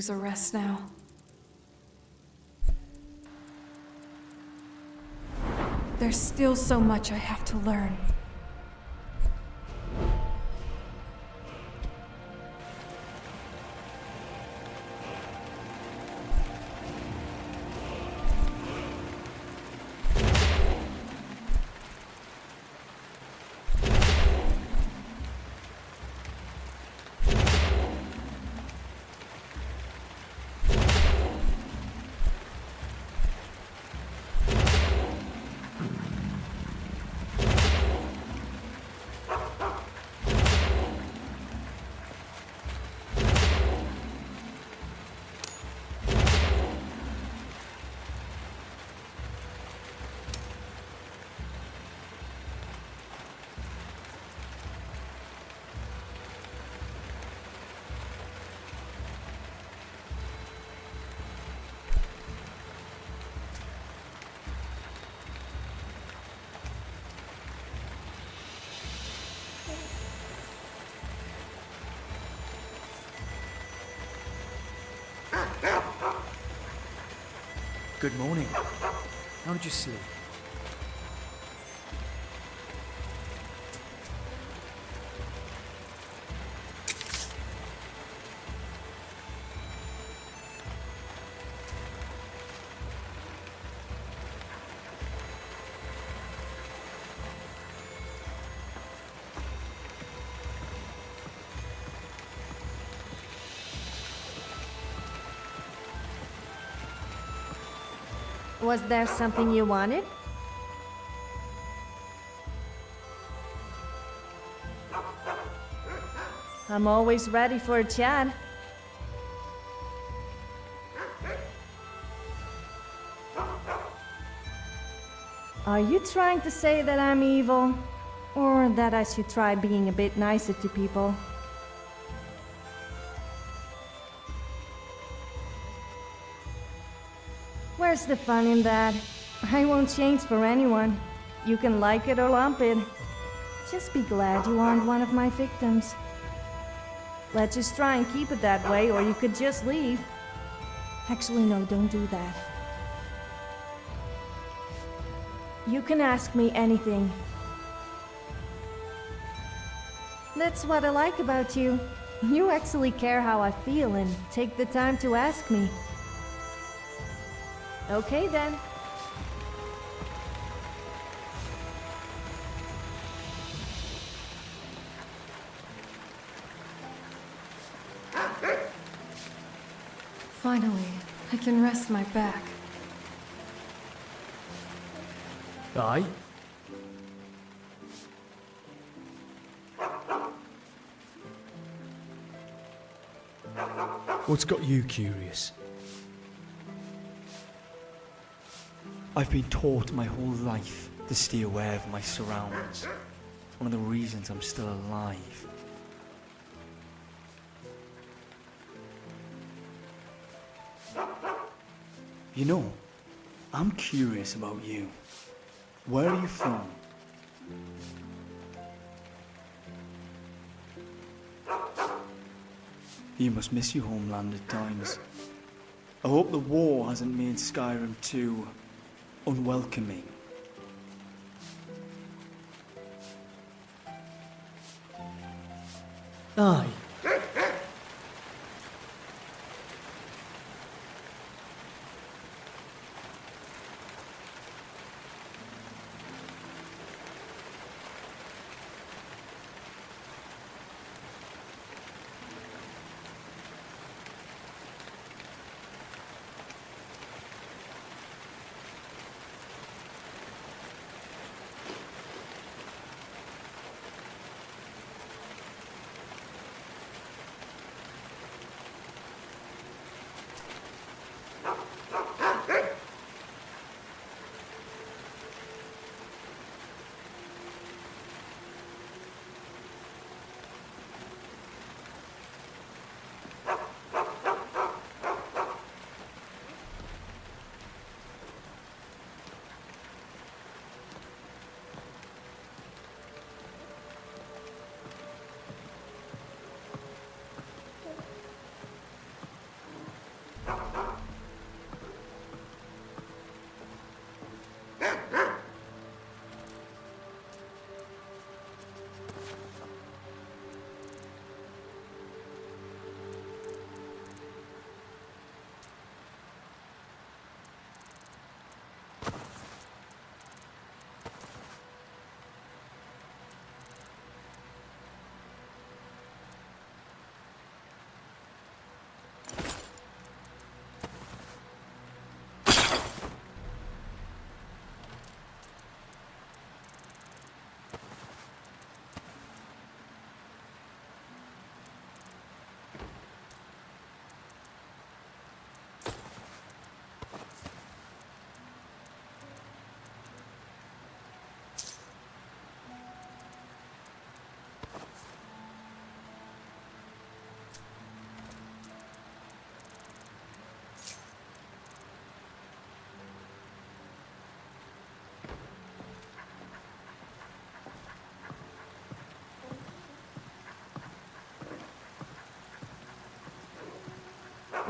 use a rest now. There's still so much I have to learn. Good morning. How did you sleep? Was there something you wanted? I'm always ready for a chat. Are you trying to say that I'm evil? Or that I should try being a bit nicer to people? Where's the fun in that? I won't change for anyone. You can like it or lump it. Just be glad you aren't one of my victims. Let's just try and keep it that way, or you could just leave. Actually, no, don't do that. You can ask me anything. That's what I like about you. You actually care how I feel and take the time to ask me. Okay then. Finally, I can rest my back. Aye? What's got you curious? I've been taught my whole life to stay aware of my surroundings. It's one of the reasons I'm still alive. You know, I'm curious about you. Where are you from? You must miss your homeland at times. I hope the war hasn't made Skyrim too unwelcoming. Aye.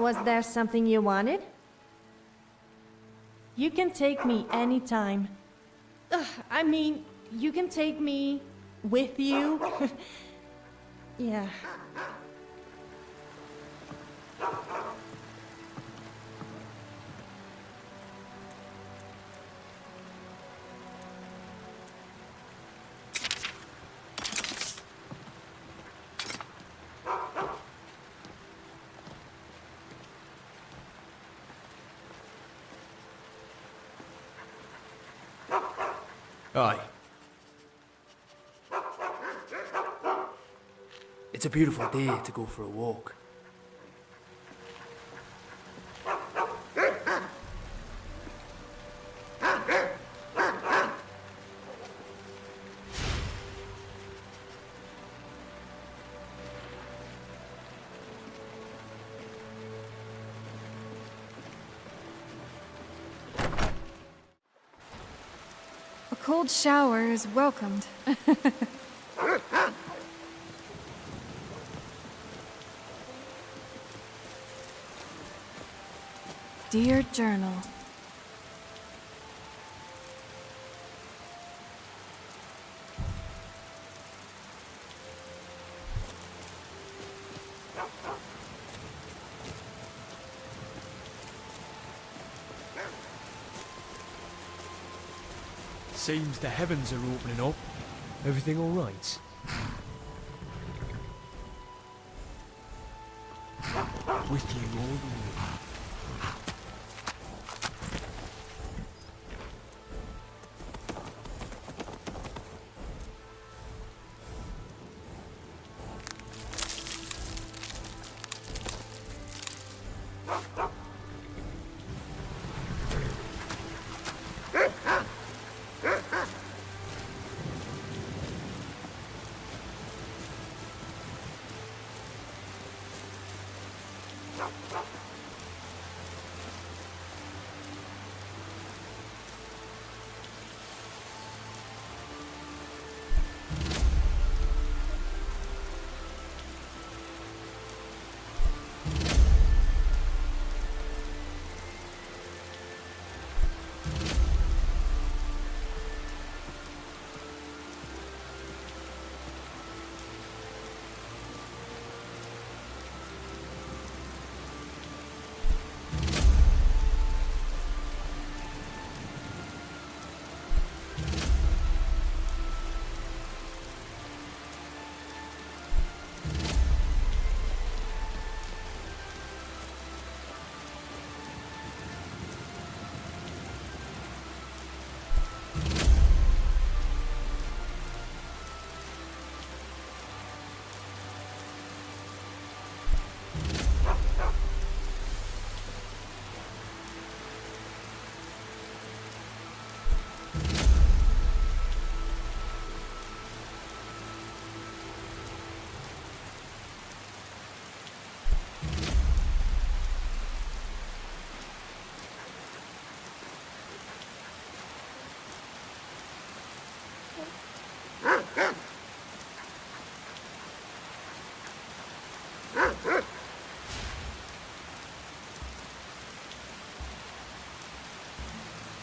Was there something you wanted? You can take me anytime. I mean, you can take me with you. Yeah. Aye. It's a beautiful day to go for a walk. A cold shower is welcomed. Dear Journal. Seems the heavens are opening up. Everything all right? With you all the way.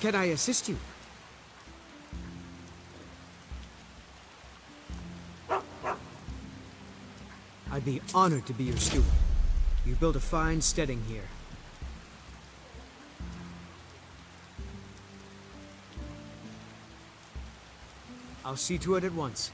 Can I assist you? I'd be honored to be your steward. You built a fine steading here. I'll see to it at once.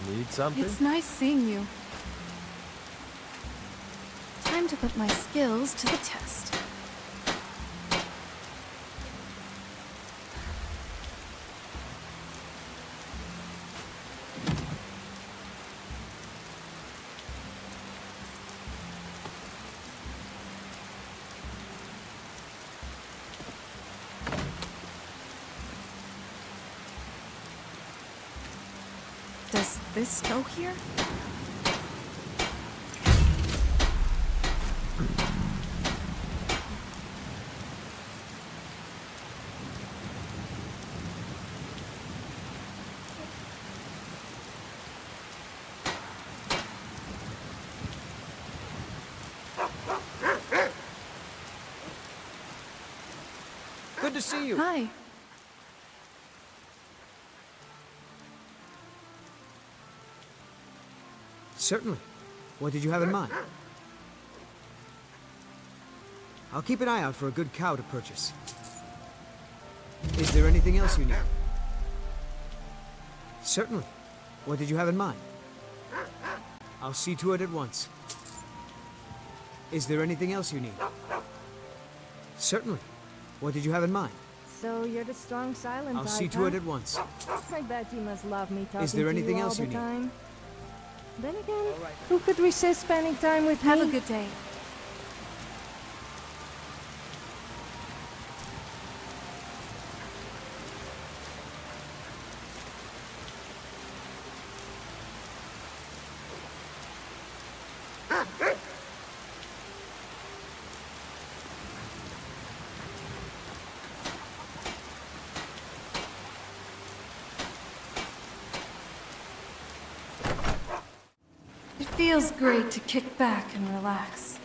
Need something? It's nice seeing you. Time to put my skills to the test. Does this go here? Good to see you. Hi. Certainly. What did you have in mind? I'll keep an eye out for a good cow to purchase. Is there anything else you need? Certainly. What did you have in mind? I'll see to it at once. Is there anything else you need? Certainly. What did you have in mind? So you're the strong silent I'll type, see to huh? it at once. I bet you must love me talking Is there to anything you else all you the need? time. Then again, who could resist spending time with Have me? a good day. It feels great to kick back and relax.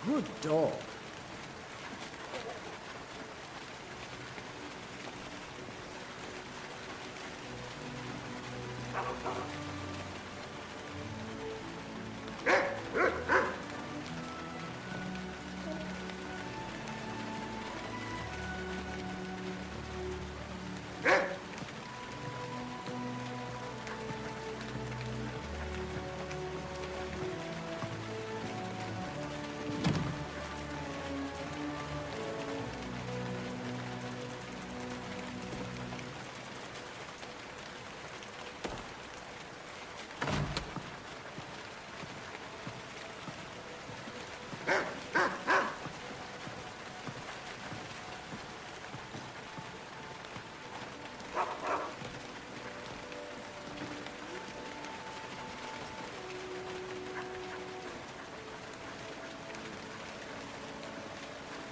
Good dog.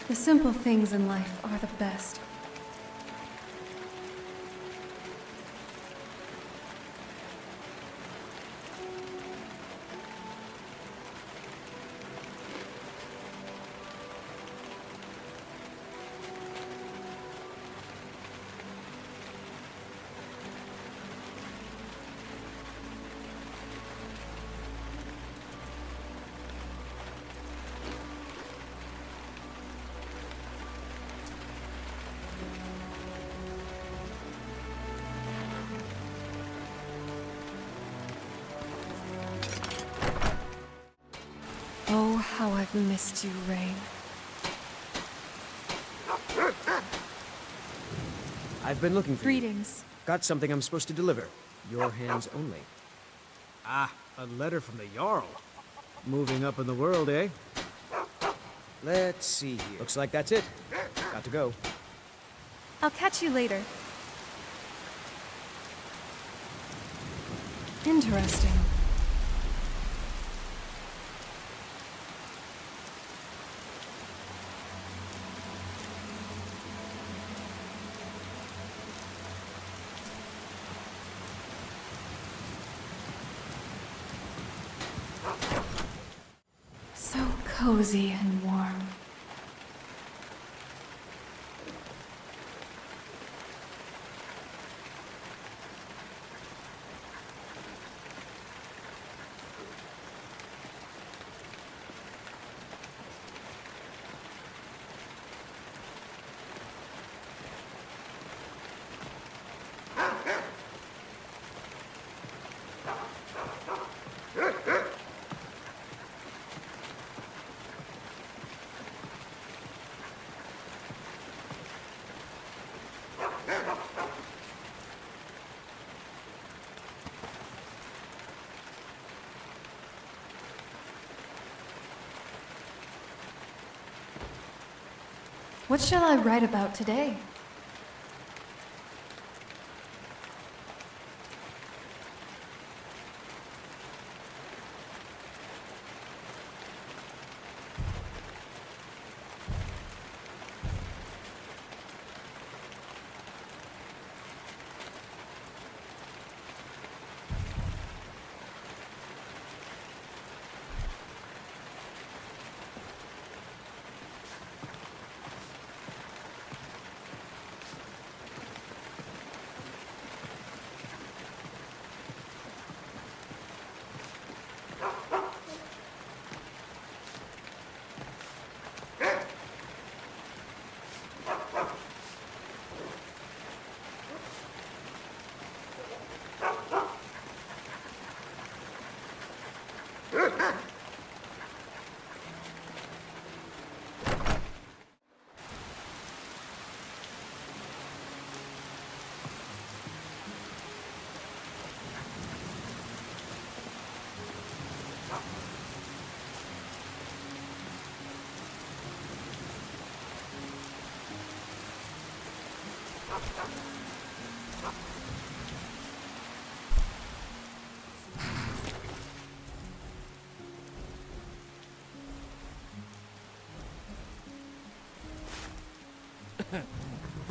The simple things in life are the best. Oh, how I've missed you, Rain. I've been looking for you. Greetings. Got something I'm supposed to deliver. Your hands only. Ah, a letter from the Jarl. Moving up in the world, eh? Let's see here. Looks like that's it. Got to go. I'll catch you later. Interesting. So cozy and warm. What shall I write about today?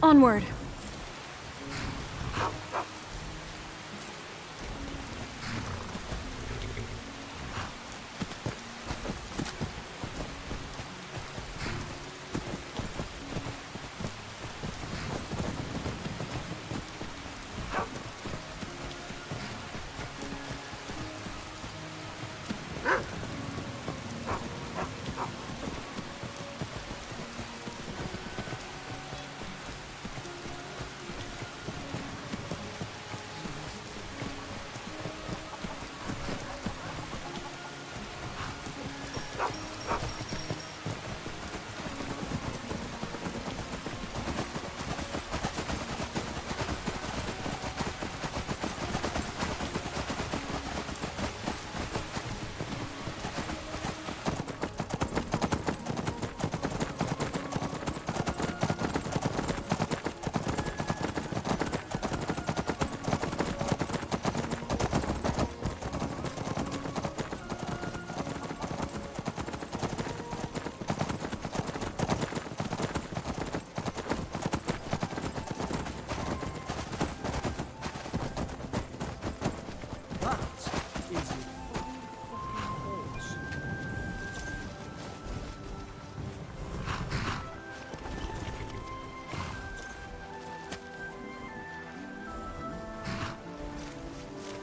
Onward.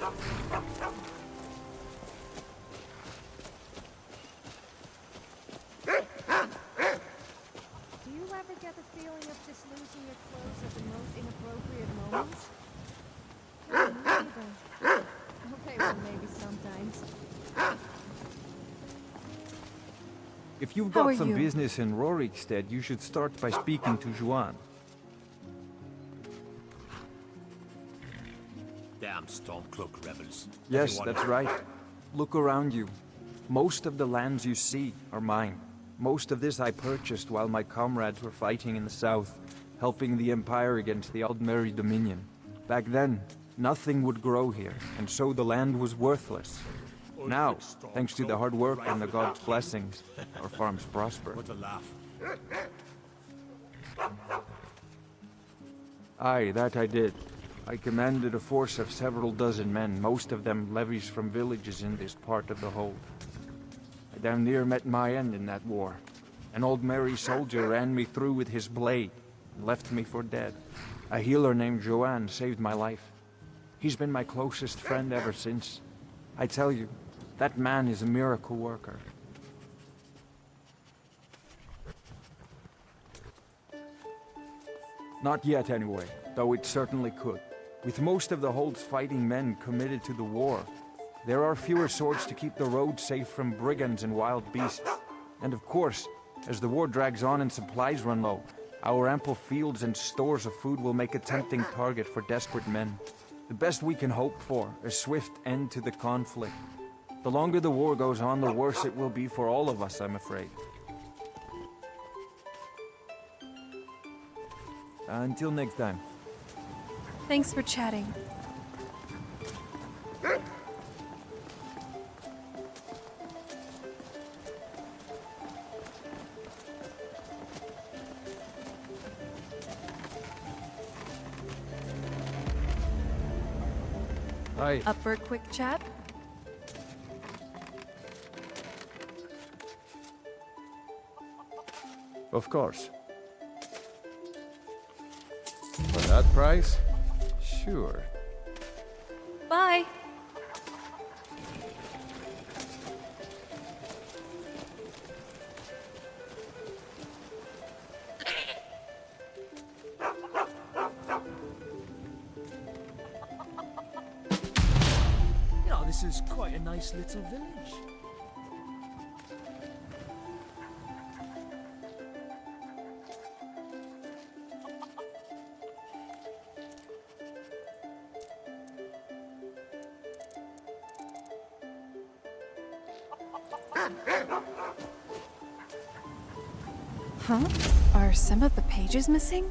Do you ever get the feeling of just losing your clothes at the most inappropriate moments? No, me neither. Okay, well, maybe sometimes. If you've How got are some you? business in Rorikstead, you should start by speaking to Juan. Damn Stormcloak rebels. Yes, Everyone- that's right. Look around you. Most of the lands you see are mine. Most of this I purchased while my comrades were fighting in the south, helping the Empire against the Aldmeri Dominion. Back then, nothing would grow here, and so the land was worthless. Now, thanks to the hard work and the gods' blessings, our farms prosper. What a laugh. Aye, that I did. I commanded a force of several dozen men, most of them levies from villages in this part of the hold. I damn near met my end in that war. An old merry soldier ran me through with his blade and left me for dead. A healer named Joanne saved my life. He's been my closest friend ever since. I tell you, that man is a miracle worker. Not yet, anyway, though it certainly could. With most of the Hold's fighting men committed to the war, there are fewer swords to keep the road safe from brigands and wild beasts. And of course, as the war drags on and supplies run low, our ample fields and stores of food will make a tempting target for desperate men. The best we can hope for, a swift end to the conflict. The longer the war goes on, the worse it will be for all of us, I'm afraid. Until next time. Thanks for chatting. Aye. Up for a quick chat? Of course. For that price? Sure. Bye! You know, this is quite a nice little village. Huh? Are some of the pages missing?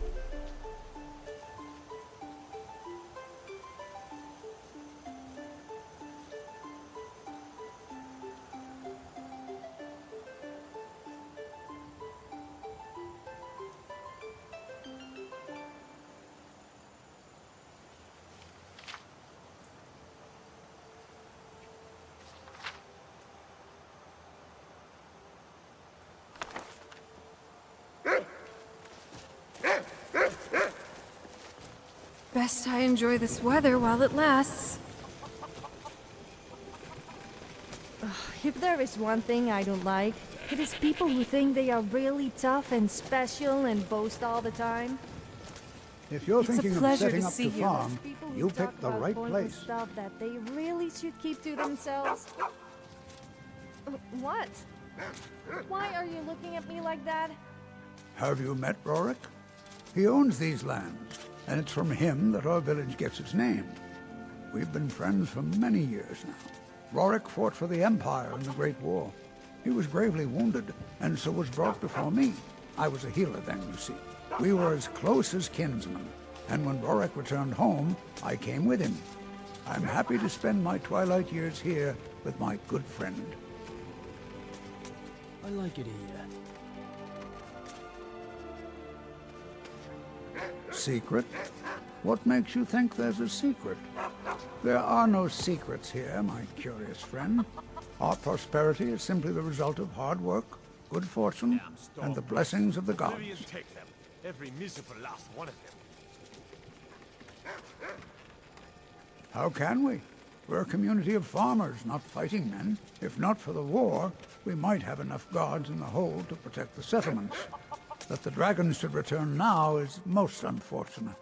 Best I enjoy this weather while it lasts. If there is one thing I don't like, it is people who think they are really tough and special and boast all the time. If you're It's a thinking of pleasure setting to up see to you. farm, People who you talk picked the about right pointless place. stuff that they really should keep to themselves. What? Why are you looking at me like that? Have you met Rorik? He owns these lands, and it's from him that our village gets its name. We've been friends for many years now. Rorik fought for the Empire in the Great War. He was gravely wounded, and so was brought before me. I was a healer then, you see. We were as close as kinsmen, and when Rorik returned home, I came with him. I'm happy to spend my twilight years here with my good friend. I like it here. Secret? What makes you think there's a secret? There are no secrets here, my curious friend. Our prosperity is simply the result of hard work, good fortune, and the blessings of the gods. Oblivion take them. Every miserable last one of them. How can we? We're a community of farmers, not fighting men. If not for the war, we might have enough guards in the hold to protect the settlements. That the dragons should return now is most unfortunate.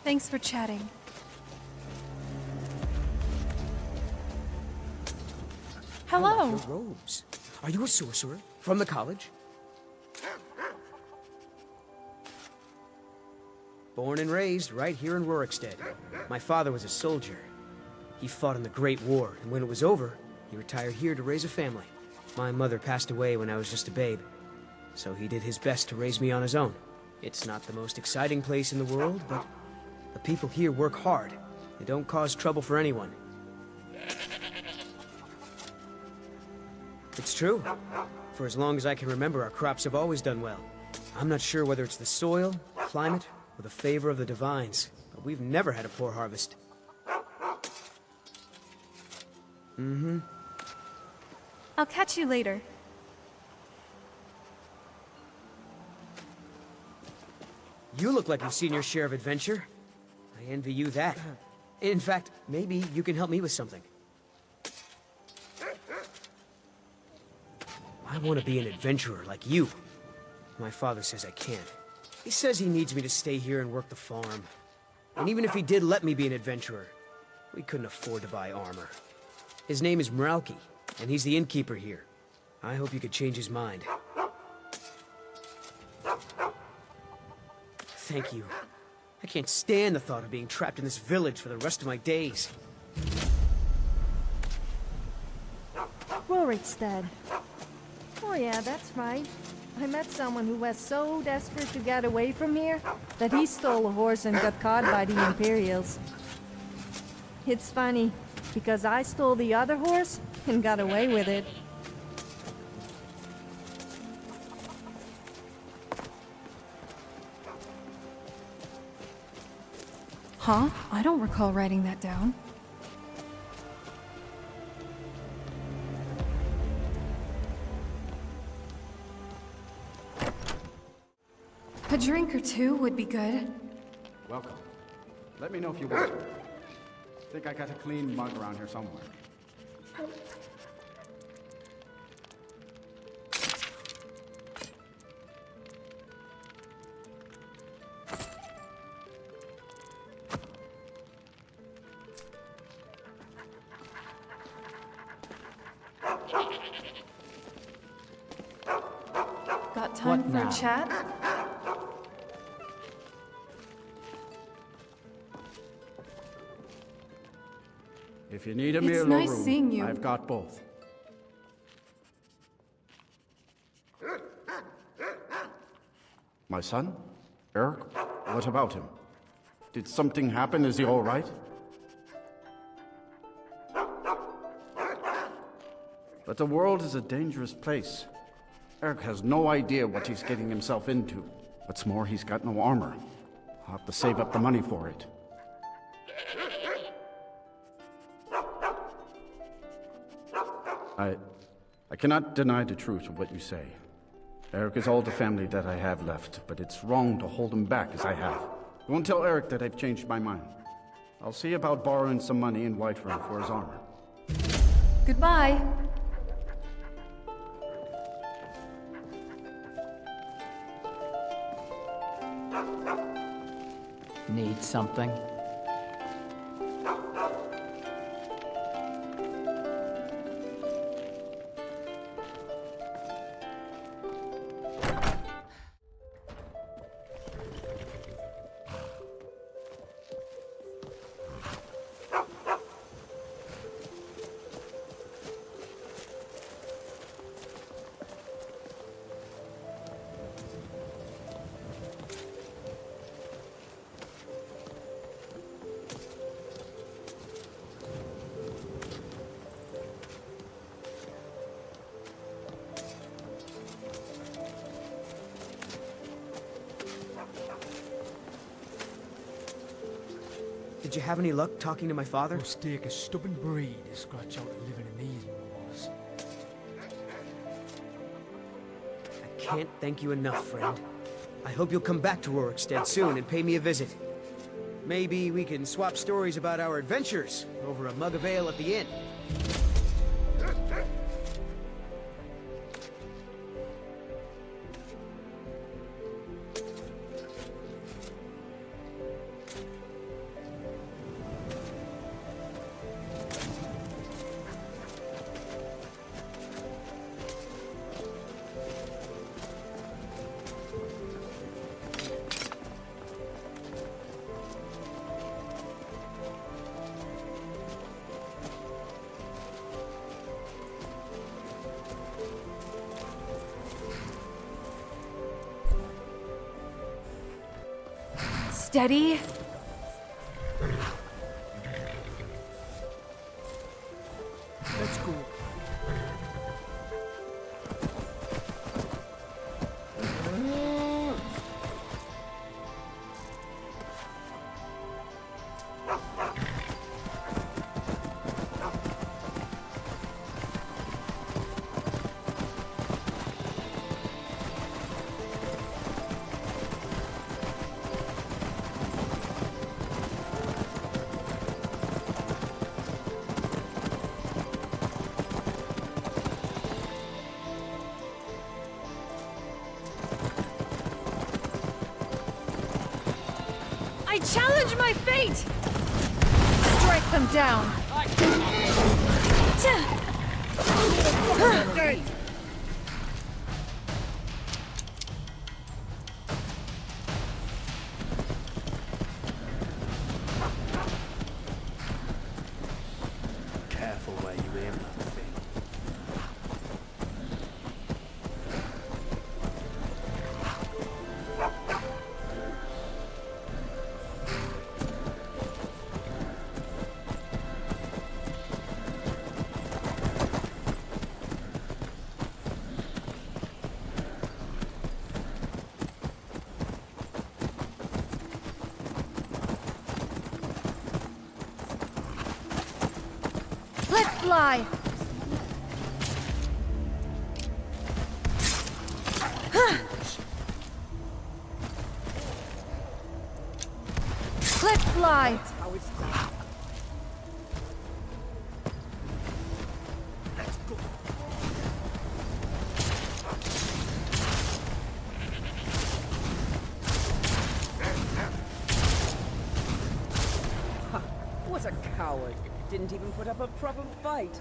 Thanks for chatting. I like Hello. your robes. Are you a sorcerer? From the college? Born and raised right here in Rorikstead. My father was a soldier. He fought in the Great War, and when it was over, he retired here to raise a family. My mother passed away when I was just a babe, so he did his best to raise me on his own. It's not the most exciting place in the world, but the people here work hard. They don't cause trouble for anyone. It's true. For as long as I can remember, our crops have always done well. I'm not sure whether it's the soil, climate, or the favor of the divines, but we've never had a poor harvest. I'll catch you later. You look like you've seen your share of adventure. I envy you that. In fact, maybe you can help me with something. I want to be an adventurer like you. My father says I can't. He says he needs me to stay here and work the farm. And even if he did let me be an adventurer, we couldn't afford to buy armor. His name is Mralki, and he's the innkeeper here. I hope you could change his mind. Thank you. I can't stand the thought of being trapped in this village for the rest of my days. Rorikstead. Oh yeah, that's right. I met someone who was so desperate to get away from here that he stole a horse and got caught by the Imperials. It's funny, because I stole the other horse and got away with it. Huh? I don't recall writing that down. A drink or two would be good. Welcome. Let me know if you want to. Think I got a clean mug around here somewhere. Got time for a chat? If you need a It's Mirlo nice room, seeing you. I've got both. My son? Eric? What about him? Did something happen? Is he all right? But the world is a dangerous place. Eric has no idea what he's getting himself into. What's more, he's got no armor. I'll have to save up the money for it. I cannot deny the truth of what you say. Eric is all the family that I have left, but it's wrong to hold him back as I have. Go and tell Eric that I've changed my mind. I'll see about borrowing some money in Whiterun for his armor. Goodbye. Need something? Did you have any luck talking to my father? Must take a stubborn breed to scratch out a living in these moors. I can't thank you enough, friend. I hope you'll come back to Rorikstead soon and pay me a visit. Maybe we can swap stories about our adventures over a mug of ale at the inn. Steady. Let's go. I challenge my fate! Strike them down! Careful where you aim that thing. Let fly! Let fly! What a coward. Didn't even put up a proper fight.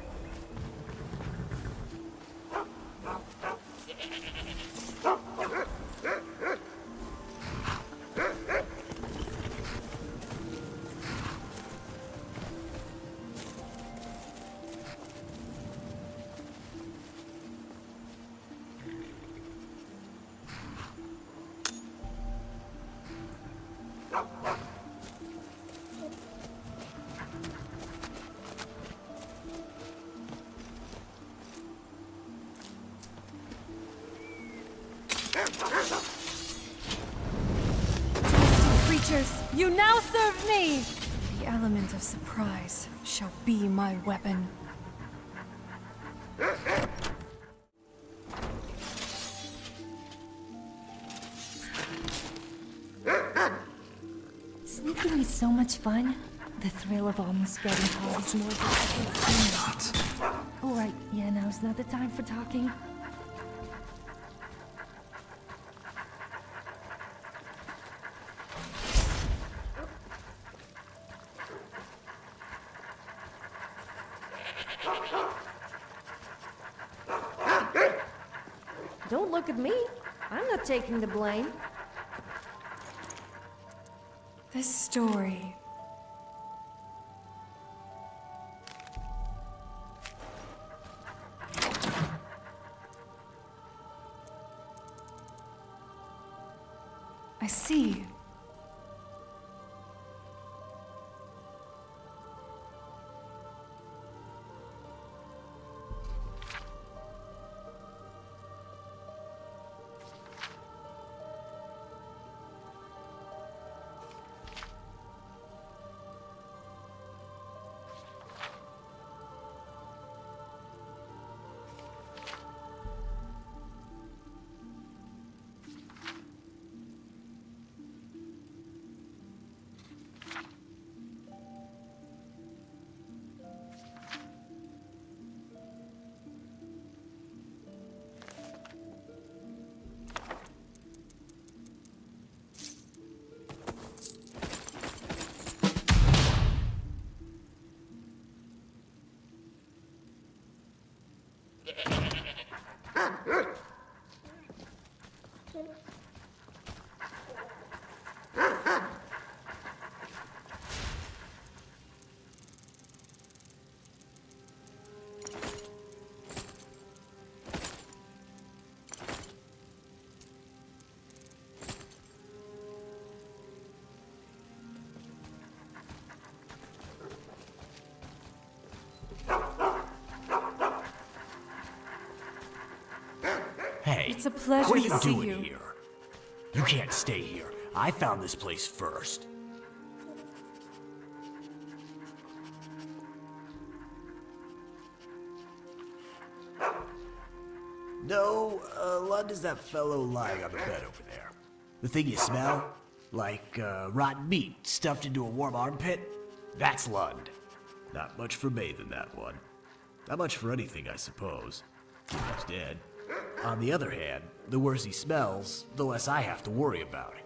Creatures, you now serve me! The element of surprise shall be my weapon. Sneaking is so much fun. The thrill of almost getting caught is more difficult than not. All right, yeah, now's not the time for talking. Don't look at me. I'm not taking the blame. This story... I see. It's a pleasure What are to you see doing you. here? You can't stay here. I found this place first. No, Lund is that fellow lying on the bed over there. The thing you smell? Like, rotten meat stuffed into a warm armpit? That's Lund. Not much for bathing, that one. Not much for anything, I suppose. Given he's dead. On the other hand, the worse he smells, the less I have to worry about it.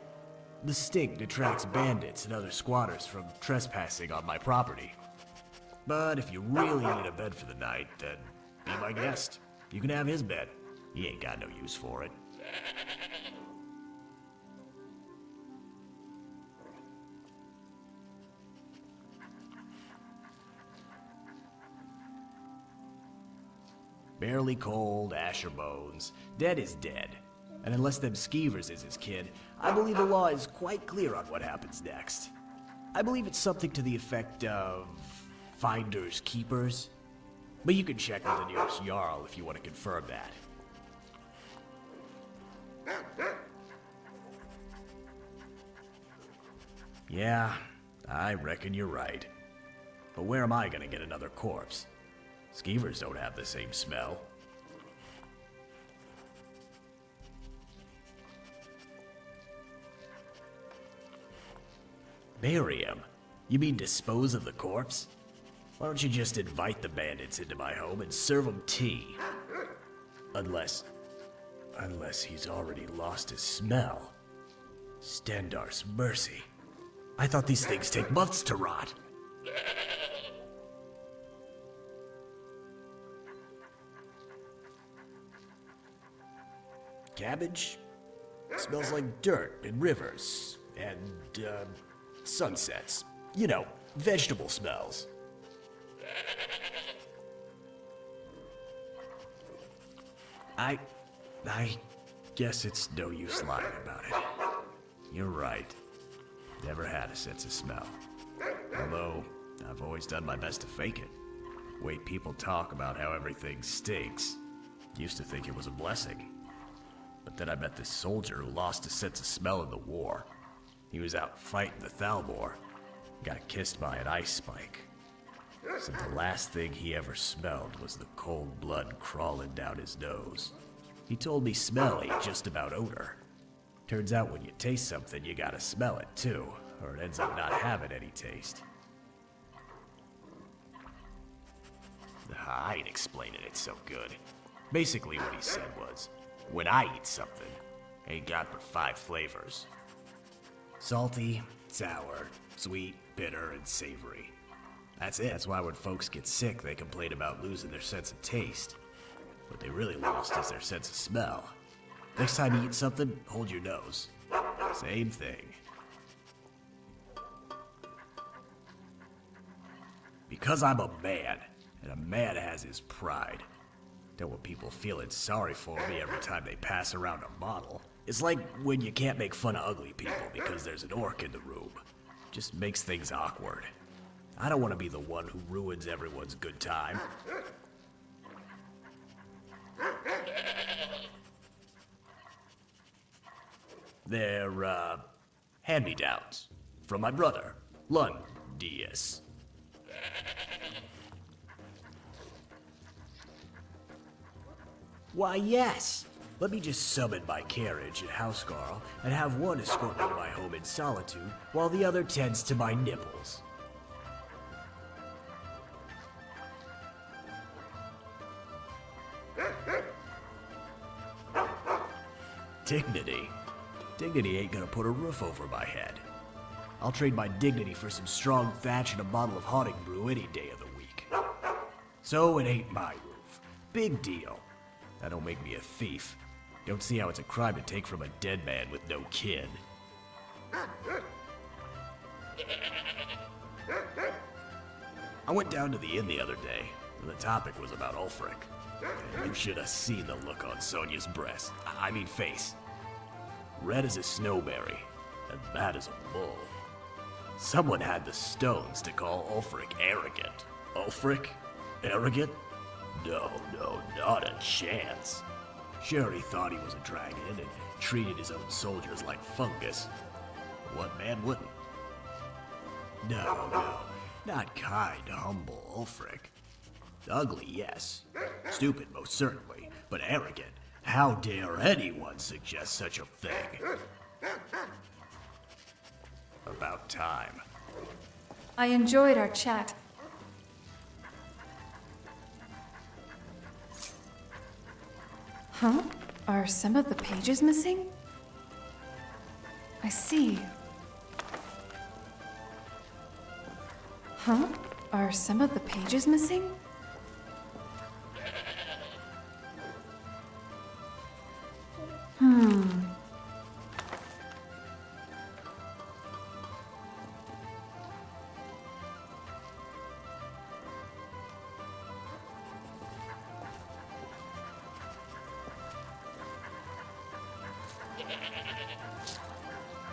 The stink detracts bandits and other squatters from trespassing on my property. But if you really need a bed for the night, then be my guest. You can have his bed. He ain't got no use for it. Barely cold, Asher bones. Dead is dead. And unless them skeevers is his kid, I believe the law is quite clear on what happens next. I believe it's something to the effect of finders keepers. But you can check with the nearest Jarl if you want to confirm that. Yeah, I reckon you're right. But where am I gonna get another corpse? Skeevers don't have the same smell. Bury him? You mean dispose of the corpse? Why don't you just invite the bandits into my home and serve them tea? Unless he's already lost his smell. Stendar's mercy. I thought these things take months to rot. Cabbage? Smells like dirt and rivers and, sunsets. You know, vegetable smells. I guess it's no use lying about it. You're right. Never had a sense of smell. Although, I've always done my best to fake it. The way people talk about how everything stinks. Used to think it was a blessing. But then I met this soldier who lost his sense of smell in the war. He was out fighting the Thalmor. Got kissed by an ice spike. So the last thing he ever smelled was the cold blood crawling down his nose. He told me smell ain't just about odor. Turns out when you taste something, you gotta smell it too, or it ends up not having any taste. I ain't explaining it so good. Basically what he said was, when I eat something, ain't got but 5 flavors. Salty, sour, sweet, bitter, and savory. That's it. That's why when folks get sick, they complain about losing their sense of taste. What they really lost is their sense of smell. Next time you eat something, hold your nose. Same thing. Because I'm a man, and a man has his pride. Don't want people feeling sorry for me every time they pass around a bottle. It's like when you can't make fun of ugly people because there's an orc in the room. Just makes things awkward. I don't want to be the one who ruins everyone's good time. They're, hand-me-downs. From my brother, Lundius. Why, yes. Let me just summon my carriage at Housecarl and have one escort me to my home in solitude while the other tends to my nipples. Dignity? Dignity ain't gonna put a roof over my head. I'll trade my dignity for some strong thatch and a bottle of haunting brew any day of the week. So it ain't my roof. Big deal. That don't make me a thief. Don't see how it's a crime to take from a dead man with no kin. I went down to the inn the other day, and the topic was about Ulfric. And you should have seen the look on Sonia's breast. I mean face. Red as a snowberry, and mad as a bull. Someone had the stones to call Ulfric arrogant. Ulfric? Arrogant? No, not a chance. Sure, he thought he was a dragon and treated his own soldiers like fungus. What man wouldn't? No, not kind, humble Ulfric. Ugly, yes. Stupid, most certainly. But arrogant. How dare anyone suggest such a thing? About time. I enjoyed our chat. Huh? Are some of the pages missing? I see. Huh? Are some of the pages missing?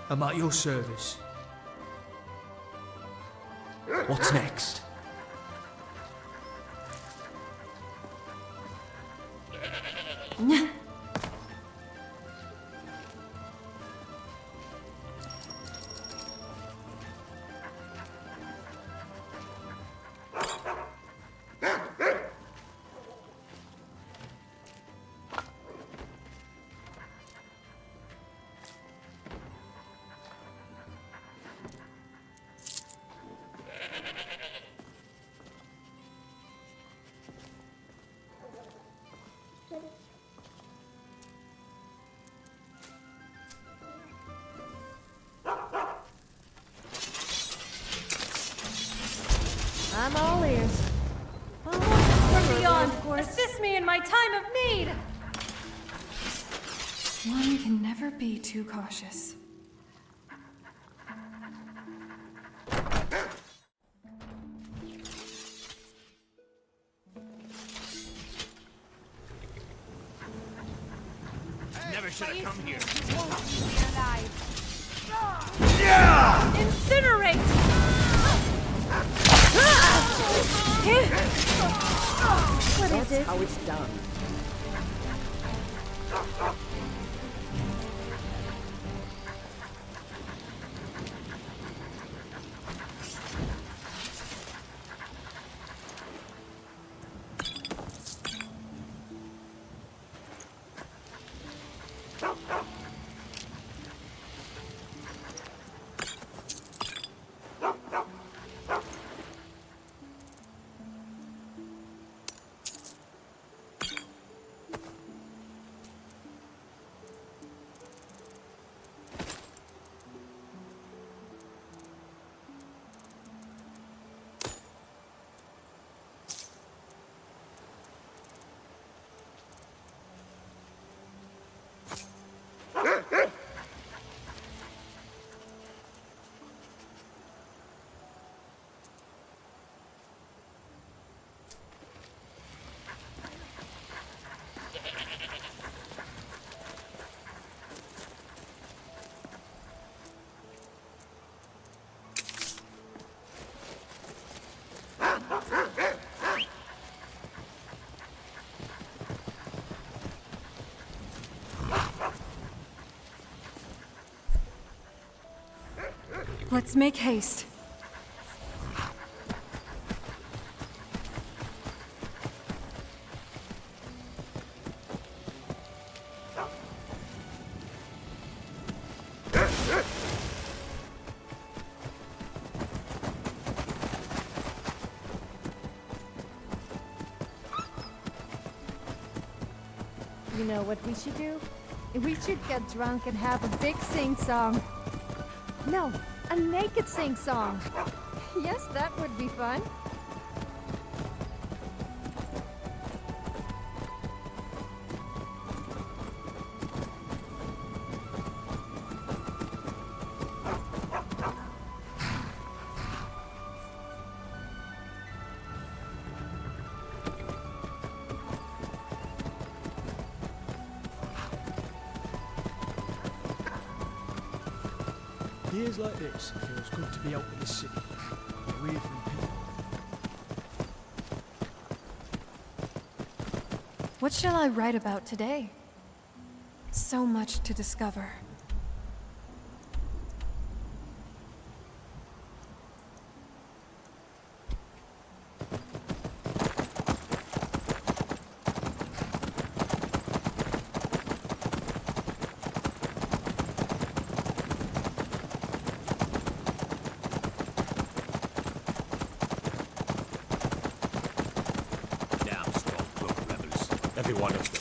I'm at your service. What's next? I'm all ears. From beyond, assist me in my time of need! One can never be too cautious. Never should have come here. Incinerate! What is it? How it's done. Let's make haste. You know what we should do? We should get drunk and have a big sing-song. No, a naked sing-song. Yes, that would be fun. Days like this, it feels good to be out in the city, away from people. What shall I write about today? so much to discover. Every one of them.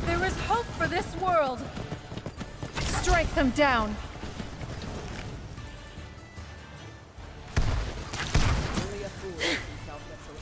There is hope for this world! Strike them down! Only a fool lets himself get so.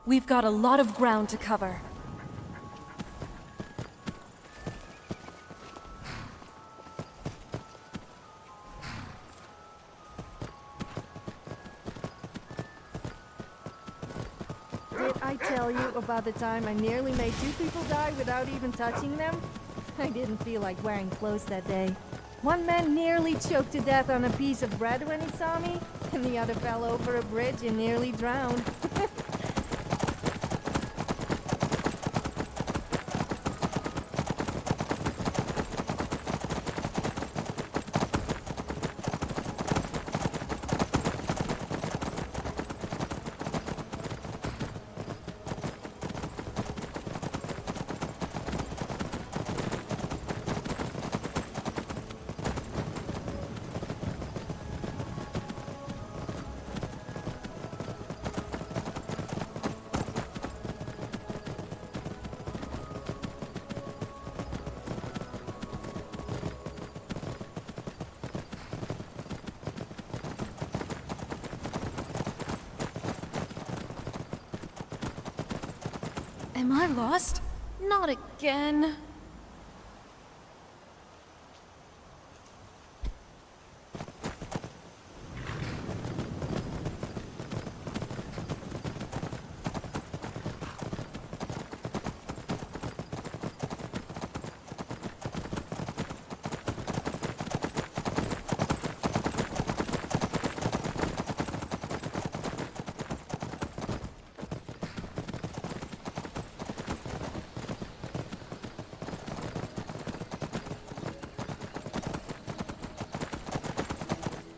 We've got a lot of ground to cover. Did I tell you about the time I nearly made 2 people die without even touching them? I didn't feel like wearing clothes that day. One man nearly choked to death on a piece of bread when he saw me, and the other fell over a bridge and nearly drowned. Am I lost? Not again.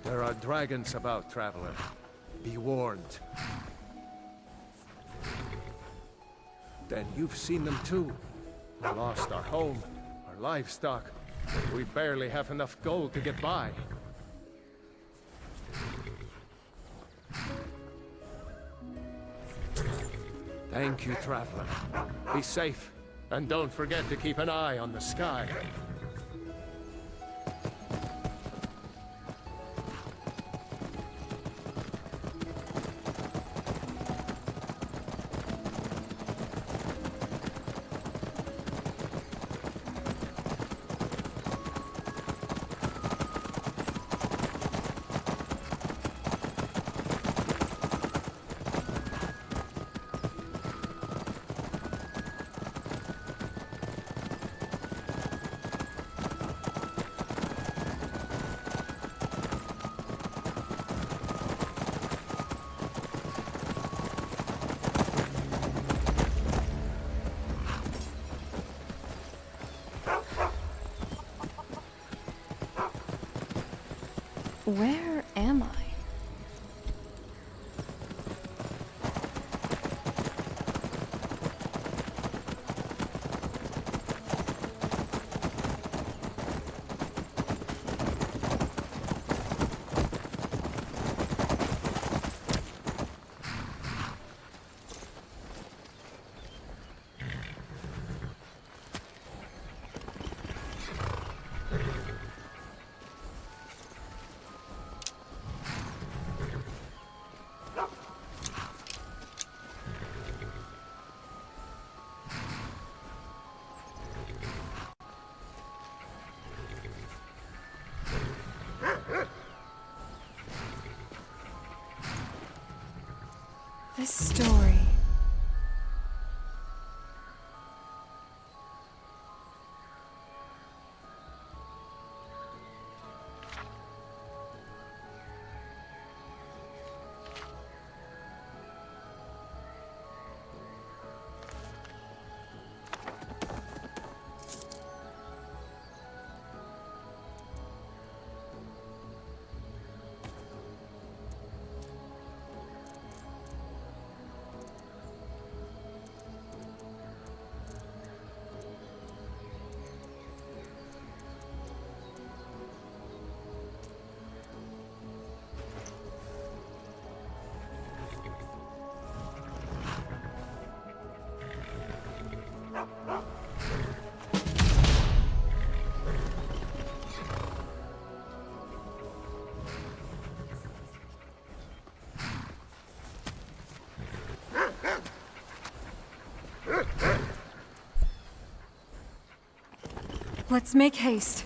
There are dragons about, traveler. Be warned. Then you've seen them too. We lost our home, our livestock. We barely have enough gold to get by. Thank you, traveler. Be safe, and don't forget to keep an eye on the sky. Where am I? This story. Let's make haste.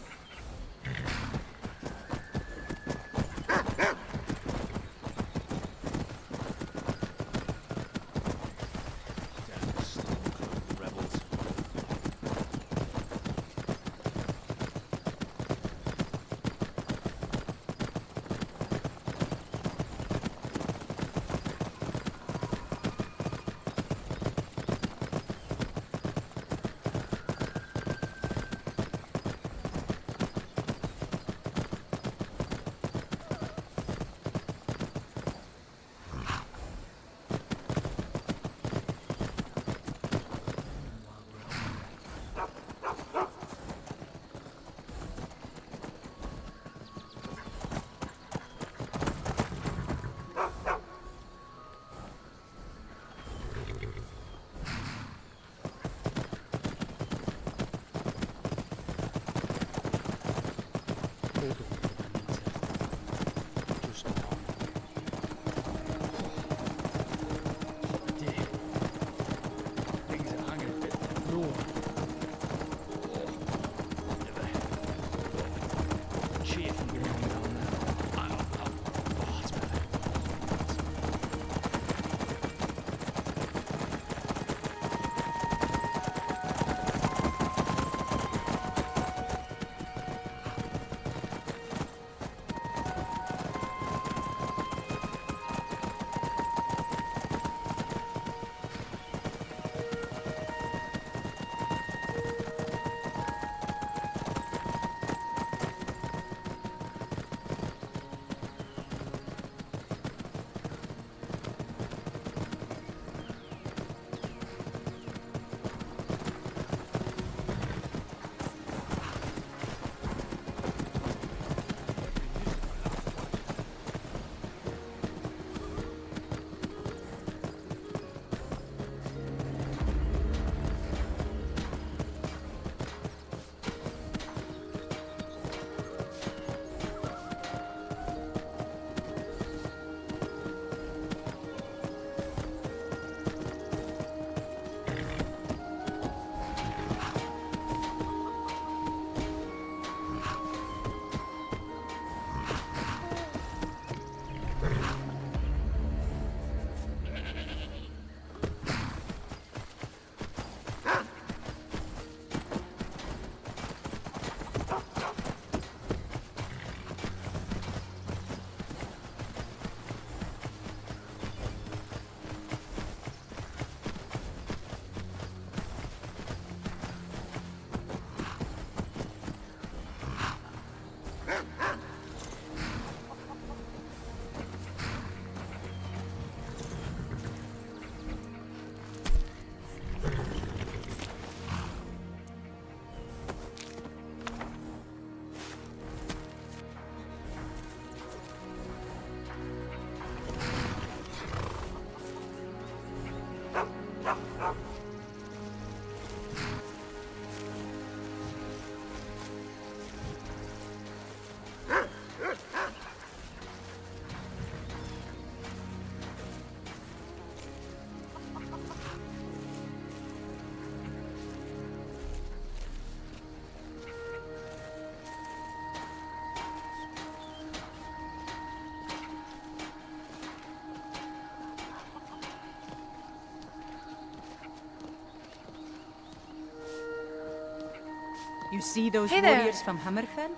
You see those Hey there. warriors from Hammerfell?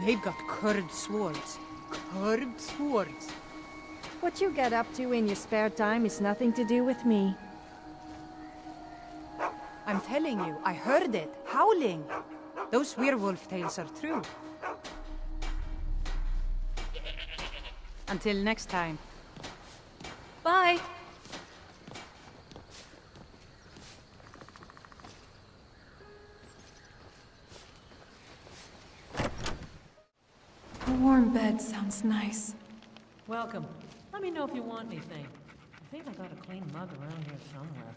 They've got curved swords. Curved swords. What you get up to in your spare time is nothing to do with me. I'm telling you, I heard it. Howling. Those werewolf tales are true. Until next time. Bye. A warm bed sounds nice. Welcome. Let me know if you want anything. I think I got a clean mug around here somewhere.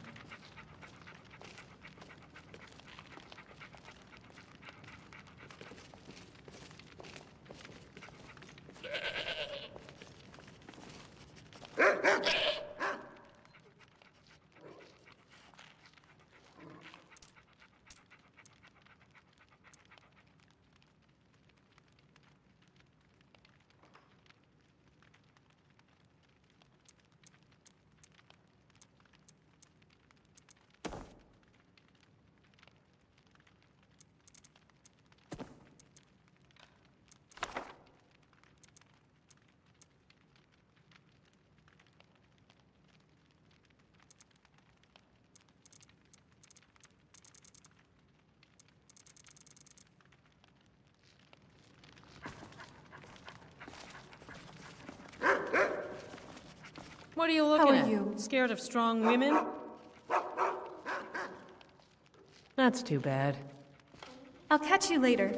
What are you looking at? How are you? Scared of strong women? That's too bad. I'll catch you later.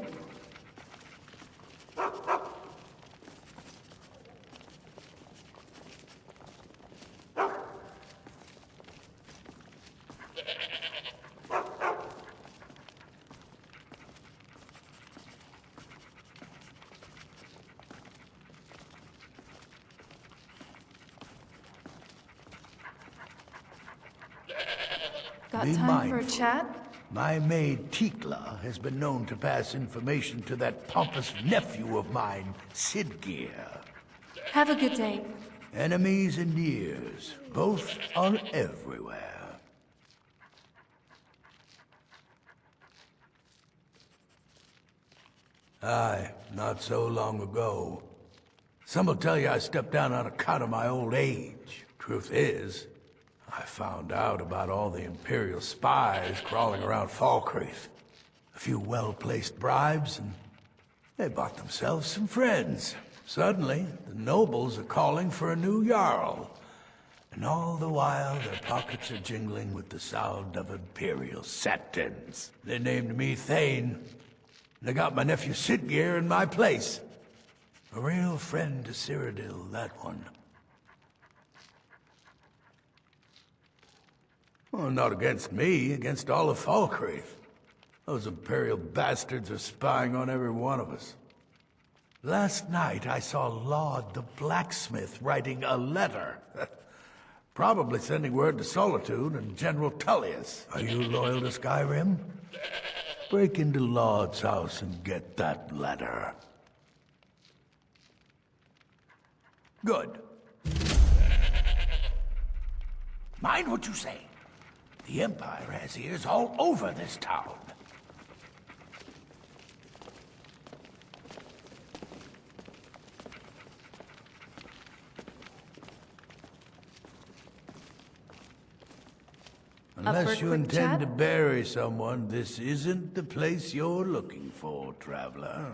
Got Be time for a mindful. chat? My maid Tikla has been known to pass information to that pompous nephew of mine, Sidgeir. Have a good day. Enemies and ears, both are everywhere. Aye, not so long ago. Some will tell you I stepped down on account of my old age. Truth is, I found out about all the Imperial spies crawling around Falkreath. A few well-placed bribes, and they bought themselves some friends. Suddenly, the nobles are calling for a new Jarl. And all the while, their pockets are jingling with the sound of Imperial satins. They named me Thane. They got my nephew Sidgeir in my place. A real friend to Cyrodiil, that one. Well, not against me, against all of Falkreath. Those Imperial bastards are spying on every one of us. Last night, I saw Laud the blacksmith writing a letter. Probably sending word to Solitude and General Tullius. Are you loyal to Skyrim? Break into Laud's house and get that letter. Good. Mind what you say. The Empire has ears all over this town. Unless you intend to bury someone, this isn't the place you're looking for, traveler.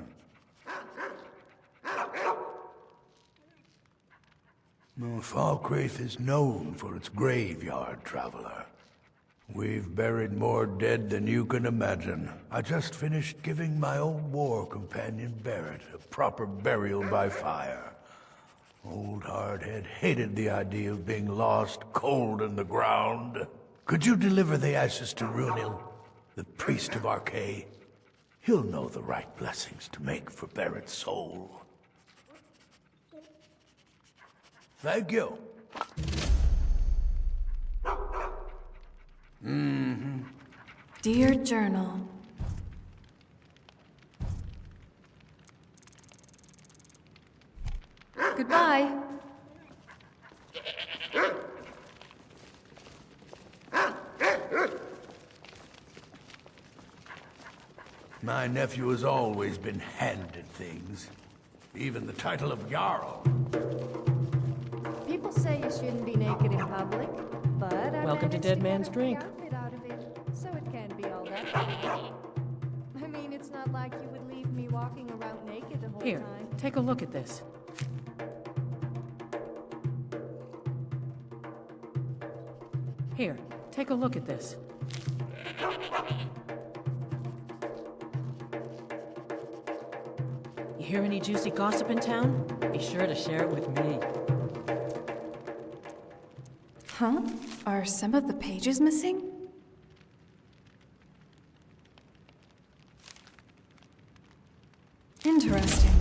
Falkreath is known for its graveyard, traveler. We've buried more dead than you can imagine. I just finished giving my old war companion Barrett a proper burial by fire. Old Hardhead hated the idea of being lost cold in the ground. Could you deliver the ashes to Runil, the priest of Arcane? He'll know the right blessings to make for Barrett's soul. Thank you. Dear Journal. Goodbye. My nephew has always been handed things. Even the title of Jarl. People say you shouldn't be naked in public, but I Welcome to managed Dead get Man's a free Drink. outfit out of it, so it can't be all that bad. I mean, it's not like you would leave me walking around naked the whole Here, time. take a look at this. Here, take a look at this. You hear any juicy gossip in town? Be sure to share it with me. Huh? Are some of the pages missing? Interesting.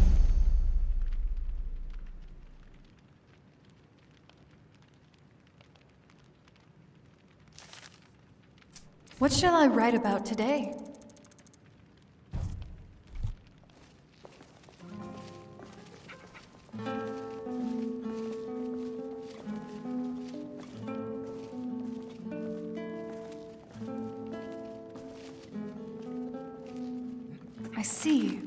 What shall I write about today? I see.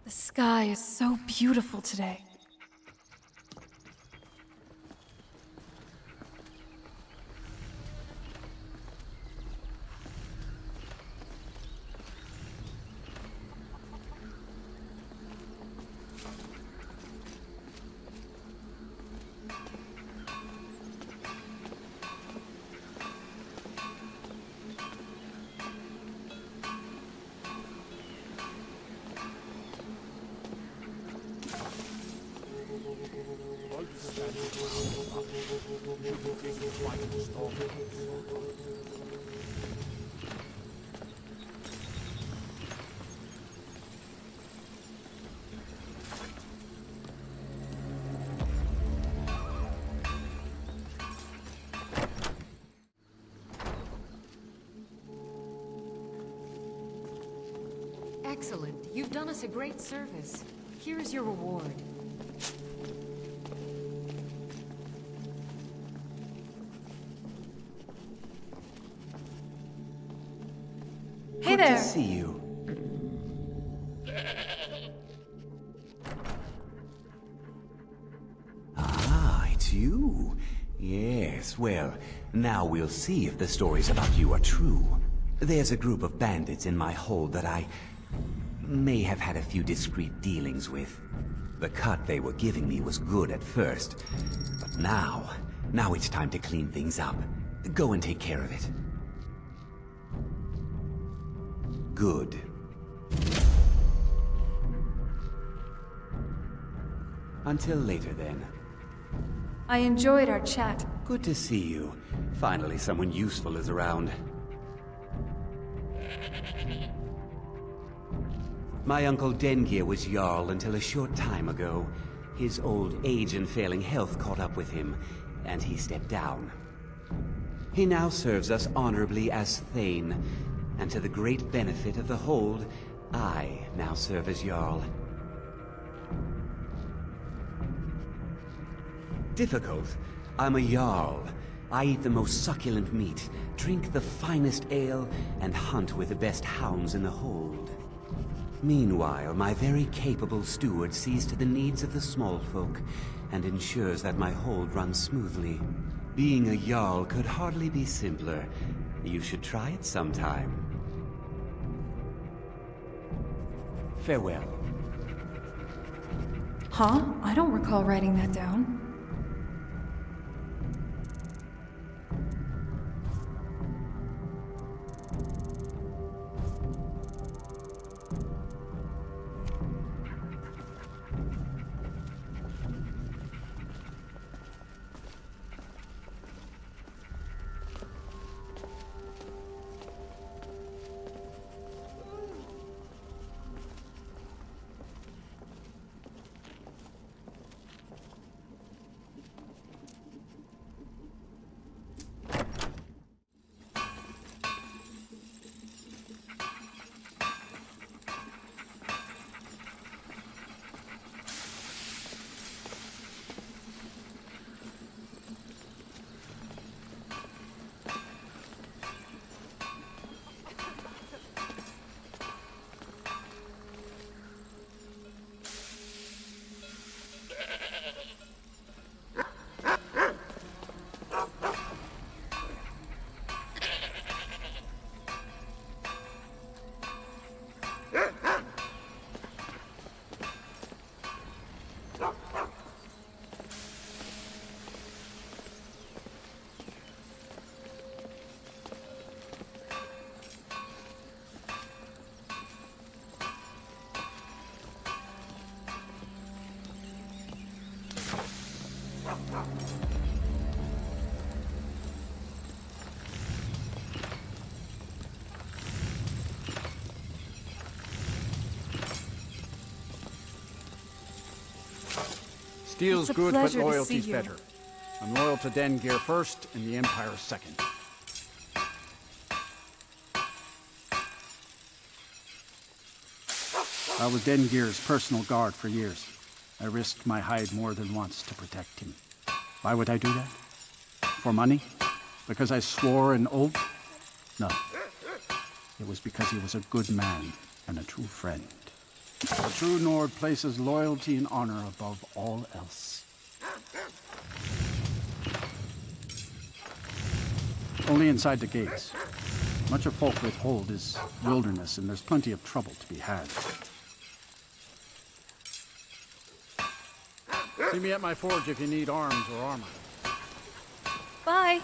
The sky is so beautiful today. Excellent. You've done us a great service. Here is your reward. Hey Good there. to see you. Ah, it's you. Yes, well, now we'll see if the stories about you are true. There's a group of bandits in my hold that I may have had a few discreet dealings with. The cut they were giving me was good at first, but now it's time to clean things up. Go and take care of it. Good. Until later, then. I enjoyed our chat. Good to see you. Finally, someone useful is around. My uncle Dengir was Jarl until a short time ago. His old age and failing health caught up with him, and he stepped down. He now serves us honorably as Thane, and to the great benefit of the Hold, I now serve as Jarl. Difficult? I'm a Jarl. I eat the most succulent meat, drink the finest ale, and hunt with the best hounds in the Hold. Meanwhile, my very capable steward sees to the needs of the small folk, and ensures that my hold runs smoothly. Being a Jarl could hardly be simpler. You should try it sometime. Farewell. Huh? I don't recall writing that down. Steel's It's a good, but pleasure to loyalty's see you. better. I'm loyal to Dengir first, and the Empire second. I was Dengir's personal guard for years. I risked my hide more than once to protect him. Why would I do that? For money? Because I swore an oath? No. It was because he was a good man and a true friend. A true Nord places loyalty and honor above all else. Only inside the gates. Much of Folkvith Hold is wilderness, and there's plenty of trouble to be had. See me at my forge if you need arms or armor. Bye.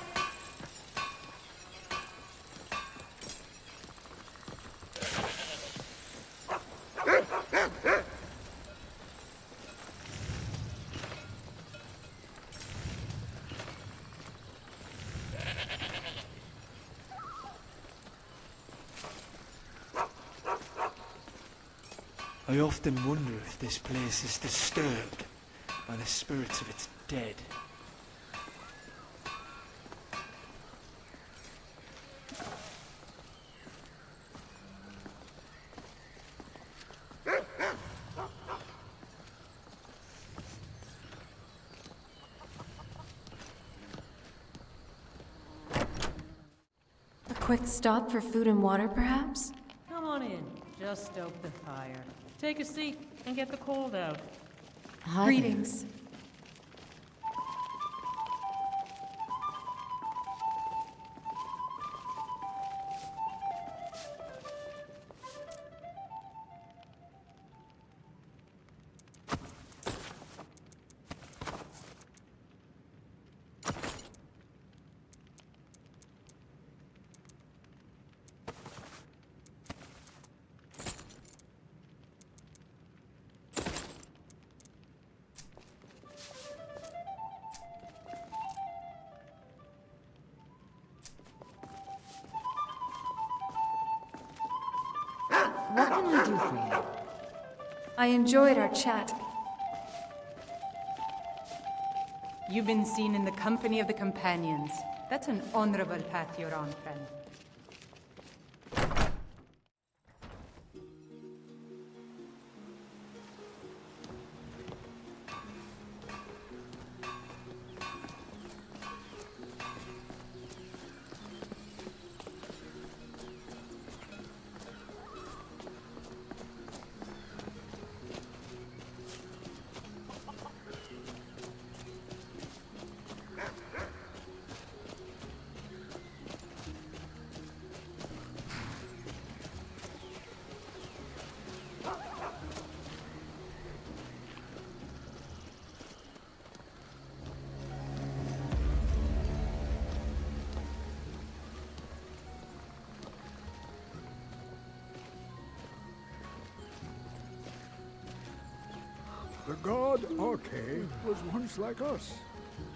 I often wonder if this place is disturbed by the spirits of its dead. A quick stop for food and water, perhaps? Come on in. Just stoke the fire. Take a seat and get the cold out. Greetings. can I do for you? I enjoyed our chat. You've been seen in the company of the companions. That's an honorable path you're on, friend. The god Arcane was once like us,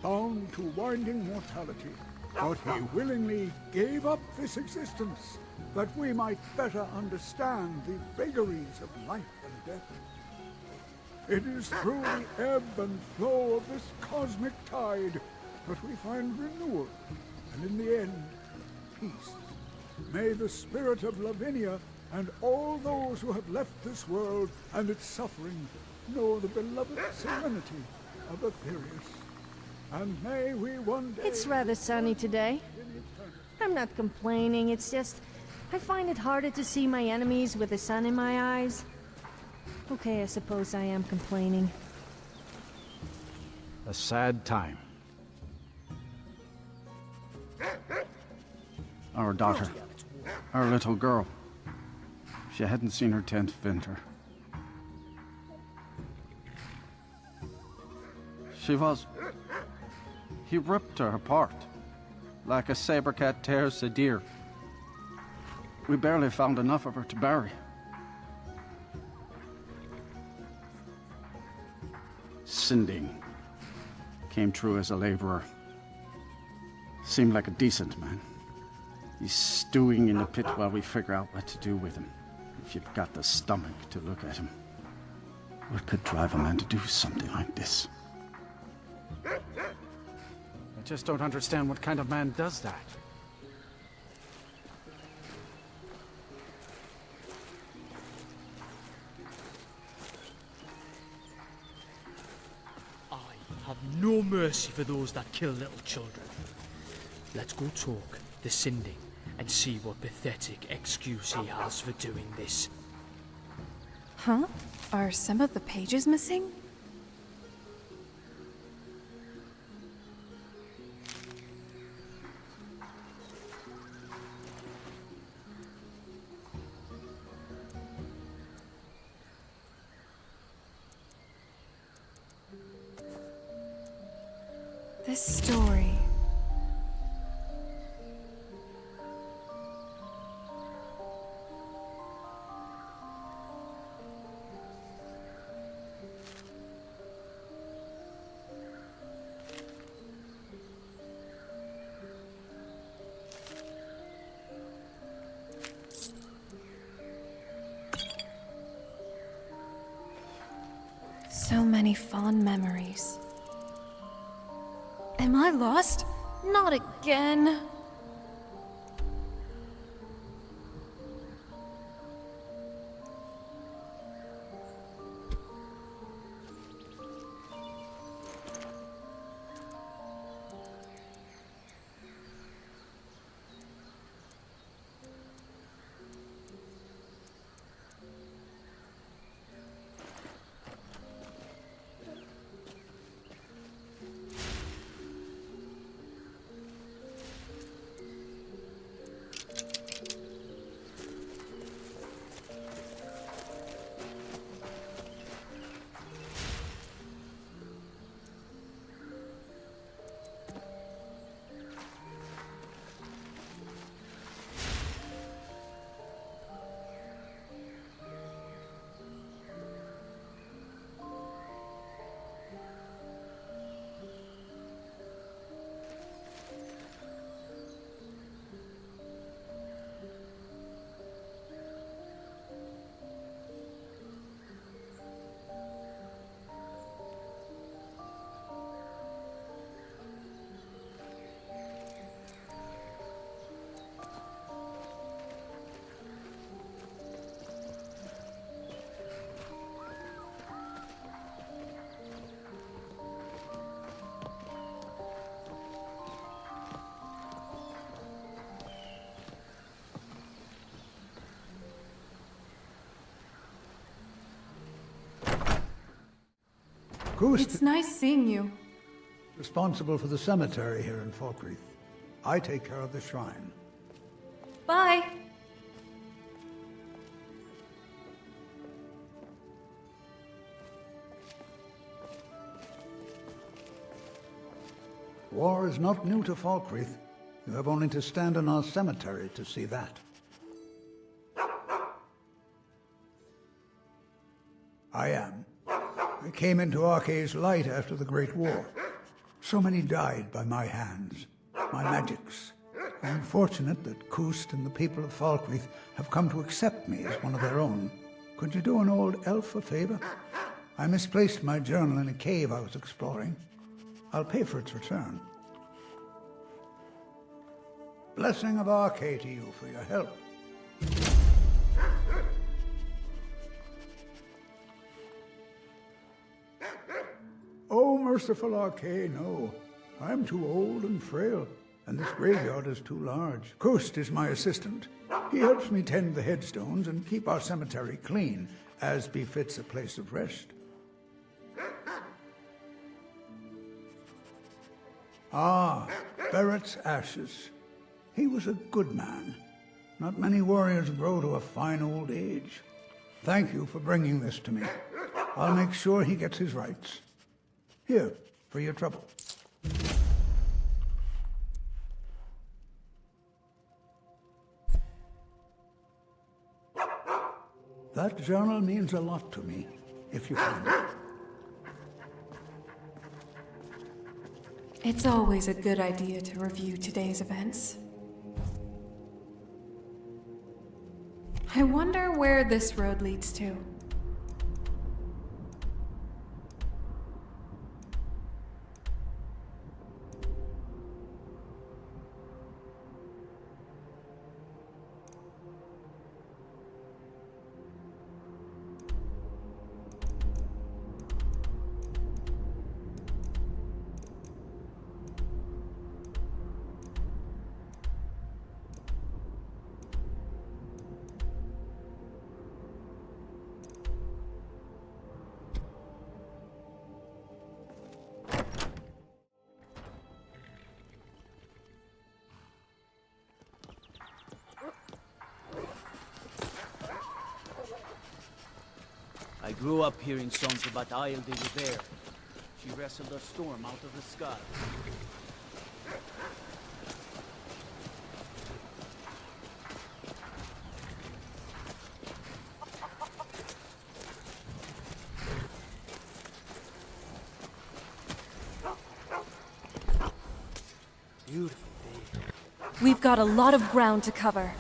bound to winding mortality. But he willingly gave up this existence, that we might better understand the vagaries of life and death. It is through the ebb and flow of this cosmic tide that we find renewal, and in the end, peace. May the spirit of Lavinia and all those who have left this world and its suffering know the beloved serenity of Aetherius. And may we one day... It's rather sunny today. I'm not complaining, it's just... I find it harder to see my enemies with the sun in my eyes. Okay, I suppose I am complaining. A sad time. Our daughter. Our little girl. She hadn't seen her 10th winter. She was... He ripped her apart, like a saber cat tears a deer. We barely found enough of her to bury. Sinding came through as a laborer. Seemed like a decent man. He's stewing in the pit while we figure out what to do with him. If you've got the stomach to look at him. What could drive a man to do something like this? I just don't understand what kind of man does that. I have no mercy for those that kill little children. Let's go talk to Sinding and see what pathetic excuse he has for doing this. Huh? Are some of the pages missing? This story... So many fond memories. Am I lost? Not again. It's nice seeing you. responsible for the cemetery here in Falkreath. I take care of the shrine. Bye. War is not new to Falkreath. You have only to stand in our cemetery to see that. I am. I came into Arcae's light after the Great War. So many died by my hands, my magics. I am fortunate that Kust and the people of Falkreath have come to accept me as one of their own. Could you do an old elf a favor? I misplaced my journal in a cave I was exploring. I'll pay for its return. Blessing of Arcae to you for your help. Oh, merciful Arcae, no. I'm too old and frail, and this graveyard is too large. Kust is my assistant. He helps me tend the headstones and keep our cemetery clean, as befits a place of rest. Ah, Barrett's ashes. He was a good man. Not many warriors grow to a fine old age. Thank you for bringing this to me. I'll make sure he gets his rights. Here, for your trouble. That journal means a lot to me, if you find it. It's always a good idea to review today's events. I wonder where this road leads to. I grew up hearing songs about Isle de Rivere. She wrestled a storm out of the sky. Beautiful day. We've got a lot of ground to cover.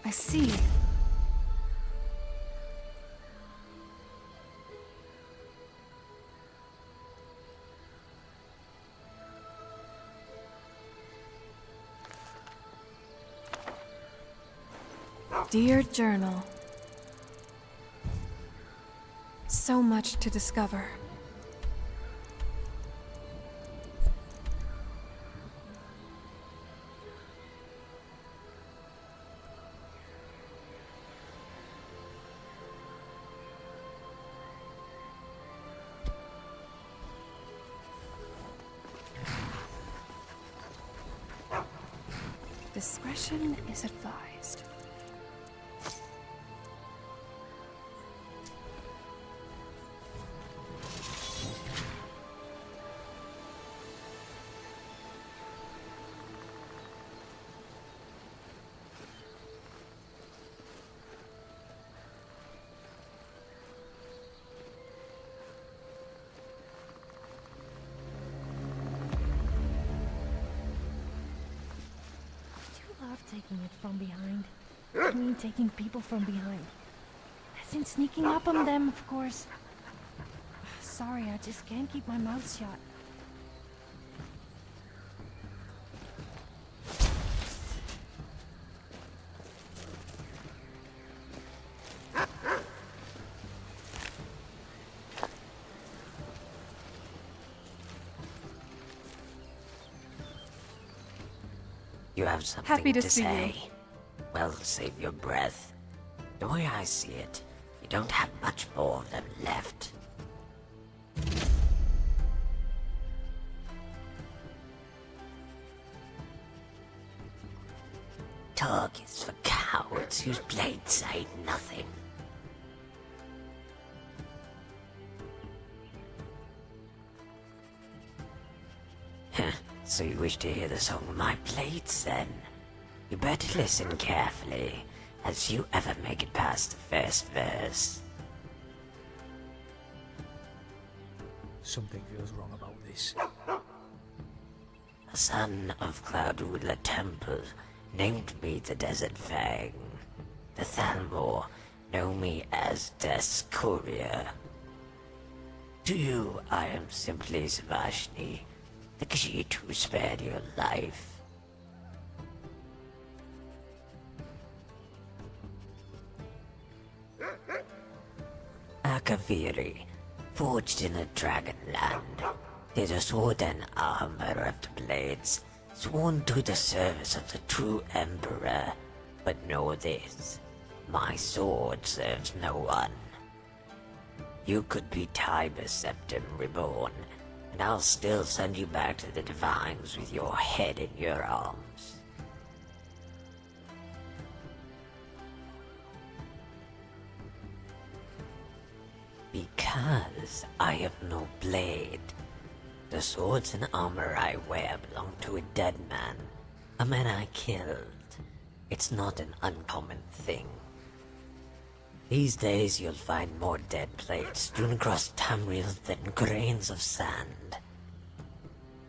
I see. Dear Journal. So much to discover. Discretion is advised. Taking it from behind. I mean, taking people from behind. As in sneaking up on them, of course. Sorry, I just can't keep my mouth shut. You have something Happy to see say. you. Well, save your breath. The way I see it, you don't have much more of them left. Talk is for cowards whose blades say nothing. So you wish to hear the song of my blades, then? You better listen carefully, as you ever make it past the first verse. Something feels wrong about this. A son of Cloud Ruler Temple named me the Desert Fang. The Thalmor know me as Death's Courier. To you, I am simply Savashni, the Khajiit who spared your life. Akaviri, forged in a Dragonland, is a sword and armor of the blades, sworn to the service of the true Emperor. But know this, my sword serves no one. You could be Tiber Septim reborn, and I'll still send you back to the Divines with your head in your arms. Because I have no blade. The swords and armor I wear belong to a dead man, a man I killed. It's not an uncommon thing. These days you'll find more dead blades strewn across Tamriel than grains of sand.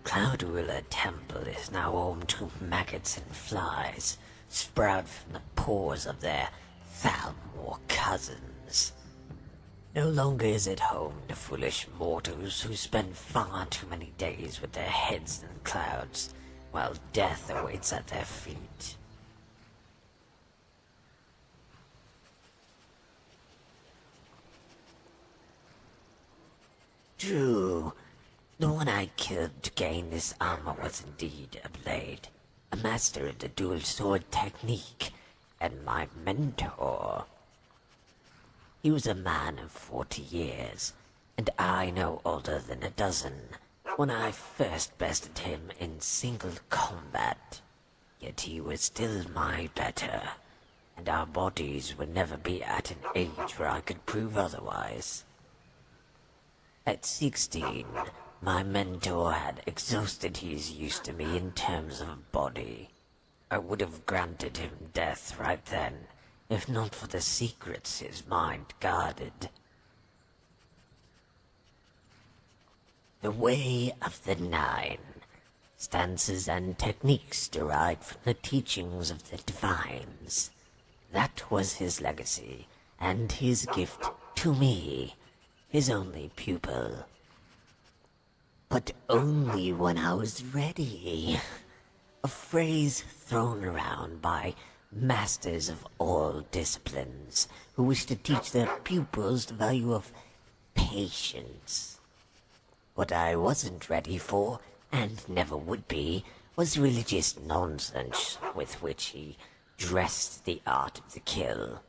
Cloud Ruler Temple is now home to maggots and flies, sprout from the pores of their Thalmor cousins. No longer is it home to foolish mortals who spend far too many days with their heads in the clouds, while death awaits at their feet. True, the one I killed to gain this armor was indeed a blade, a master of the dual sword technique, and my mentor. He was a man of 40 years, and I no older than a dozen, when I first bested him in single combat. Yet he was still my better, and our bodies would never be at an age where I could prove otherwise. At 16, my mentor had exhausted his use to me in terms of body. I would have granted him death right then, if not for the secrets his mind guarded. The Way of the Nine, stances and techniques derived from the teachings of the Divines. That was his legacy, and his gift to me, his only pupil. But only when I was ready. A phrase thrown around by masters of all disciplines who wish to teach their pupils the value of patience. What I wasn't ready for, and never would be, was religious nonsense with which he dressed the art of the kill.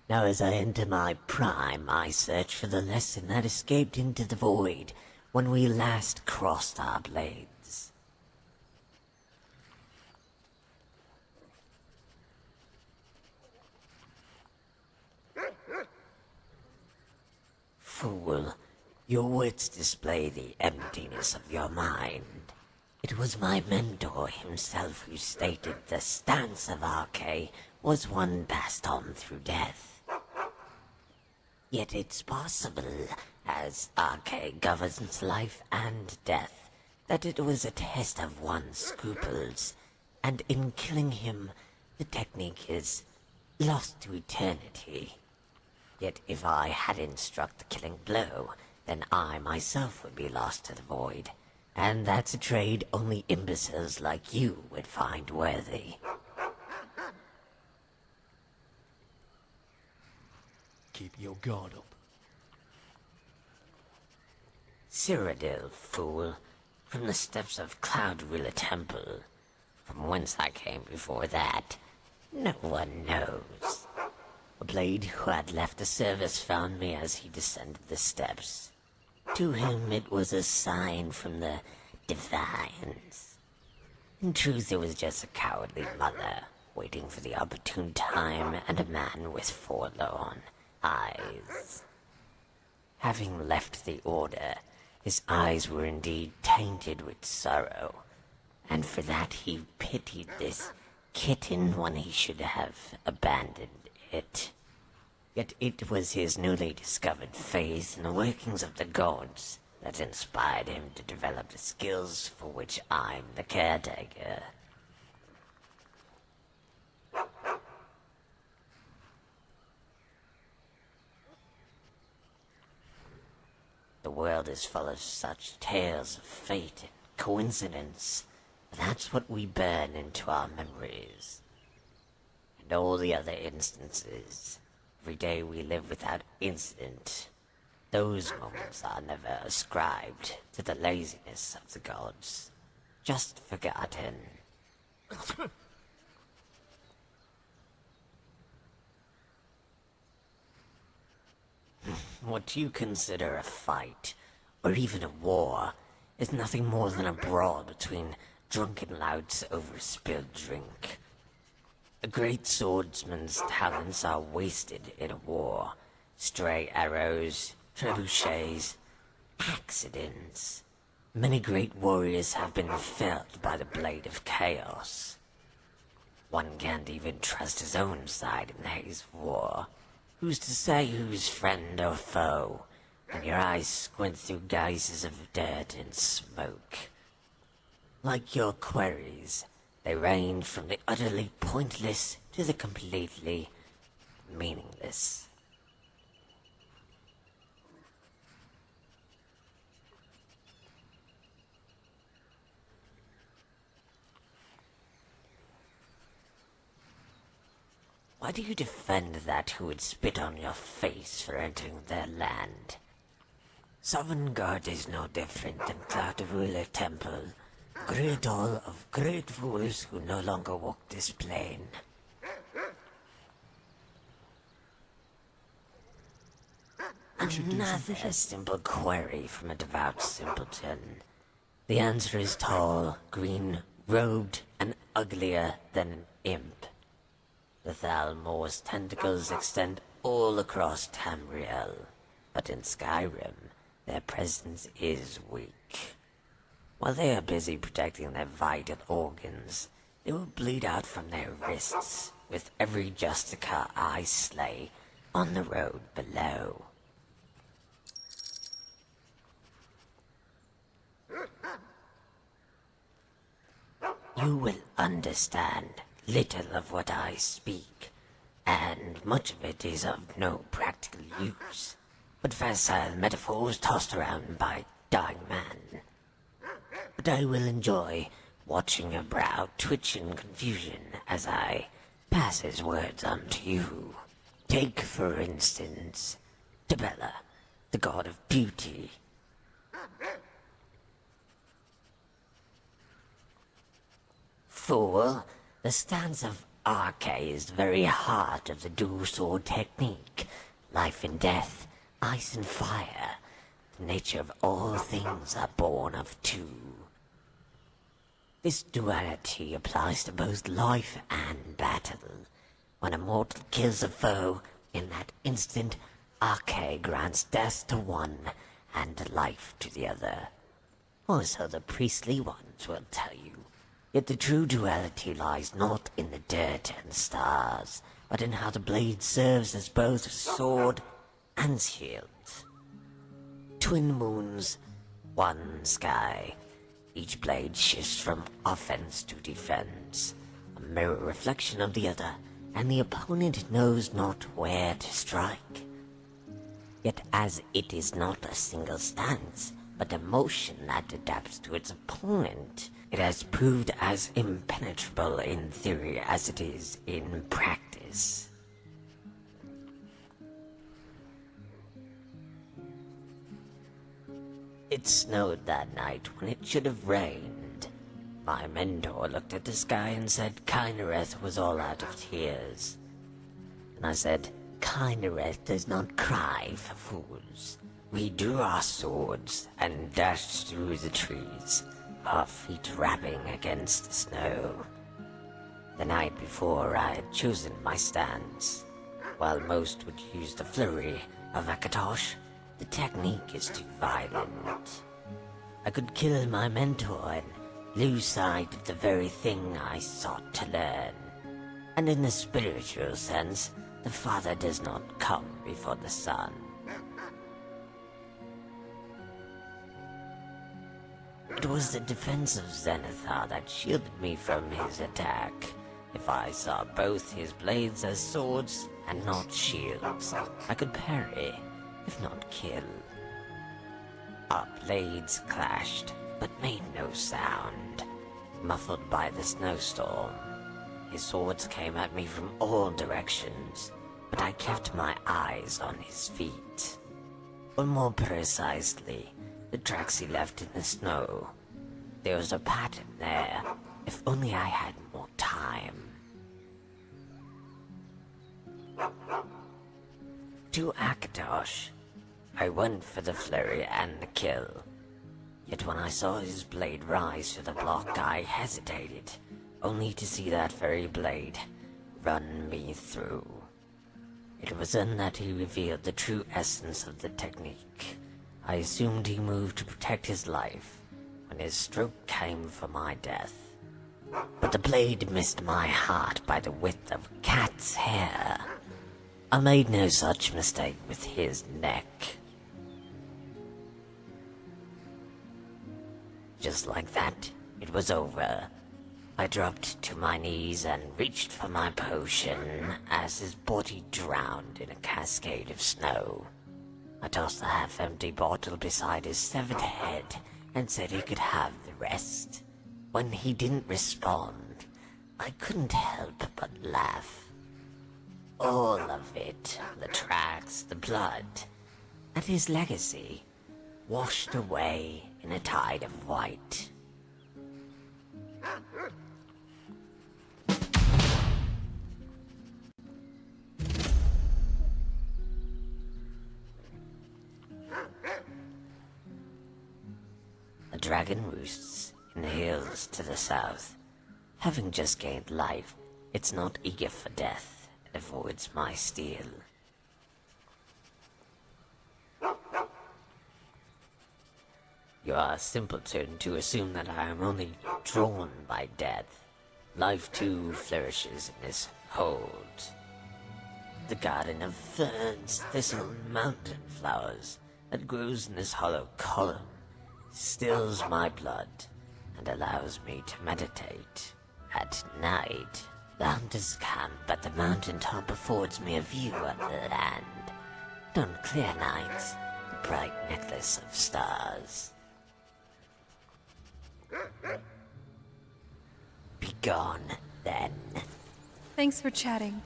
Now as I enter my prime, I search for the lesson that escaped into the void when we last crossed our blades. Fool, your words display the emptiness of your mind. It was my mentor himself who stated the stance of Arcane was one passed on through death. Yet it's possible, as Arcane governs life and death, that it was a test of one's scruples, and in killing him, the technique is lost to eternity. Yet if I hadn't struck the killing blow, then I myself would be lost to the void. And that's a trade only imbeciles like you would find worthy. Keep your guard up. Cyrodiil, fool, from the steps of Cloud Ruler Temple, from whence I came before that, no one knows. A blade who had left the service found me as he descended the steps. To him it was a sign from the Divines. In truth, it was just a cowardly mother, waiting for the opportune time, and a man with forlorn eyes. Having left the Order, his eyes were indeed tainted with sorrow, and for that he pitied this kitten when he should have abandoned it. Yet it was his newly discovered faith in the workings of the gods that inspired him to develop the skills for which I'm the caretaker. The world is full of such tales of fate and coincidence. That's what we burn into our memories. And all the other instances, every day we live without incident, those moments are never ascribed to the laziness of the gods, just forgotten. What you consider a fight, or even a war, is nothing more than a brawl between drunken louts over spilled drink. A great swordsman's talents are wasted in a war. Stray arrows, trebuchets, accidents. Many great warriors have been felled by the blade of chaos. One can't even trust his own side in the haze of war. Who's to say who's friend or foe, when your eyes squint through guises of dirt and smoke? Like your queries, they range from the utterly pointless to the completely meaningless. Why do you defend that who would spit on your face for entering their land? Sovngarde is no different than Cloud Ruler Temple, great hall of great fools who no longer walk this plane. Another simple query from a devout simpleton. The answer is tall, green-robed, and uglier than an imp. The Thalmor's tentacles extend all across Tamriel, but in Skyrim, their presence is weak. While they are busy protecting their vital organs, they will bleed out from their wrists with every Justicar I slay on the road below. You will understand little of what I speak, and much of it is of no practical use, but facile metaphors tossed around by dying man. But I will enjoy watching your brow twitch in confusion as I pass his words on to you. Take, for instance, Tabella, the god of beauty. Fool, the stance of Arcane is the very heart of the dual sword technique. Life and death, ice and fire. The nature of all things are born of two. This duality applies to both life and battle. When a mortal kills a foe, in that instant, arcane grants death to one and life to the other. Or so the priestly ones will tell you. Yet the true duality lies not in the dirt and stars, but in how the blade serves as both sword and shield. Twin moons, one sky. Each blade shifts from offense to defense, a mirror reflection of the other, and the opponent knows not where to strike. Yet as it is not a single stance, but a motion that adapts to its opponent, it has proved as impenetrable in theory as it is in practice. It snowed that night when it should have rained. My mentor looked at the sky and said Kynareth was all out of tears. And I said, Kynareth does not cry for fools. We drew our swords and dashed through the trees, our feet rapping against the snow. The night before I had chosen my stance. While most would use the flurry of Akatosh, the technique is too violent. I could kill my mentor and lose sight of the very thing I sought to learn. And in the spiritual sense, the father does not come before the son. It was the defense of Zenithar that shielded me from his attack. If I saw both his blades as swords and not shields, I could parry, if not kill. Our blades clashed, but made no sound, muffled by the snowstorm. His swords came at me from all directions, but I kept my eyes on his feet. Or more precisely, the tracks he left in the snow. There was a pattern there, if only I had more time. To Akatosh, I went for the flurry and the kill. Yet when I saw his blade rise to the block, I hesitated, only to see that very blade run me through. It was then that he revealed the true essence of the technique. I assumed he moved to protect his life, when his stroke came for my death. But the blade missed my heart by the width of a cat's hair. I made no such mistake with his neck. Just like that, it was over. I dropped to my knees and reached for my potion as his body drowned in a cascade of snow. I tossed the half-empty bottle beside his severed head and said he could have the rest. When he didn't respond, I couldn't help but laugh. All of it, the tracks, the blood, and his legacy, washed away in a tide of white. A dragon roosts in the hills to the south. Having just gained life, it's not eager for death and avoids my steel. You are a simpleton to assume that I am only drawn by death. Life too flourishes in this hold. The garden of ferns, thistle, and mountain flowers that grows in this hollow column stills my blood and allows me to meditate. At night, the hunters camp at the mountaintop affords me a view of the land. And on clear nights, the bright necklace of stars. Be gone, then. Thanks for chatting.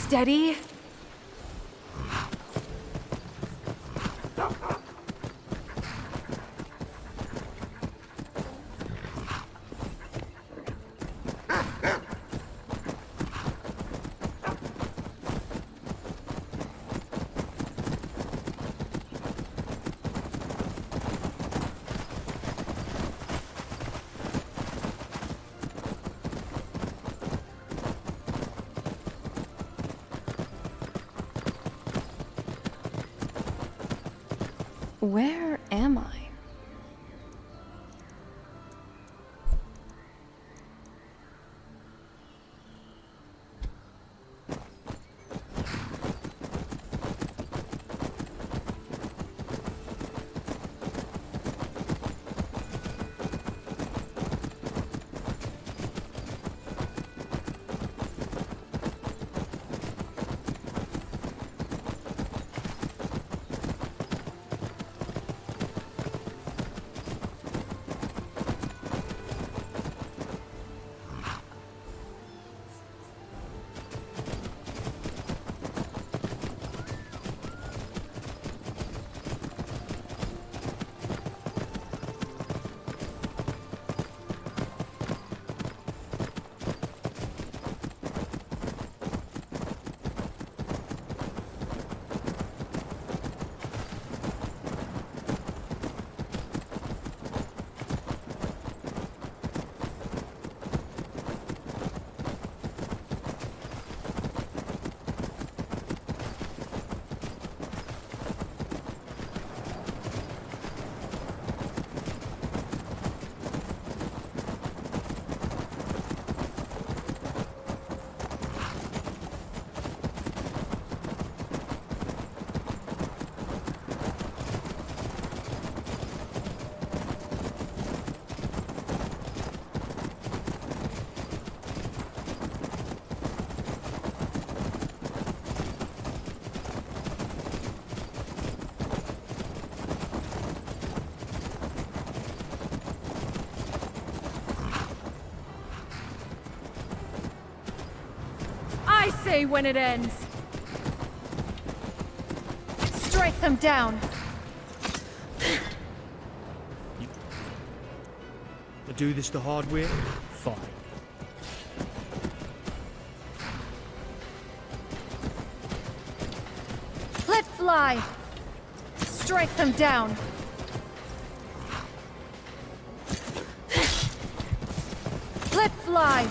Steady. Where am I? I say when it ends. Strike them down. To do this the hard way? Fine. Let fly. Strike them down. Let fly.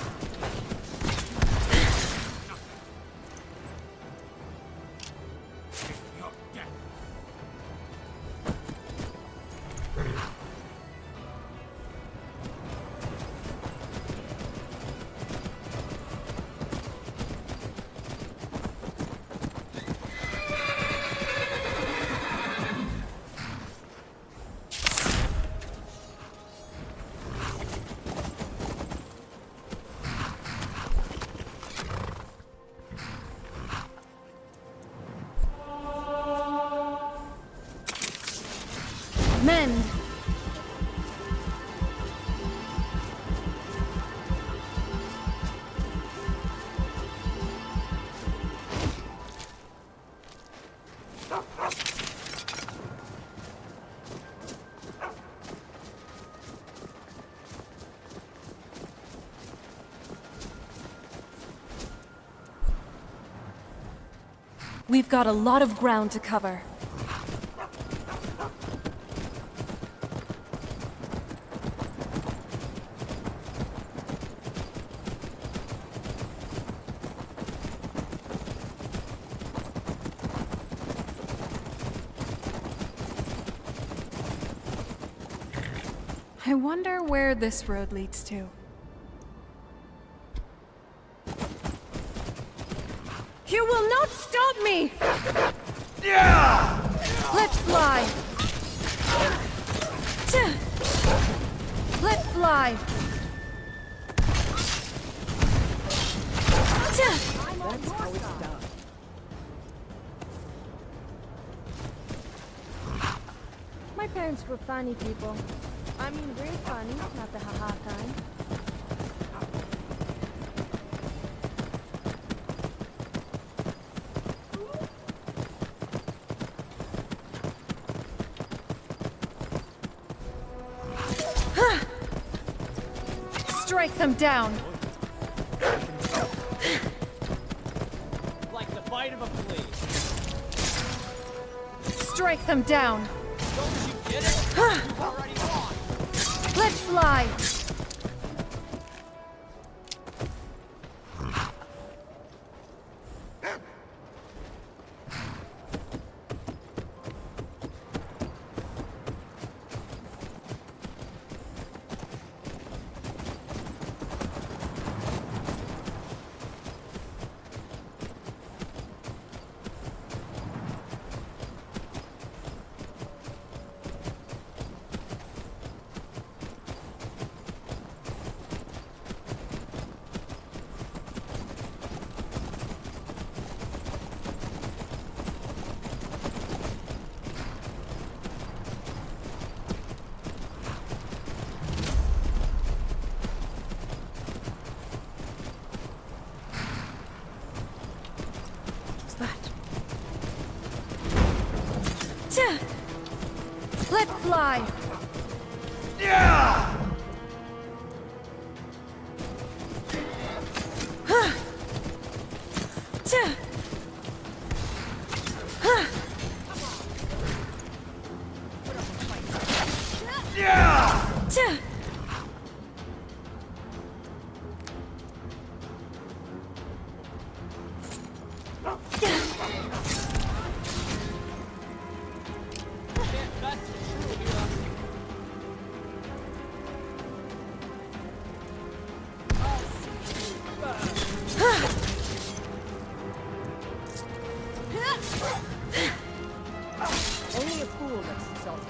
Mend. We've got a lot of ground to cover. I wonder where this road leads to. You will not stop me! Yeah! Let's fly! Let fly! That's how it's done. My parents were funny people. I mean, real funny, not the haha kind. Strike them down! Like the bite of a flea. Strike them down! Don't you get it? You've already won. Let's fly! Let's fly! Yeah! Only a fool lets himself.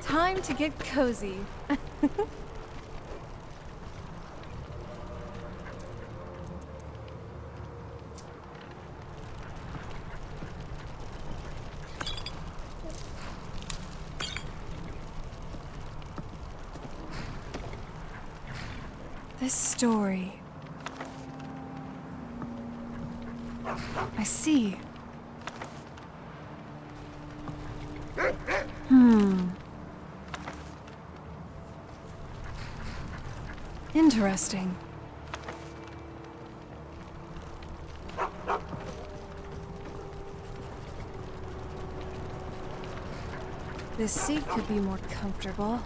Time to get cozy. This story. I see. Interesting. This seat could be more comfortable.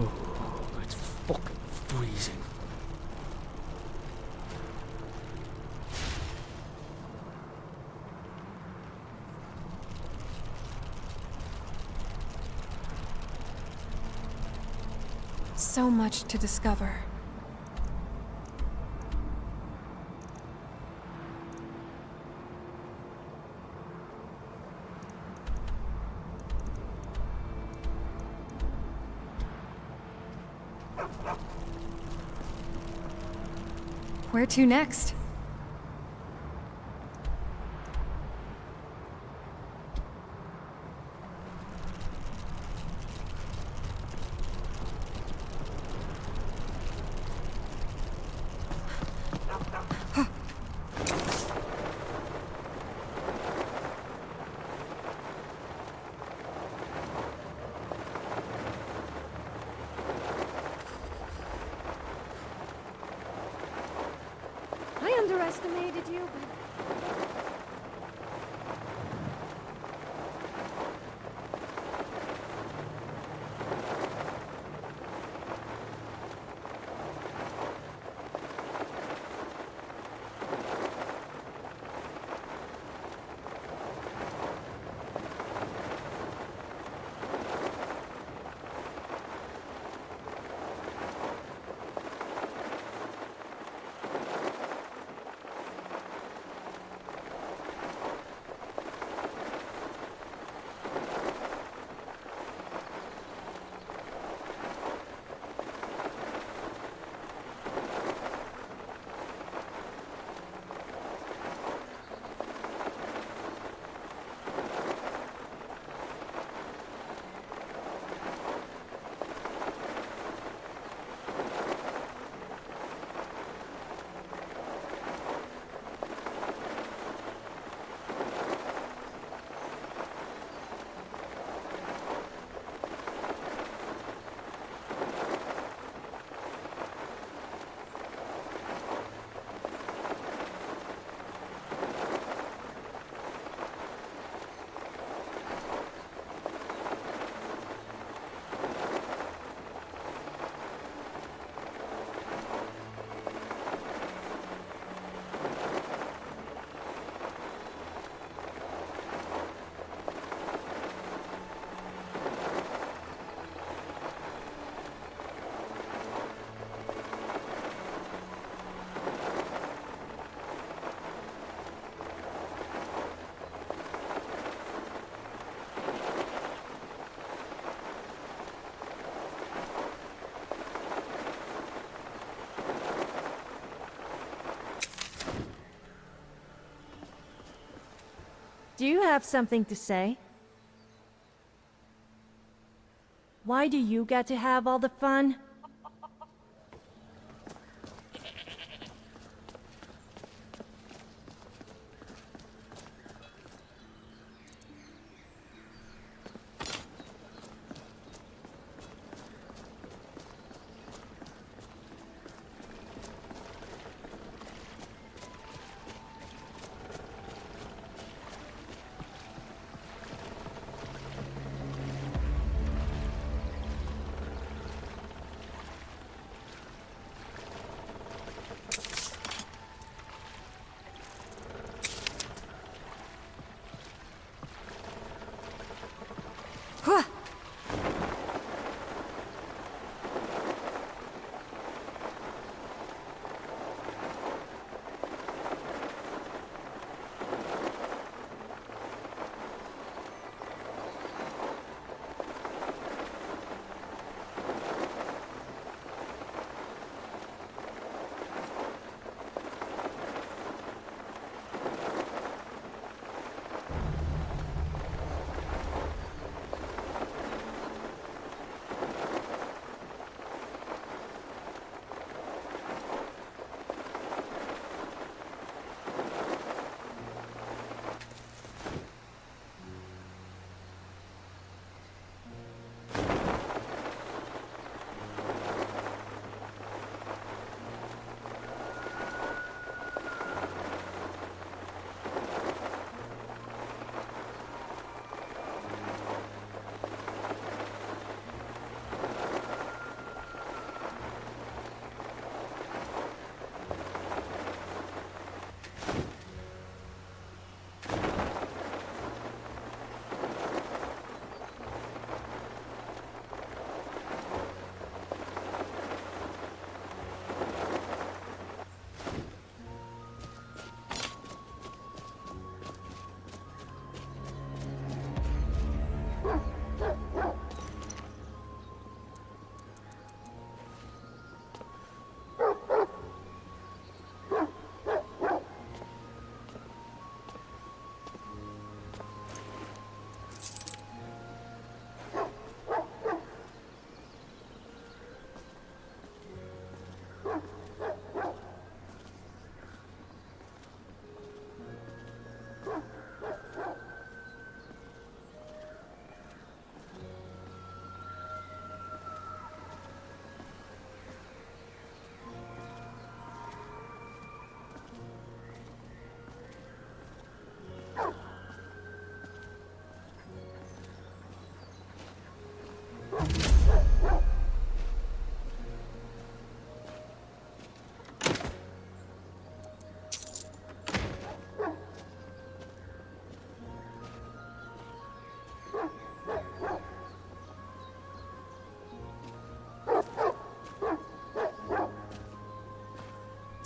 Oh, it's fucking freezing. So much to discover. Where to next? I underestimated you, but... Do you have something to say? Why do you get to have all the fun?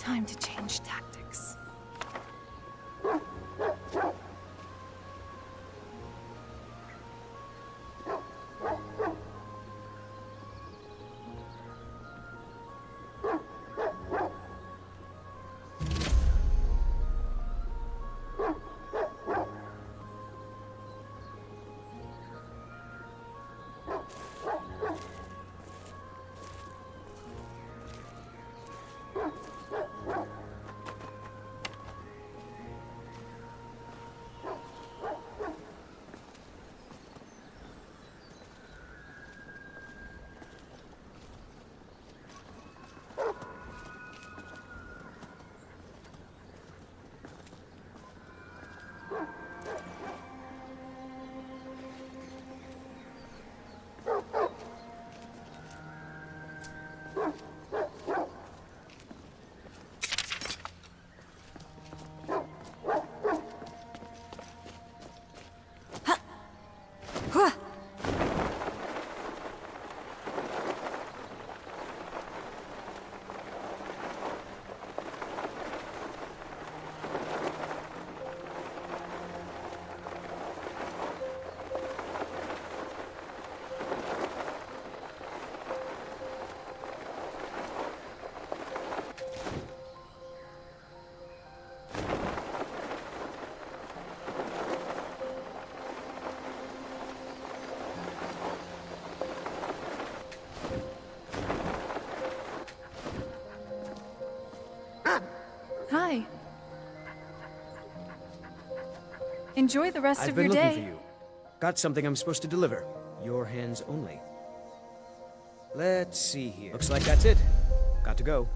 Time to change tactics. Hi. Enjoy the rest I've of been your looking day. for you. Got something I'm supposed to deliver. Your hands only. Let's see here. Looks like that's it. Got to go.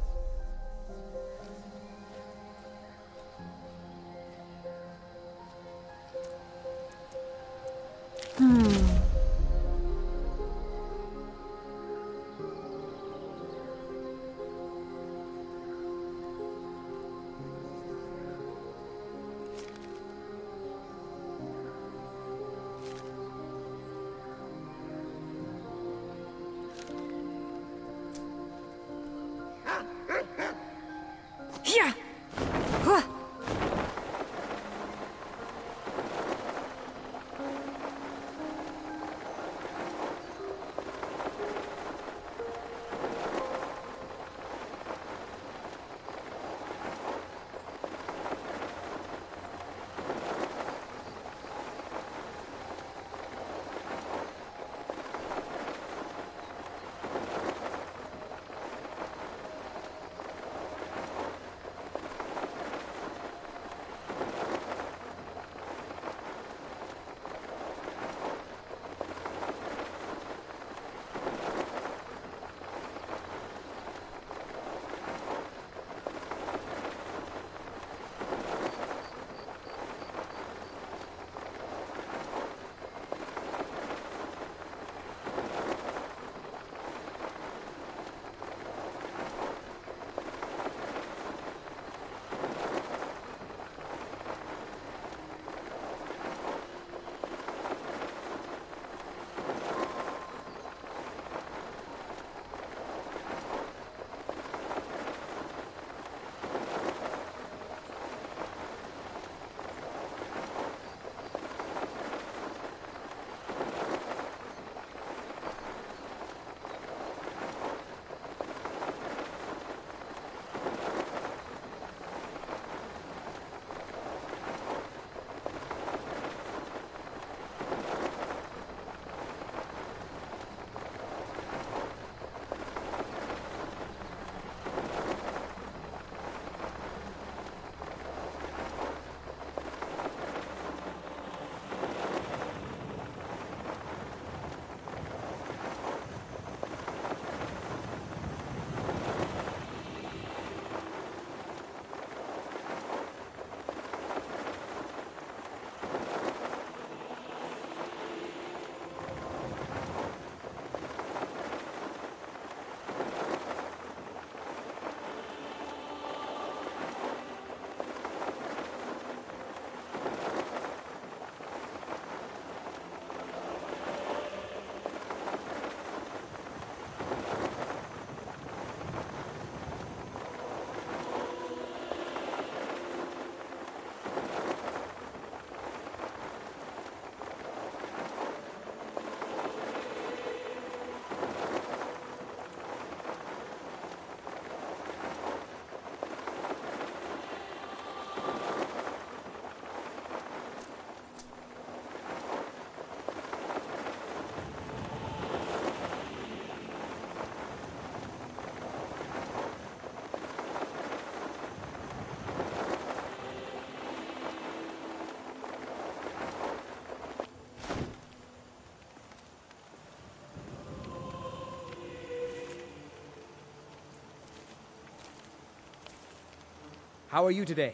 How are you today?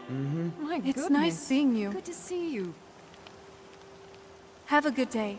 My It's goodness. nice seeing you. Good to see you. Have a good day.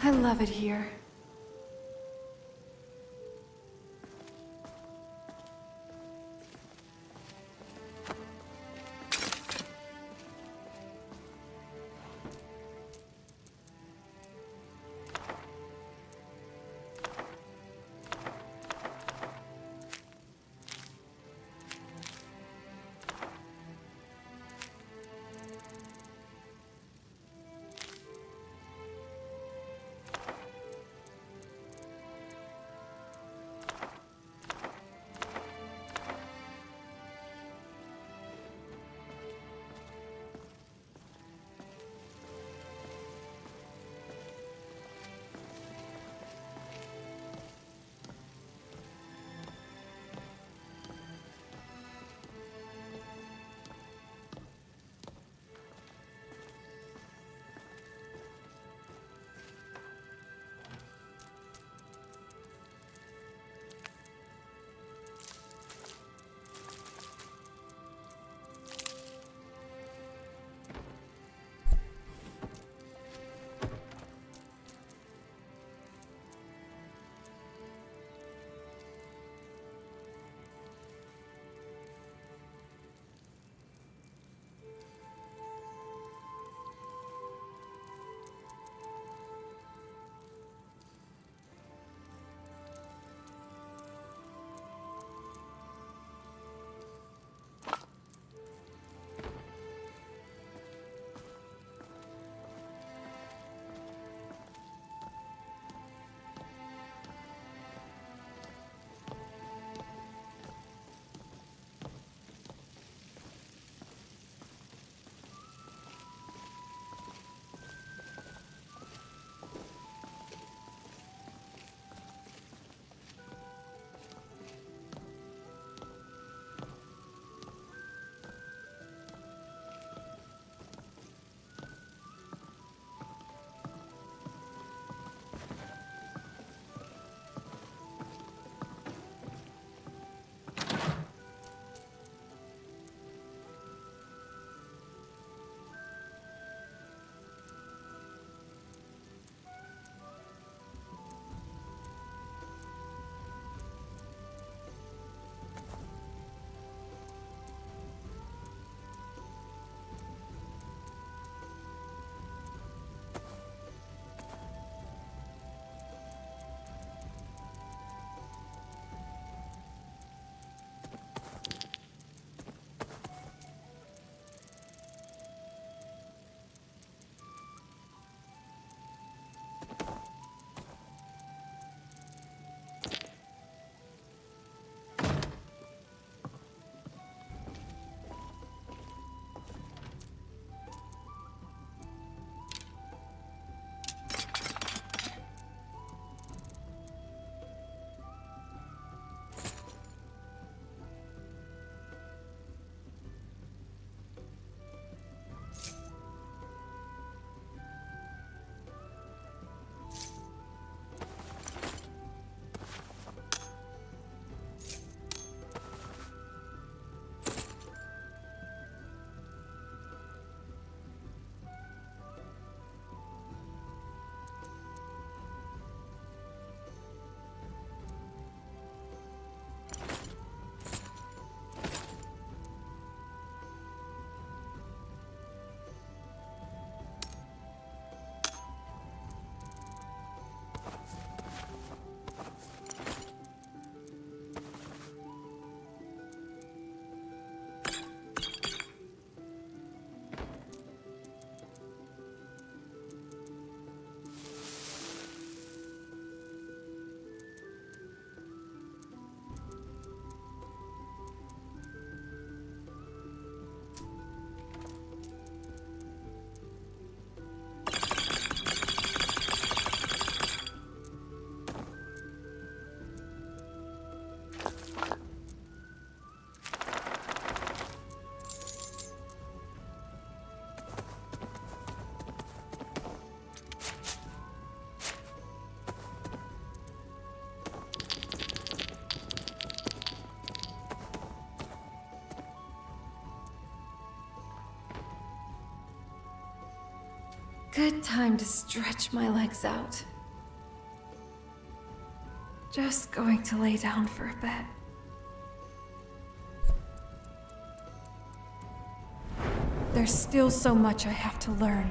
I love it here. good time to stretch my legs out. Just going to lay down for a bit. There's still so much I have to learn.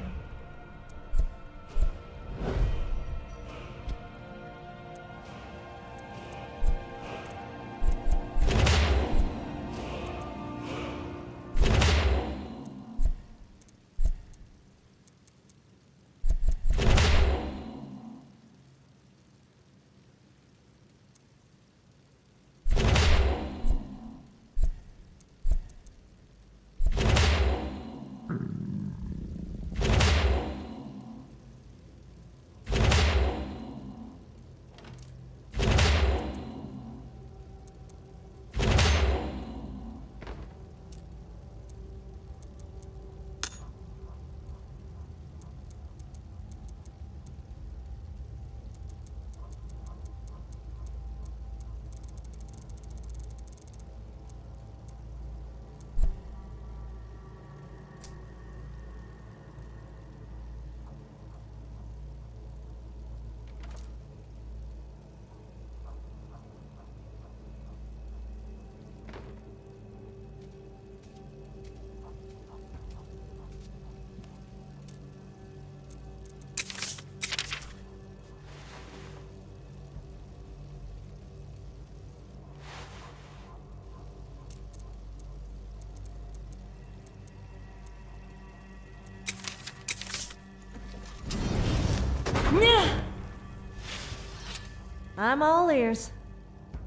I'm all ears.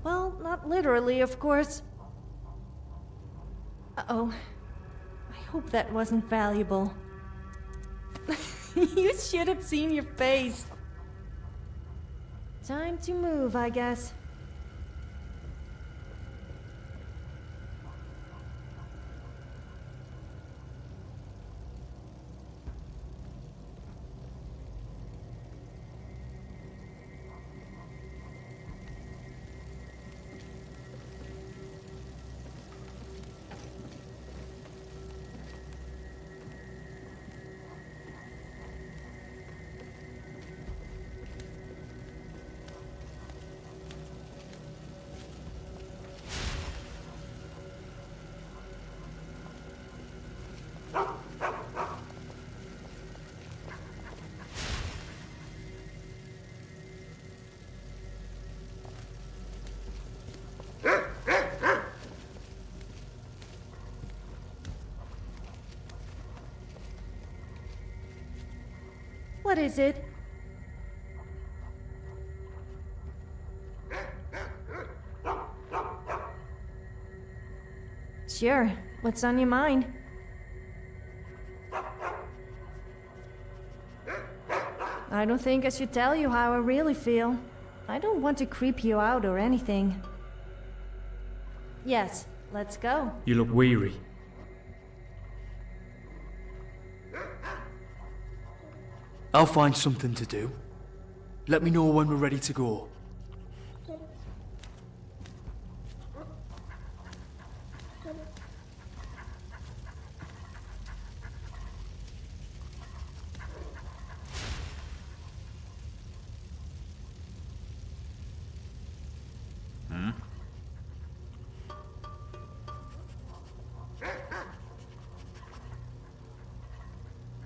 Well, not literally, of course. Uh-oh. I hope that wasn't valuable. You should have seen your face. Time to move, I guess. What is it? Sure. What's on your mind? I don't think I should tell you how I really feel. I don't want to creep you out or anything. Yes, let's go. You look weary. I'll find something to do. Let me know when we're ready to go.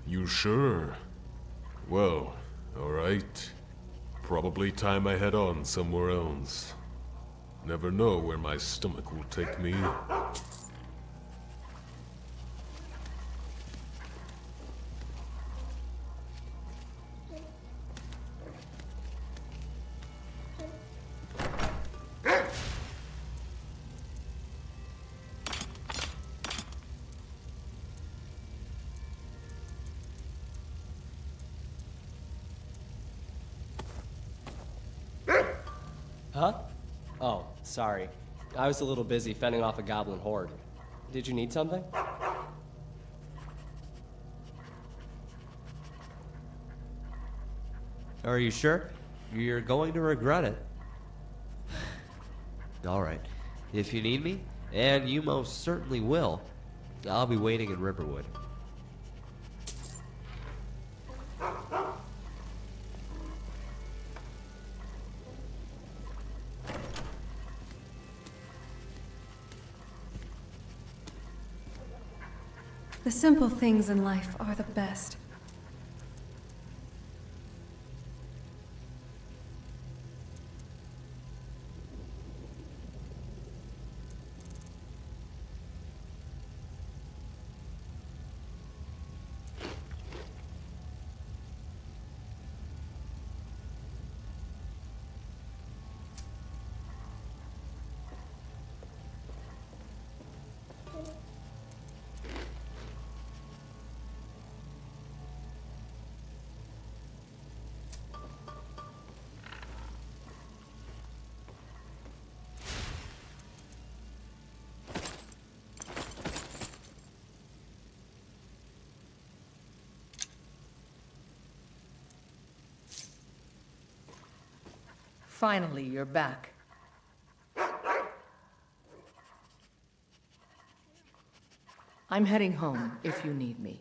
You sure? Well, alright. Probably time I head on somewhere else. Never know where my stomach will take me. Huh? Oh, sorry. I was a little busy fending off a goblin horde. Did you need something? Are you sure? You're going to regret it. Alright. If you need me, and you most certainly will, I'll be waiting in Riverwood. The simple things in life are the best. Finally, you're back. I'm heading home if you need me.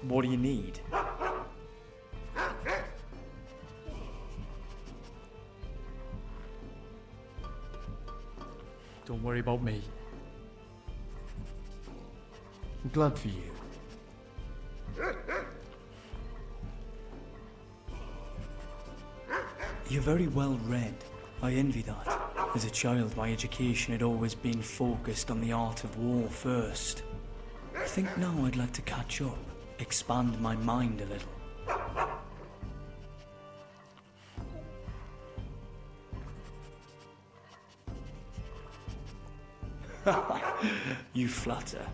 What do you need? Don't worry about me. I'm glad for you. You're very well read. I envy that. As a child, my education had always been focused on the art of war first. I think now I'd like to catch up, expand my mind a little. You flatter.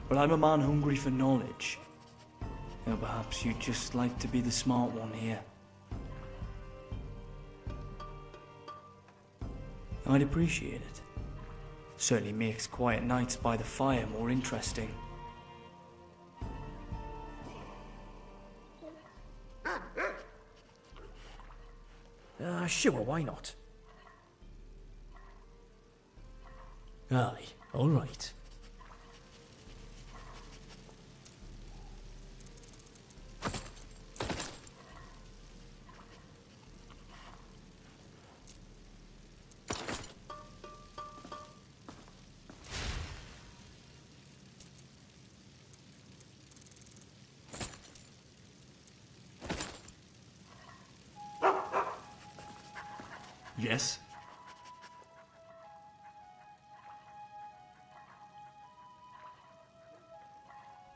But I'm a man hungry for knowledge. Now perhaps you'd just like to be the smart one here. I'd appreciate it. Certainly makes quiet nights by the fire more interesting. Sure, why not? Aye, all right. Yes?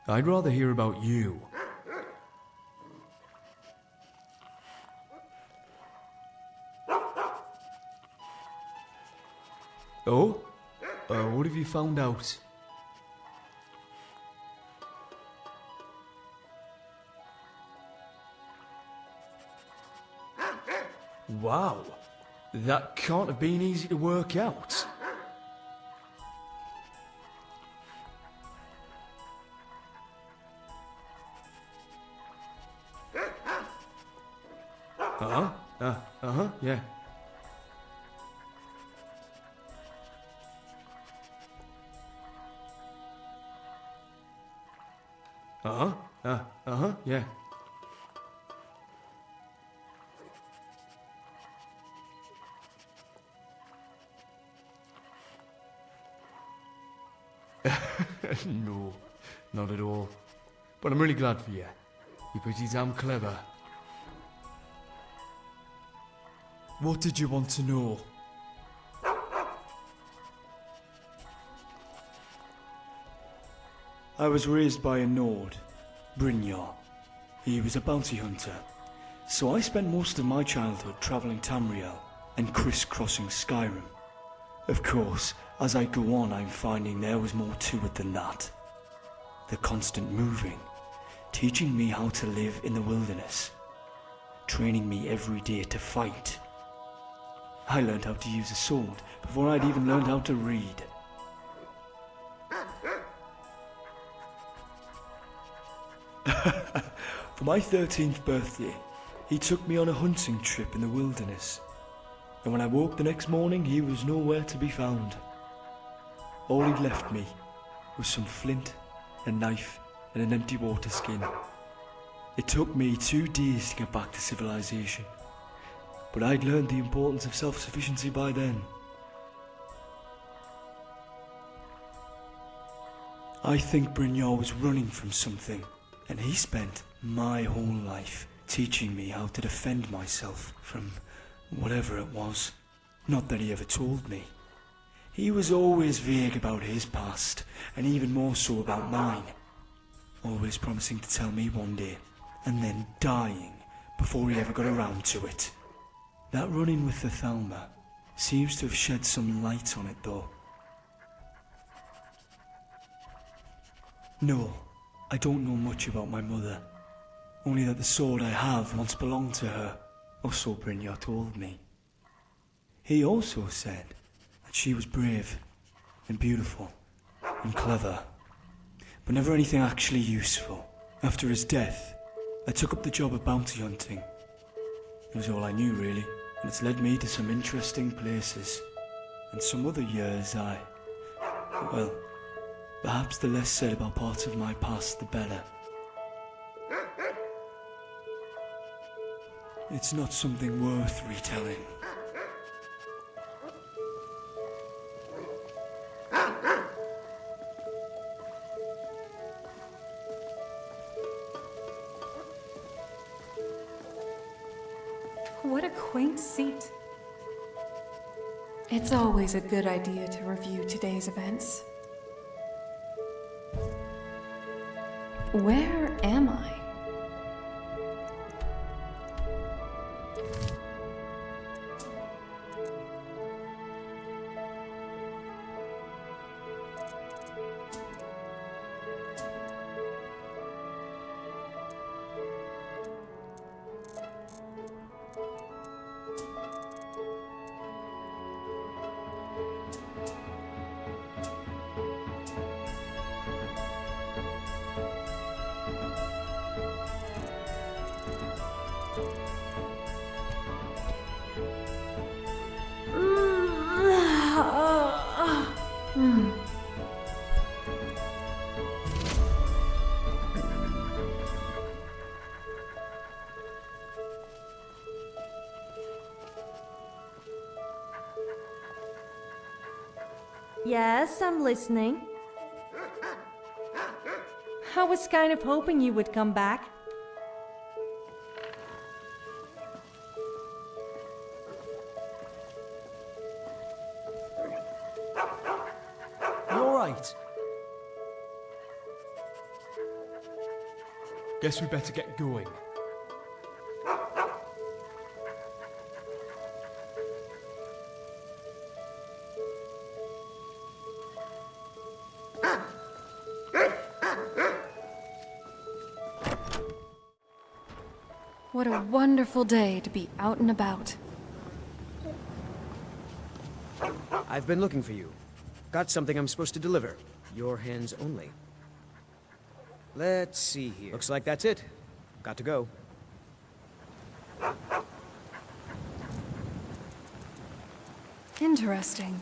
I'd rather hear about you. Oh? What have you found out? Wow. That can't have been easy to work out. Uh-huh. Uh-huh, yeah. Uh-huh. Uh-huh, yeah. No, not at all. But I'm really glad for you. You're pretty damn clever. What did you want to know? I was raised by a Nord, Barynia. He was a bounty hunter. So I spent most of my childhood travelling Tamriel and crisscrossing Skyrim. Of course, as I go on, I'm finding there was more to it than that. The constant moving, teaching me how to live in the wilderness, training me every day to fight. I learned how to use a sword before I'd even learned how to read. For my 13th birthday, he took me on a hunting trip in the wilderness. And when I woke the next morning, he was nowhere to be found. All he'd left me was some flint, a knife, and an empty water skin. It took me 2 days to get back to civilization, but I'd learned the importance of self-sufficiency by then. I think Barynia was running from something, and he spent my whole life teaching me how to defend myself from whatever it was. Not that he ever told me. He was always vague about his past, and even more so about mine. Always promising to tell me one day, and then dying before he ever got around to it. That run-in with the Thalma seems to have shed some light on it, though. No, I don't know much about my mother. Only that the sword I have once belonged to her, or so Barynia told me. He also said that she was brave, and beautiful, and clever, but never anything actually useful. After his death, I took up the job of bounty hunting. It was all I knew, really, and it's led me to some interesting places. And some other years well, perhaps the less said about parts of my past, the better. It's not something worth retelling. What a quaint seat. It's always a good idea to review today's events. Where am I? Yes, I'm listening. I was kind of hoping you would come back. right. Guess we better get going. What a wonderful day to be out and about. I've been looking for you. Got something I'm supposed to deliver. Your hands only. Let's see here. Looks like that's it. Got to go. Interesting.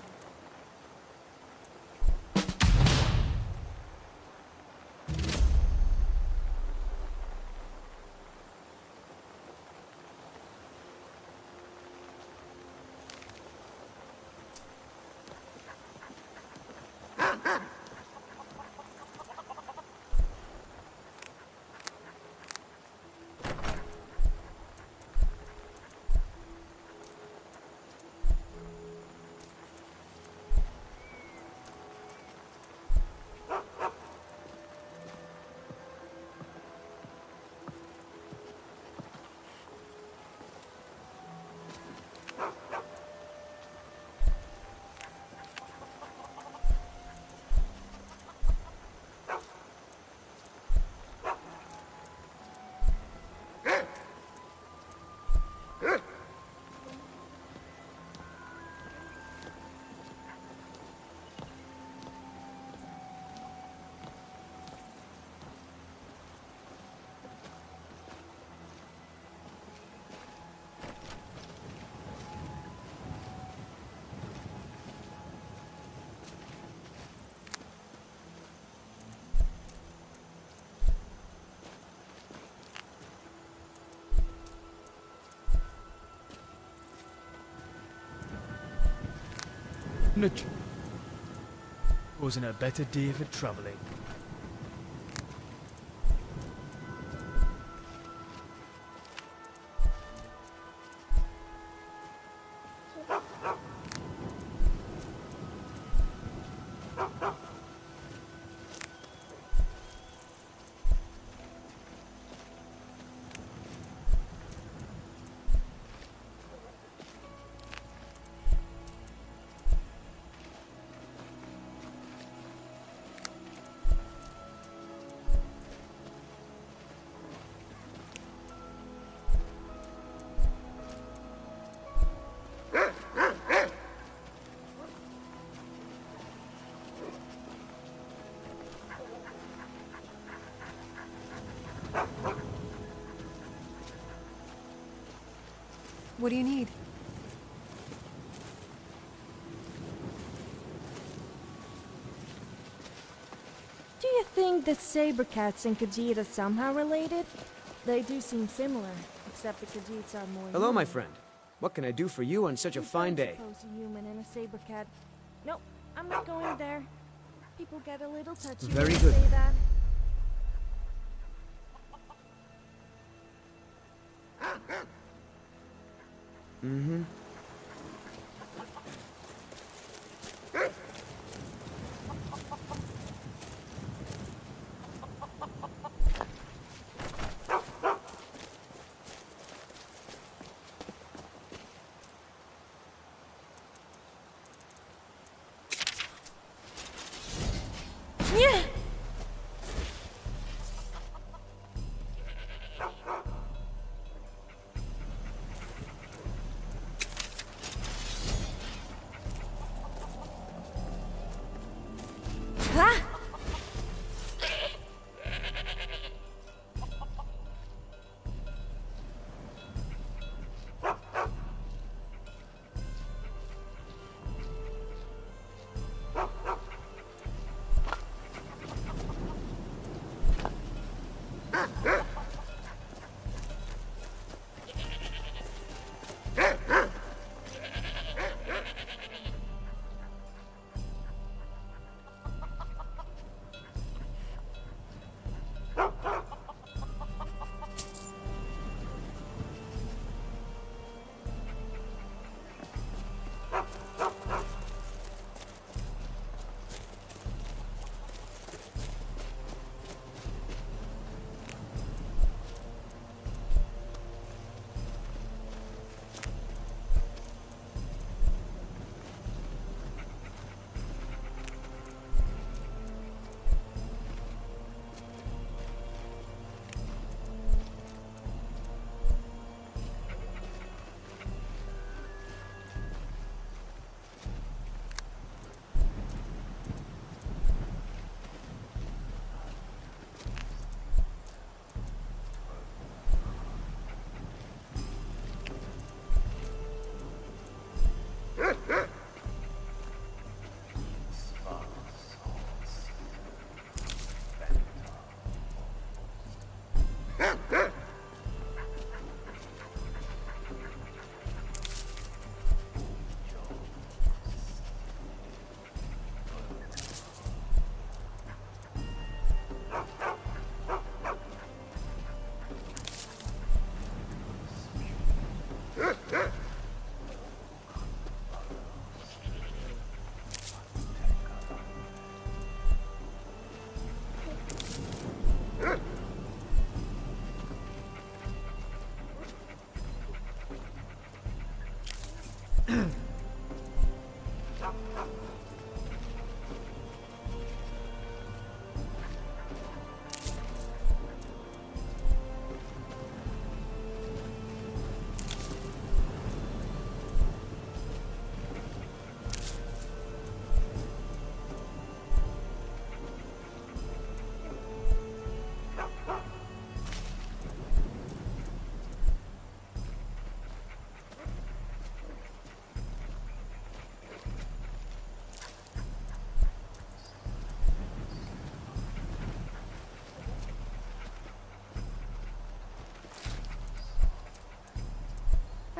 Wasn't a better day for traveling. What do you need? Do you think the saber cats and Khajiit are somehow related? They do seem similar, except the Khajiits are more Hello, my human. friend. What can I do for you on such a fine day? Suppose a human and a saber cat. Nope, I'm not going there. People get a little touchy Very when good. you say that. Mm-hmm. Yeah.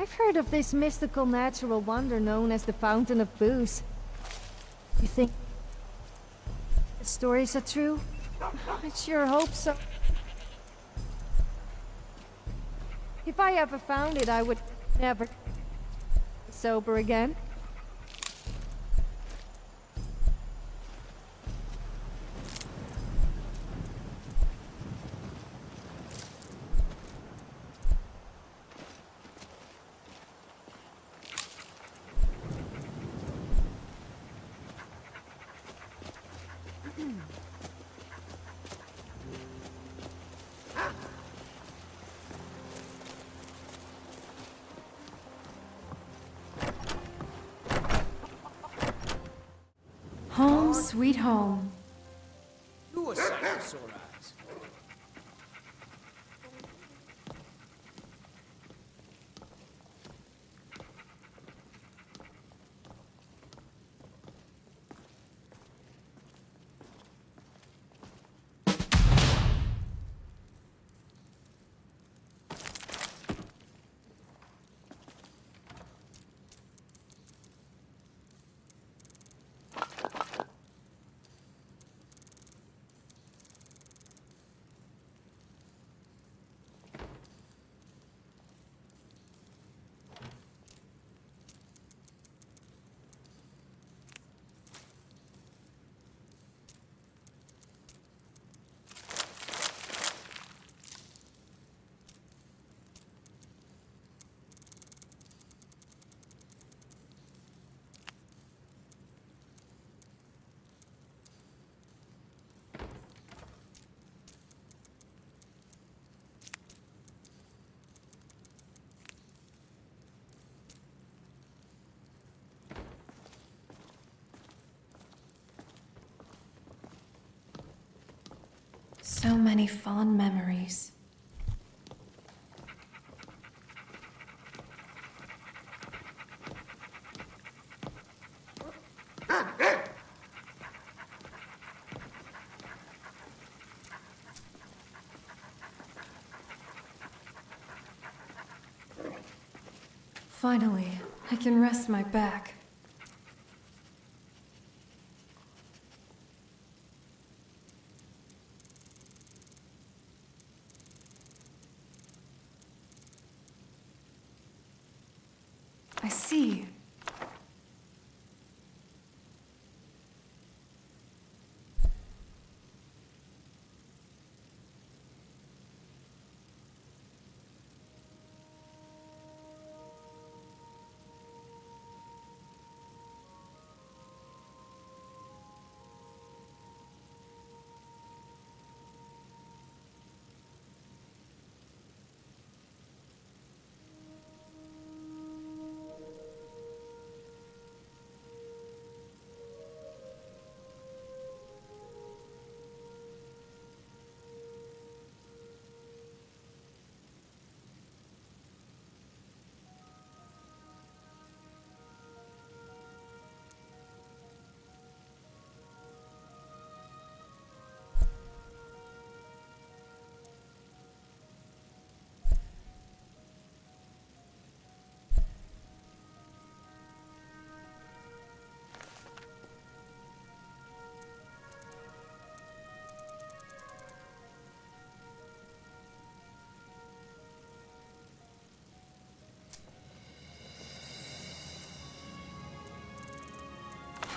I've heard of this mystical natural wonder known as the Fountain of Booze. You think the stories are true? I sure hope so. If I ever found it, I would never sober again. Home, sweet home. You a sight for sore eyes. So many fond memories. Finally, I can rest my back. I see.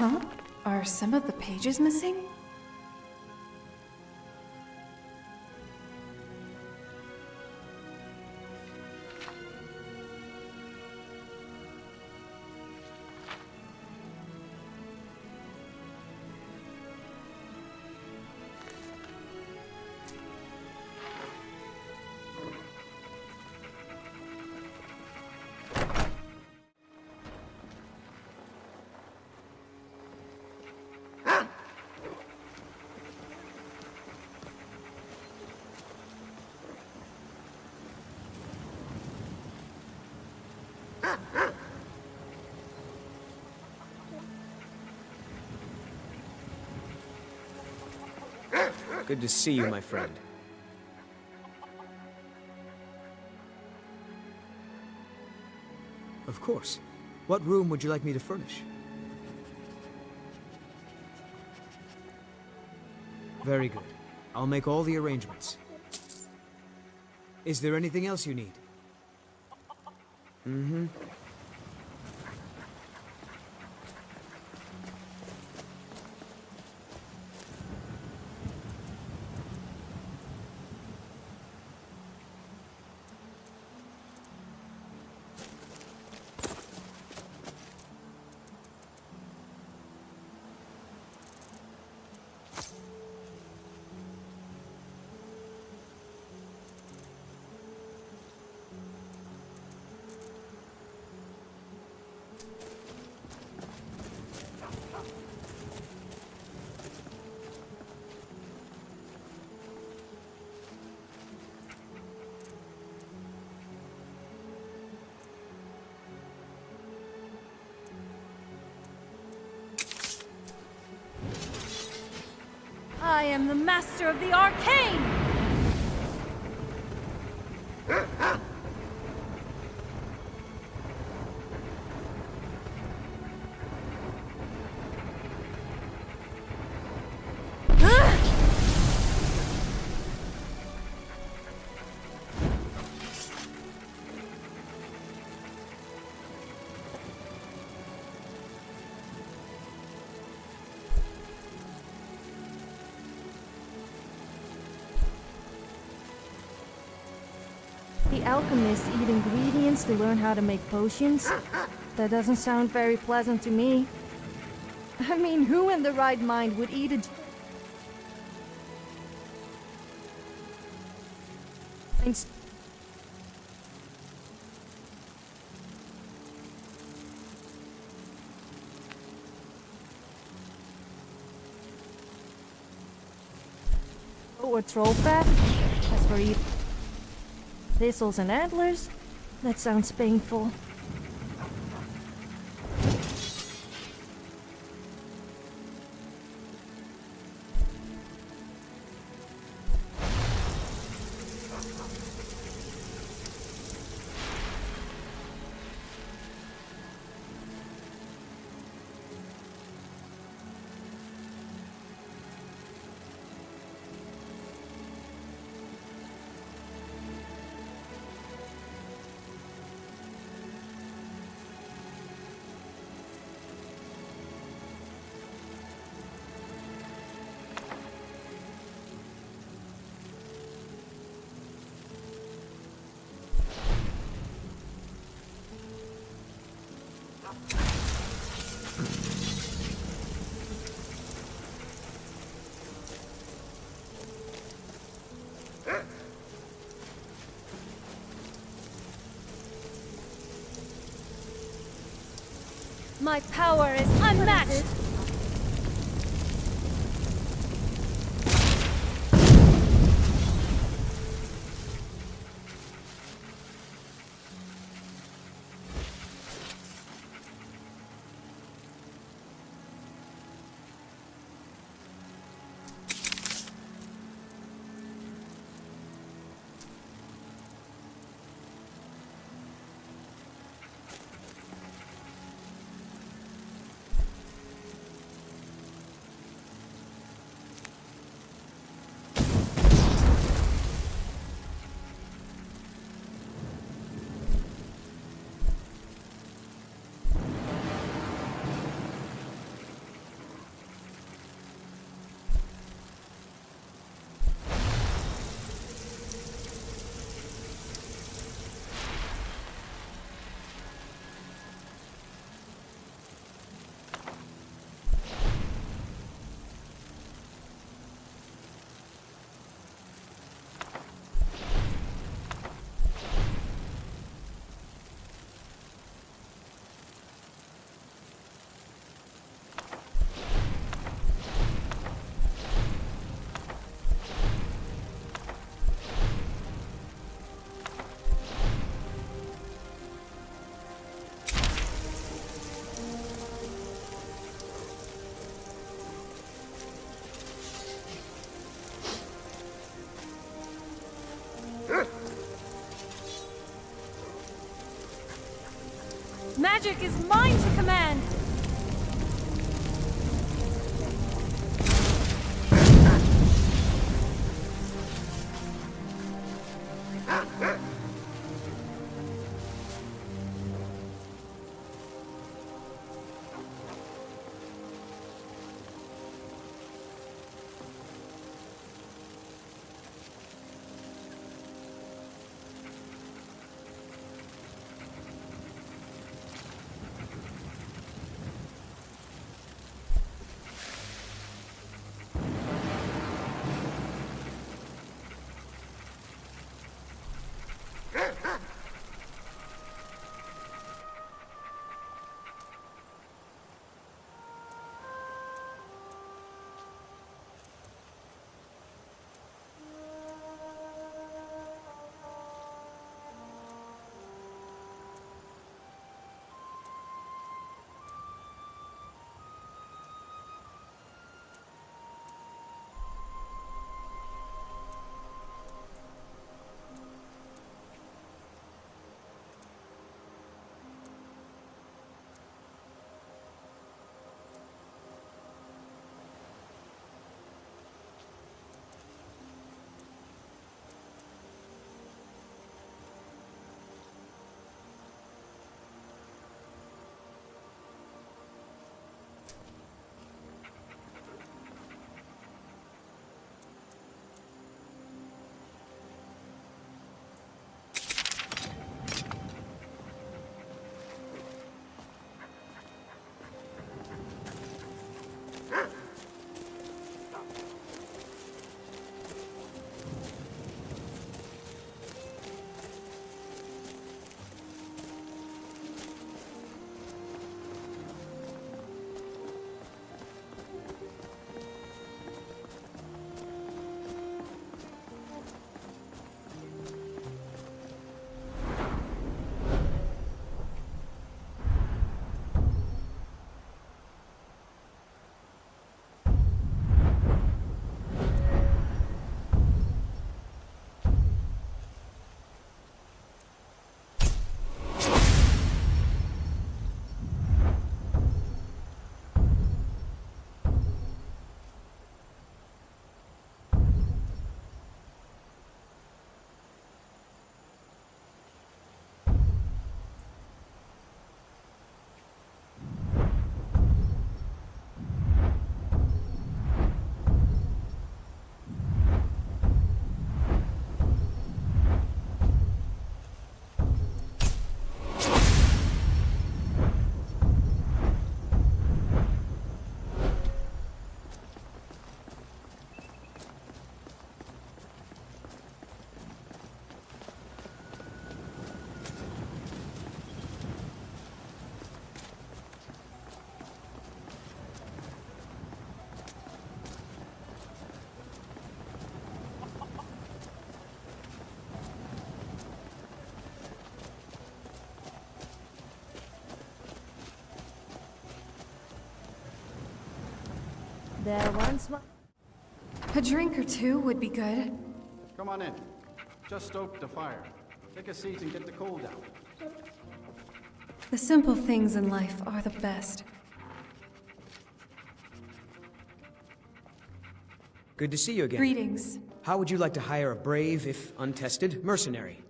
Huh? Are some of the pages missing? Good to see you, my friend. Of course. What room would you like me to furnish? Very good. I'll make all the arrangements. Is there anything else you need? Mm-hmm. I am the master of the arcane! The alchemists eat ingredients to learn how to make potions? That doesn't sound very pleasant to me. I mean, who in the right mind would eat a... or troll fat? As for eating thistles and antlers? That sounds painful. My power is unmatched! magic is mine to command! There once was... A drink or two would be good. Come on in. Just stoke the fire. Take a seat and get the cold out. The simple things in life are the best. Good to see you again. Greetings. How would you like to hire a brave, if untested, mercenary?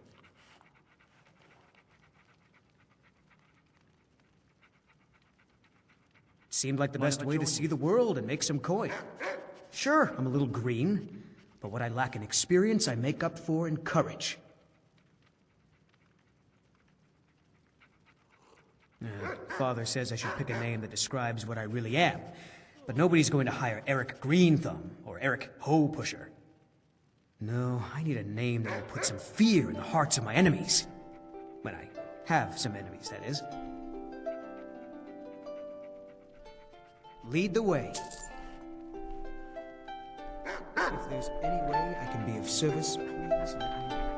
Seemed like the best way to see the world and make some coin. Sure, I'm a little green, but what I lack in experience, I make up for in courage. Father says I should pick a name that describes what I really am, but nobody's going to hire Eric Greenthumb or Eric Hoe Pusher. No, I need a name that will put some fear in the hearts of my enemies. When I have some enemies, that is. Lead the way. If there's any way I can be of service, please let me know.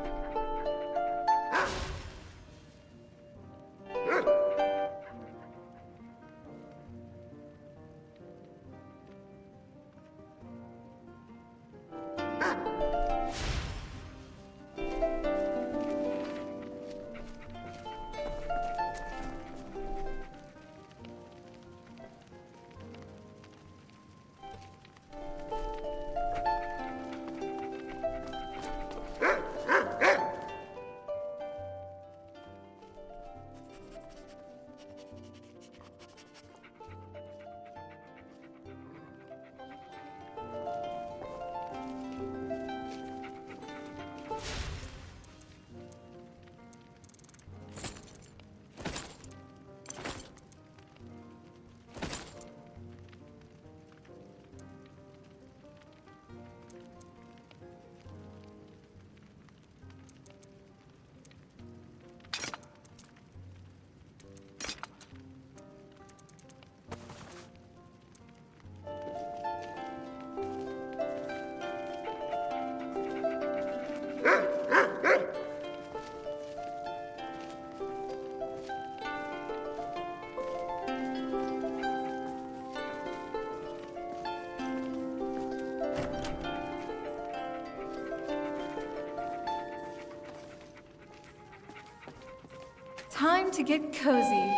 to get cozy.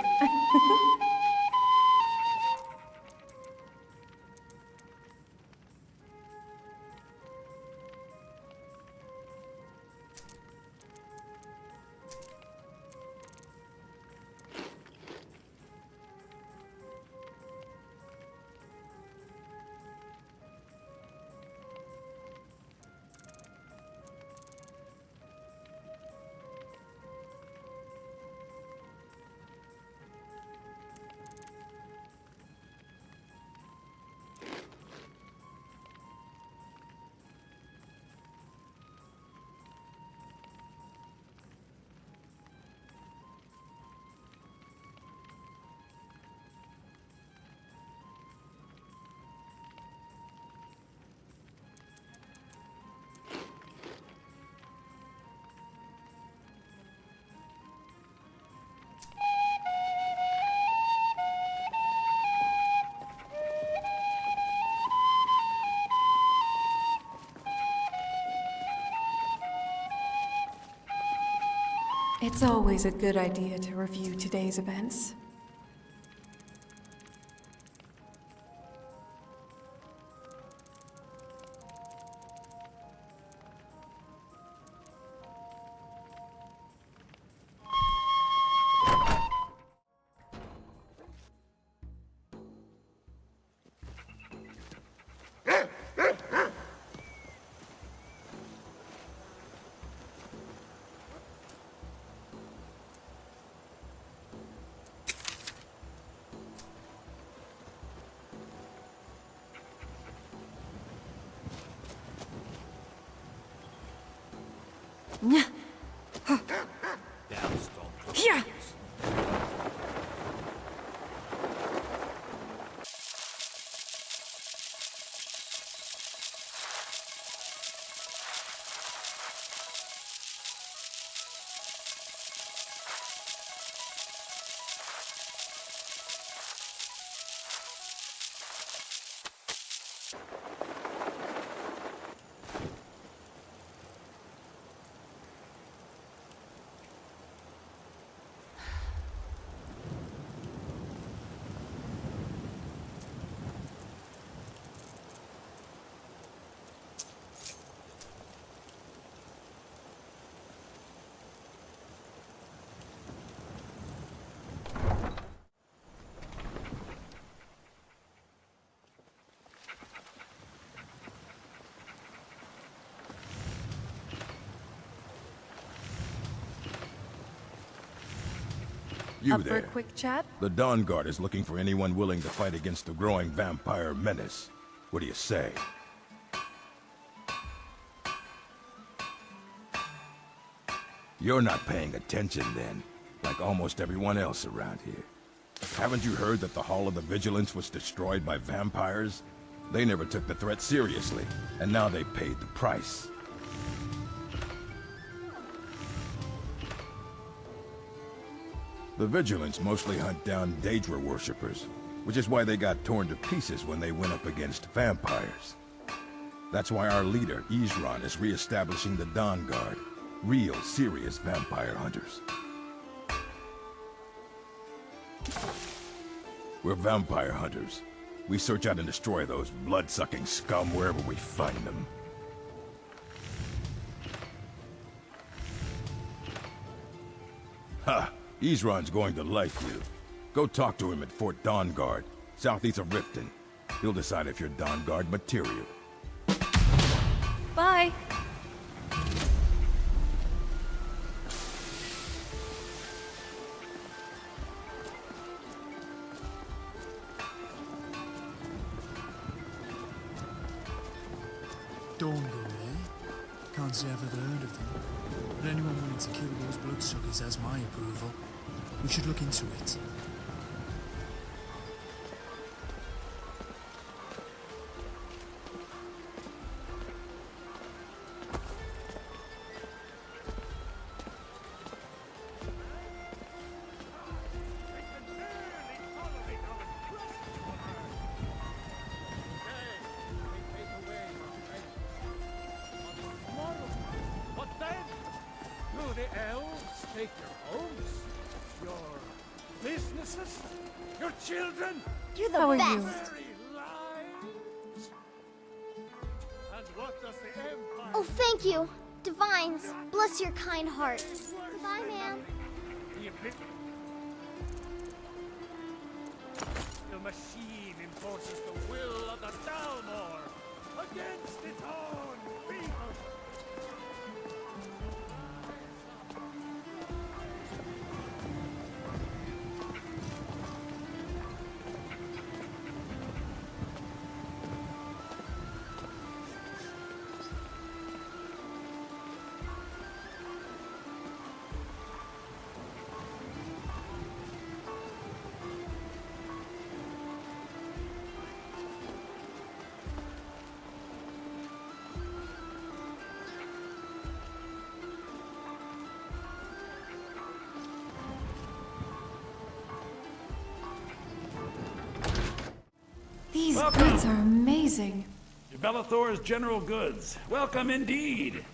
It's always a good idea to review today's events. Yeah. You Up for there. a quick chat? The Dawn Guard is looking for anyone willing to fight against the growing vampire menace. What do you say? You're not paying attention then, like almost everyone else around here. Haven't you heard that the Hall of the Vigilance was destroyed by vampires? They never took the threat seriously, and now they paid the price. The Vigilance mostly hunt down Daedra worshippers, which is why they got torn to pieces when they went up against vampires. That's why our leader, Isran, is re-establishing the Dawn Guard, real, serious vampire hunters. We're vampire hunters. We search out and destroy those blood-sucking scum wherever we find them. Ha! Isran's going to like you. Go talk to him at Fort Dawn Guard, southeast of Riften. He'll decide if you're Dawn Guard material. Bye. Dawn Guard, eh? Can't say I've ever heard of them. But anyone wanting to kill those bloodsuckers has my approval. We should look into it. What then? Do the elves take your homes? Your businesses? Your children? You're the How are best. You? Very lives? And what does the Empire... Oh, thank you. Divines, bless your kind heart. Goodbye, ma'am. The machine enforces the will of the Dalmor against its own people. These goods are amazing. Bellathor's general goods. Welcome indeed.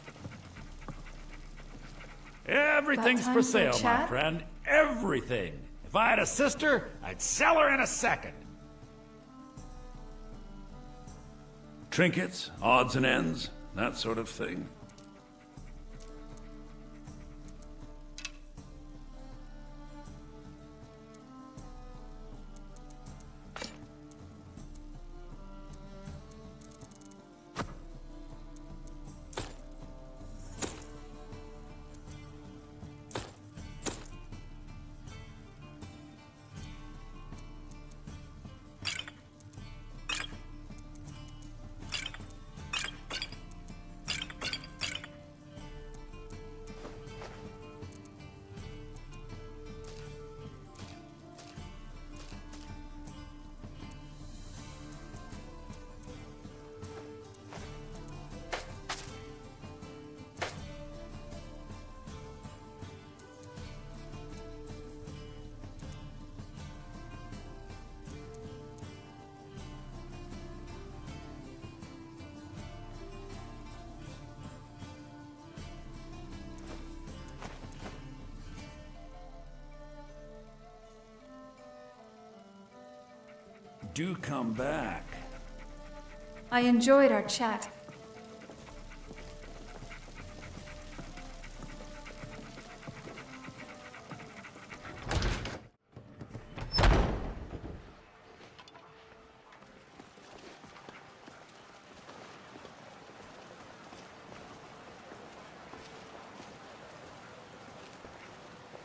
Everything's for sale, my friend. Everything. If I had a sister, I'd sell her in a second. Trinkets, odds and ends, that sort of thing. Do come back. I enjoyed our chat.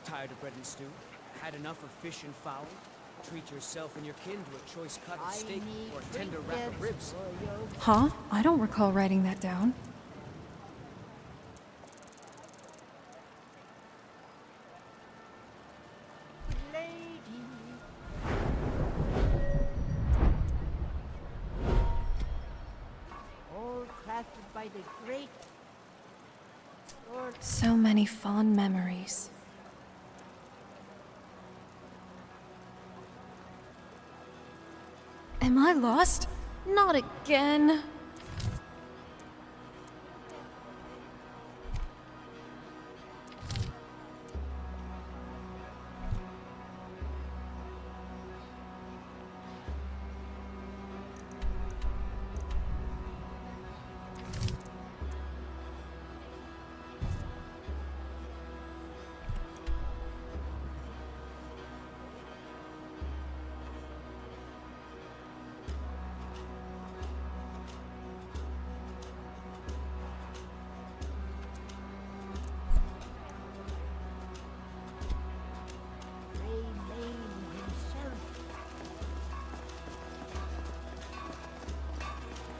Tired of bread and stew? Had enough of fish and fowl? Treat yourself and your kin to a choice cut of steak or a tender wrap of ribs. Huh? I don't recall writing that down. All crafted by the great Lord. So many fond memories. Am I lost? Not again.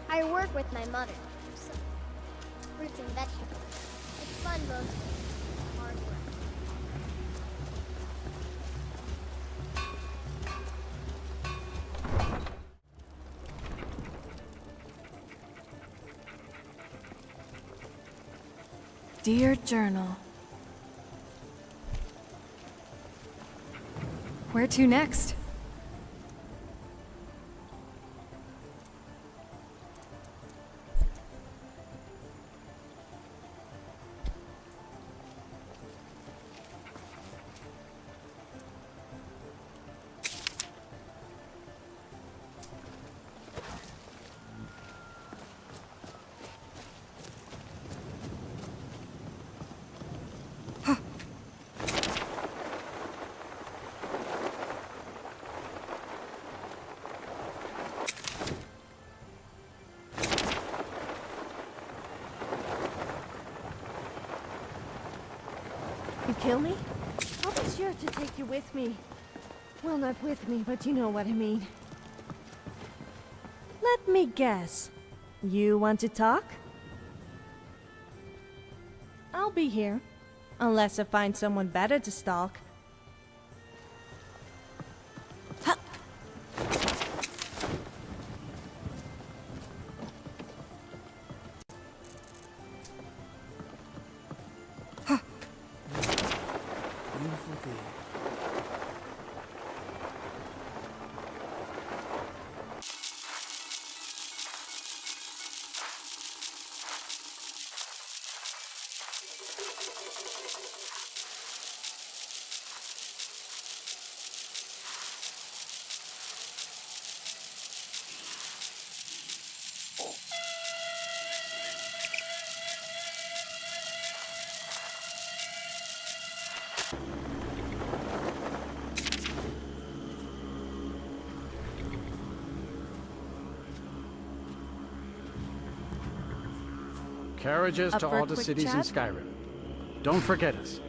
I work with my mother. So, fruits and vegetables. It's fun mostly. Hard work. Dear Journal. Where to next? You kill me? I'll be sure to take you with me. Well, not with me, but you know what I mean. Let me guess. You want to talk? I'll be here. Unless I find someone better to stalk. Beautiful day. Carriages Up to for a all the quick cities in chat? Skyrim. Don't forget us.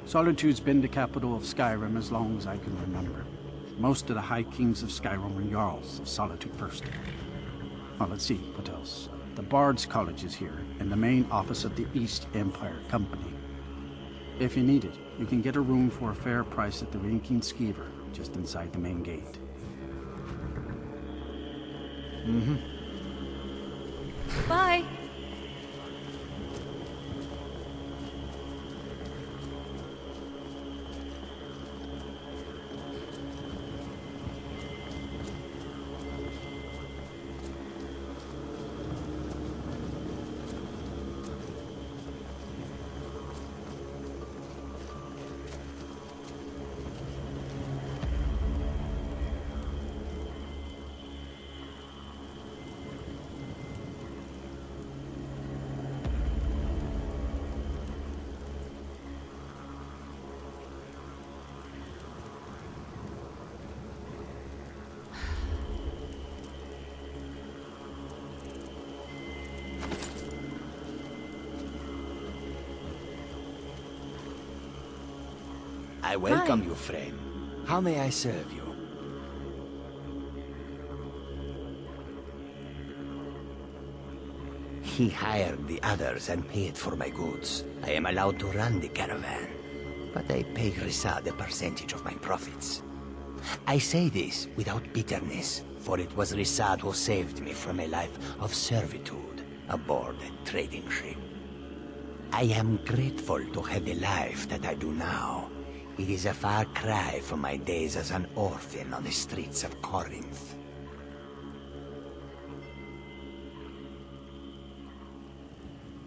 Solitude's been the capital of Skyrim as long as I can remember. Most of the High Kings of Skyrim were Jarls of Solitude first. Well, let's see, what else? The Bard's College is here, and the main office of the East Empire Company. If you need it, you can get a room for a fair price at the Rinkin Skeever, just inside the main gate. Bye. I welcome Hi. you, friend. How may I serve you? He hired the others and paid for my goods. I am allowed to run the caravan, but I pay Rissad a percentage of my profits. I say this without bitterness, for it was Rissad who saved me from a life of servitude aboard a trading ship. I am grateful to have the life that I do now. It is a far cry from my days as an orphan on the streets of Corinth.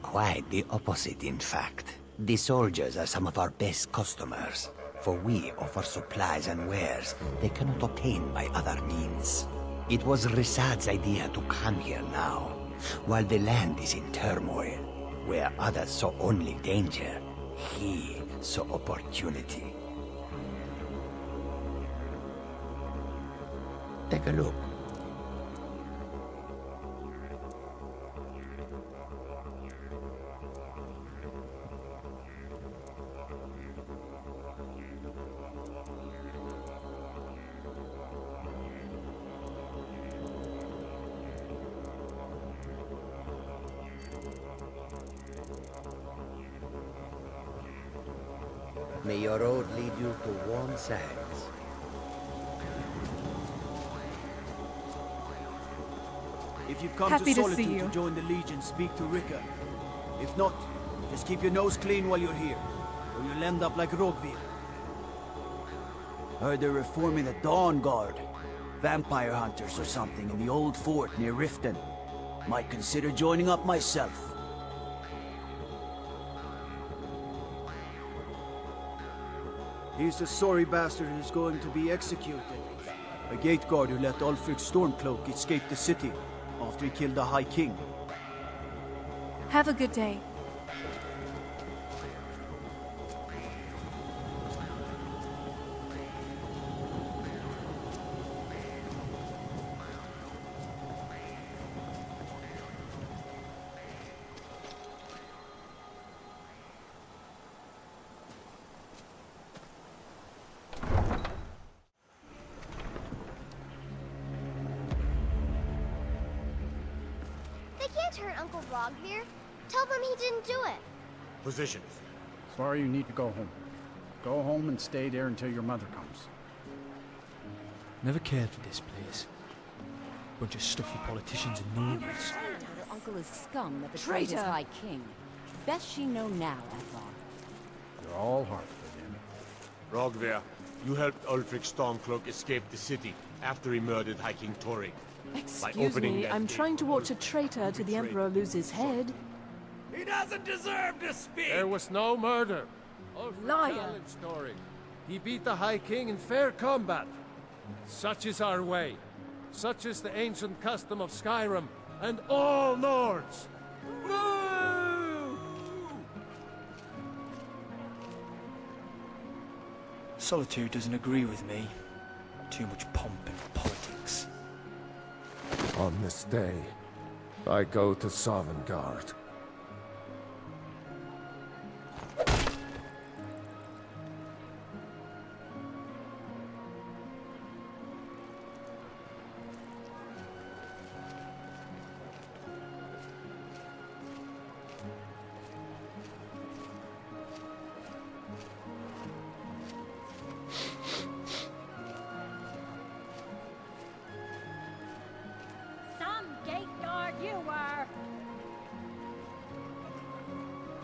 Quite the opposite, in fact. The soldiers are some of our best customers, for we offer supplies and wares they cannot obtain by other means. It was Rissad's idea to come here now, while the land is in turmoil, where others saw only danger, he saw opportunity. Take a look. May your road lead you to warm sands. If you've come Happy to to see Solitude you. to join the Legion, speak to Rika. If not, just keep your nose clean while you're here, or you'll end up like Rogvir. Heard they're reforming the Dawn Guard. Vampire hunters or something in the old fort near Riften. Might consider joining up myself. He's the sorry bastard who's going to be executed. A gate guard who let Ulfric Stormcloak escape the city after he killed the High King. Have a good day. can't hurt Uncle Rog here. Tell them he didn't do it. Positions. Sorry, you need to go home. Go home and stay there until your mother comes. Never cared for this place. Bunch of stuffy politicians and nobles. Her uncle is scum that betrayed his high king. Best she know now, Ep4. You're all heart, Rogver, you helped Ulfric Stormcloak escape the city after he murdered High King Torig. Excuse me, I'm trying to watch a traitor to the Emperor lose his head. He doesn't deserve to speak! There was no murder. Ulfric challenged Torig. He beat the High King in fair combat. Such is our way. Such is the ancient custom of Skyrim and all Nords. Solitude doesn't agree with me. Too much pomp and politics. On this day, I go to Sovngarde.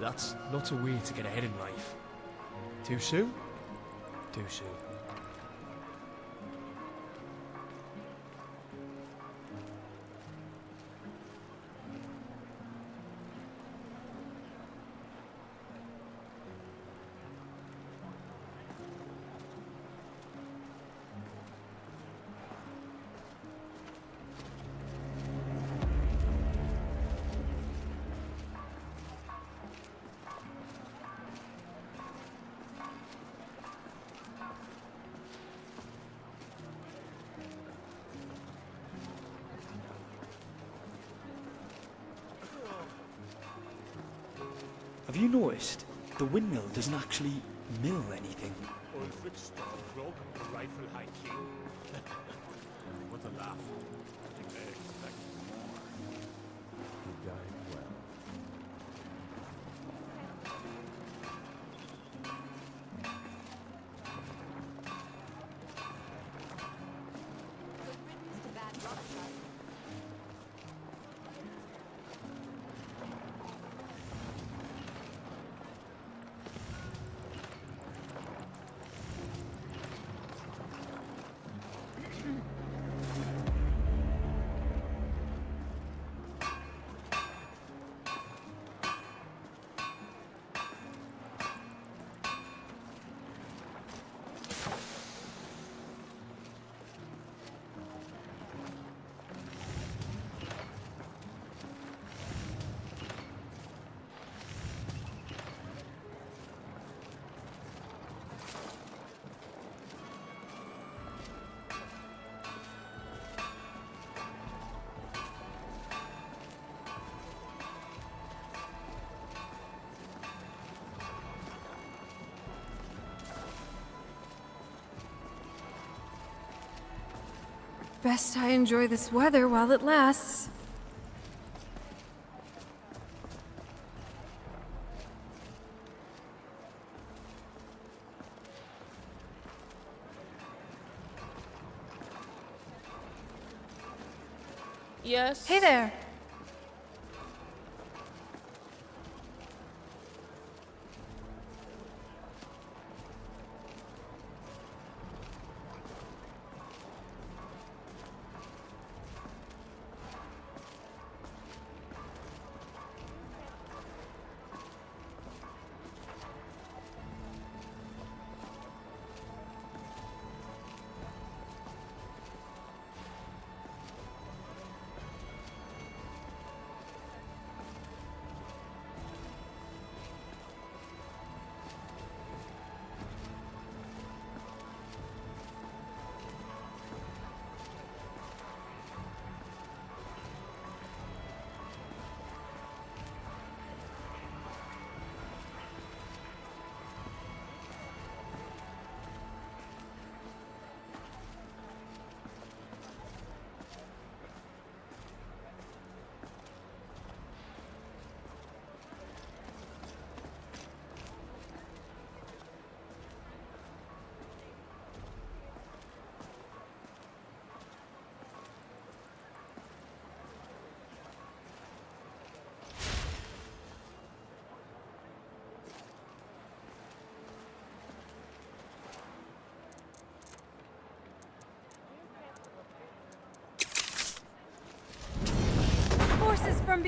That's not a way to get ahead in life. Too soon? Too soon. Have you noticed? The windmill doesn't actually mill anything. Ulfric Stormcloak, the rightful High King. What a laugh. I think they expected more. He died well. Best I enjoy this weather while it lasts. Yes? Hey there!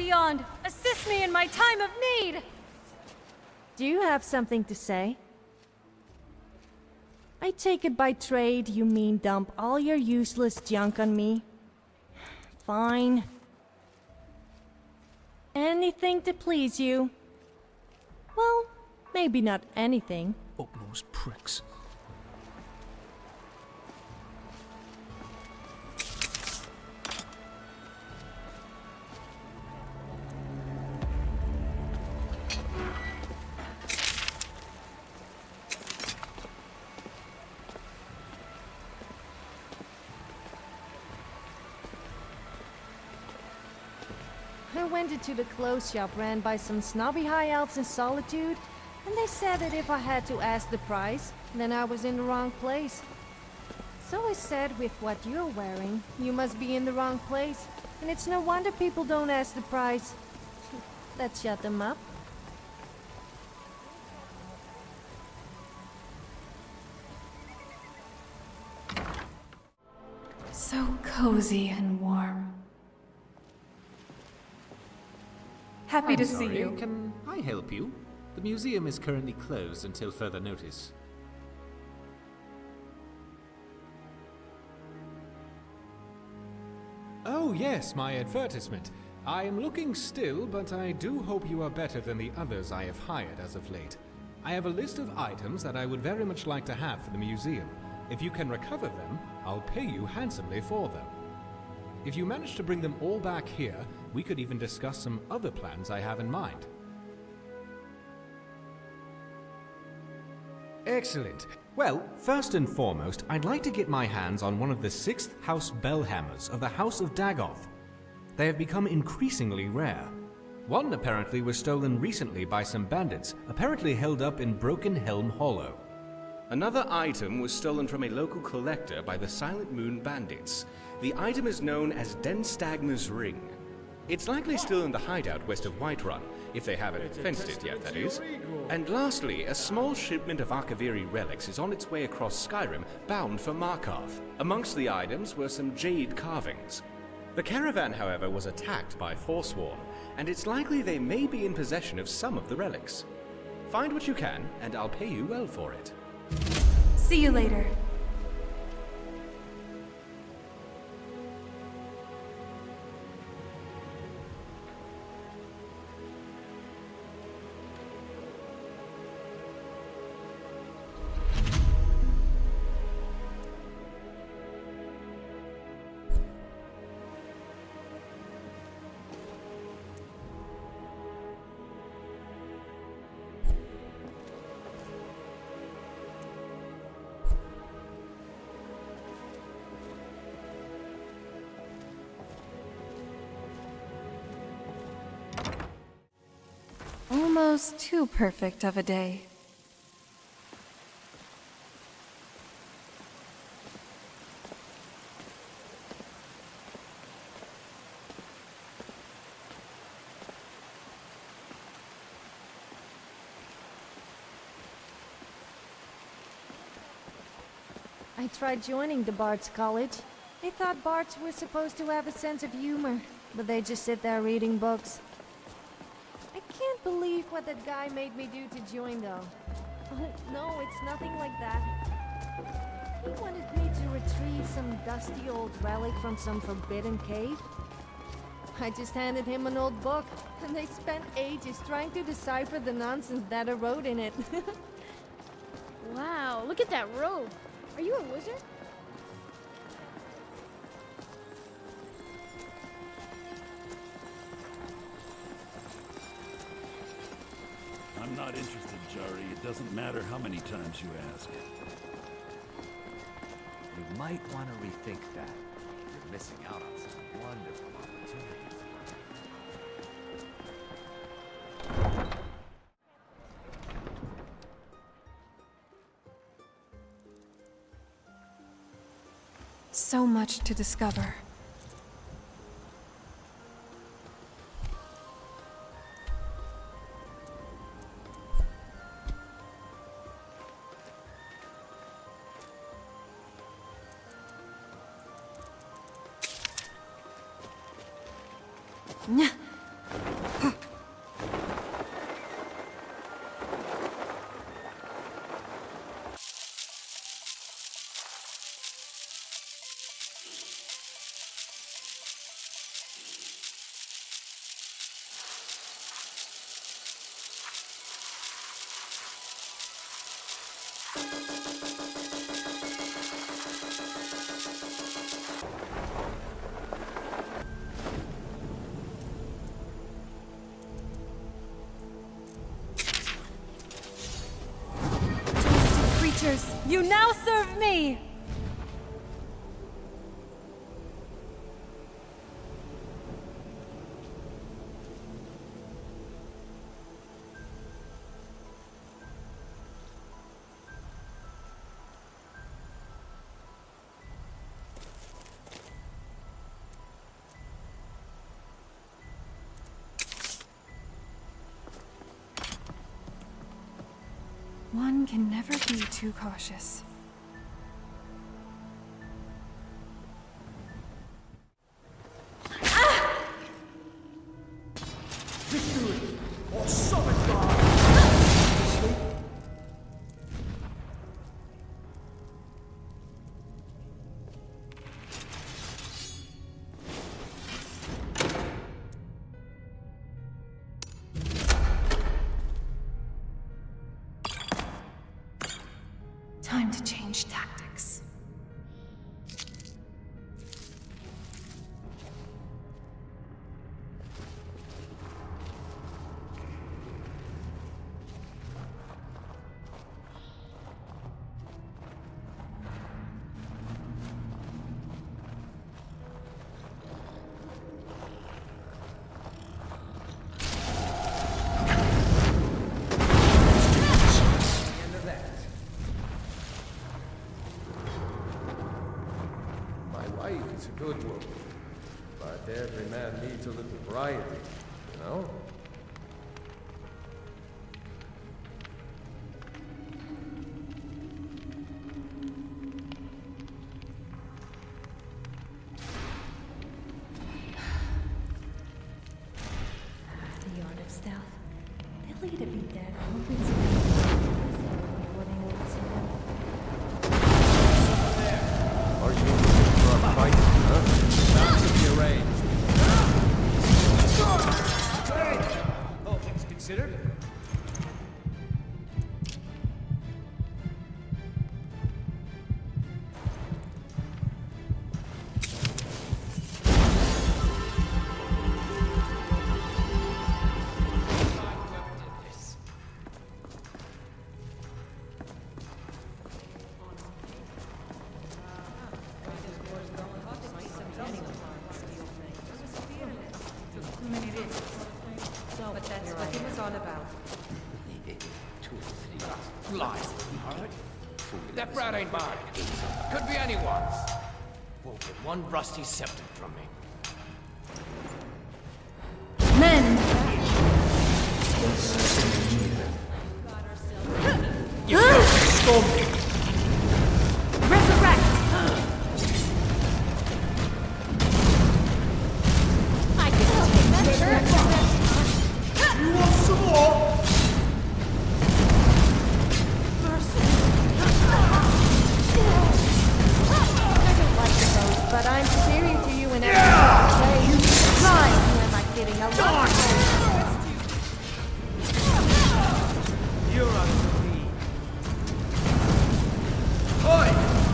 beyond! Assist me in my time of need! Do you have something to say? I take it by trade you mean dump all your useless junk on me. Fine. Anything to please you. Well, maybe not anything. Upmost pricks. I went into the clothes shop ran by some snobby high elves in Solitude, and they said that if I had to ask the price, then I was in the wrong place. So I said, with what you're wearing, you must be in the wrong place, and it's no wonder people don't ask the price. Let's shut them up. So cozy and warm. Happy to see you. Can I help you? The museum is currently closed until further notice. Oh yes, my advertisement. I am looking still, but I do hope you are better than the others I have hired as of late. I have a list of items that I would very much like to have for the museum. If you can recover them, I'll pay you handsomely for them. If you manage to bring them all back here, we could even discuss some other plans I have in mind. Excellent. Well, first and foremost, I'd like to get my hands on one of the 6th House Bellhammers of the House of Dagoth. They have become increasingly rare. One apparently was stolen recently by some bandits, apparently held up in Broken Helm Hollow. Another item was stolen from a local collector by the Silent Moon Bandits. The item is known as Denstagma's Ring. It's likely still in the hideout west of Whiterun, if they haven't fenced it yet, that is. And lastly, a small shipment of Akaviri relics is on its way across Skyrim, bound for Markarth. Amongst the items were some jade carvings. The caravan, however, was attacked by Forsworn, and it's likely they may be in possession of some of the relics. Find what you can, and I'll pay you well for it. See you later. Almost too perfect of a day. I tried joining the Bards College. I thought Bards were supposed to have a sense of humor, but they just sit there reading books. I can't believe what that guy made me do to join, though. Oh, no, it's nothing like that. He wanted me to retrieve some dusty old relic from some forbidden cave. I just handed him an old book, and they spent ages trying to decipher the nonsense that I wrote in it. Wow, look at that robe. Are you a wizard? I'm not interested, Jari. It doesn't matter how many times you ask. You might want to rethink that. You're missing out on some wonderful opportunities. So much to discover. You now serve me! One can never be too cautious. Victory! Or summon God! Time to change tactics. It's a good woman, but every man needs a little variety, you know? The art of stealth. They'll either be dead or open before they know it's Are you looking for a fight, huh? Sounds to be arranged. All things considered. But that's what it was all about. Lies, alright? That brat ain't mine. Could be anyone's. Won't get one rusty septum from me. Men! Resurrect! I can take that. You want some more? but I'm superior to you in every way. Try! Who am I kidding? A lot. You're out of the league. Oi!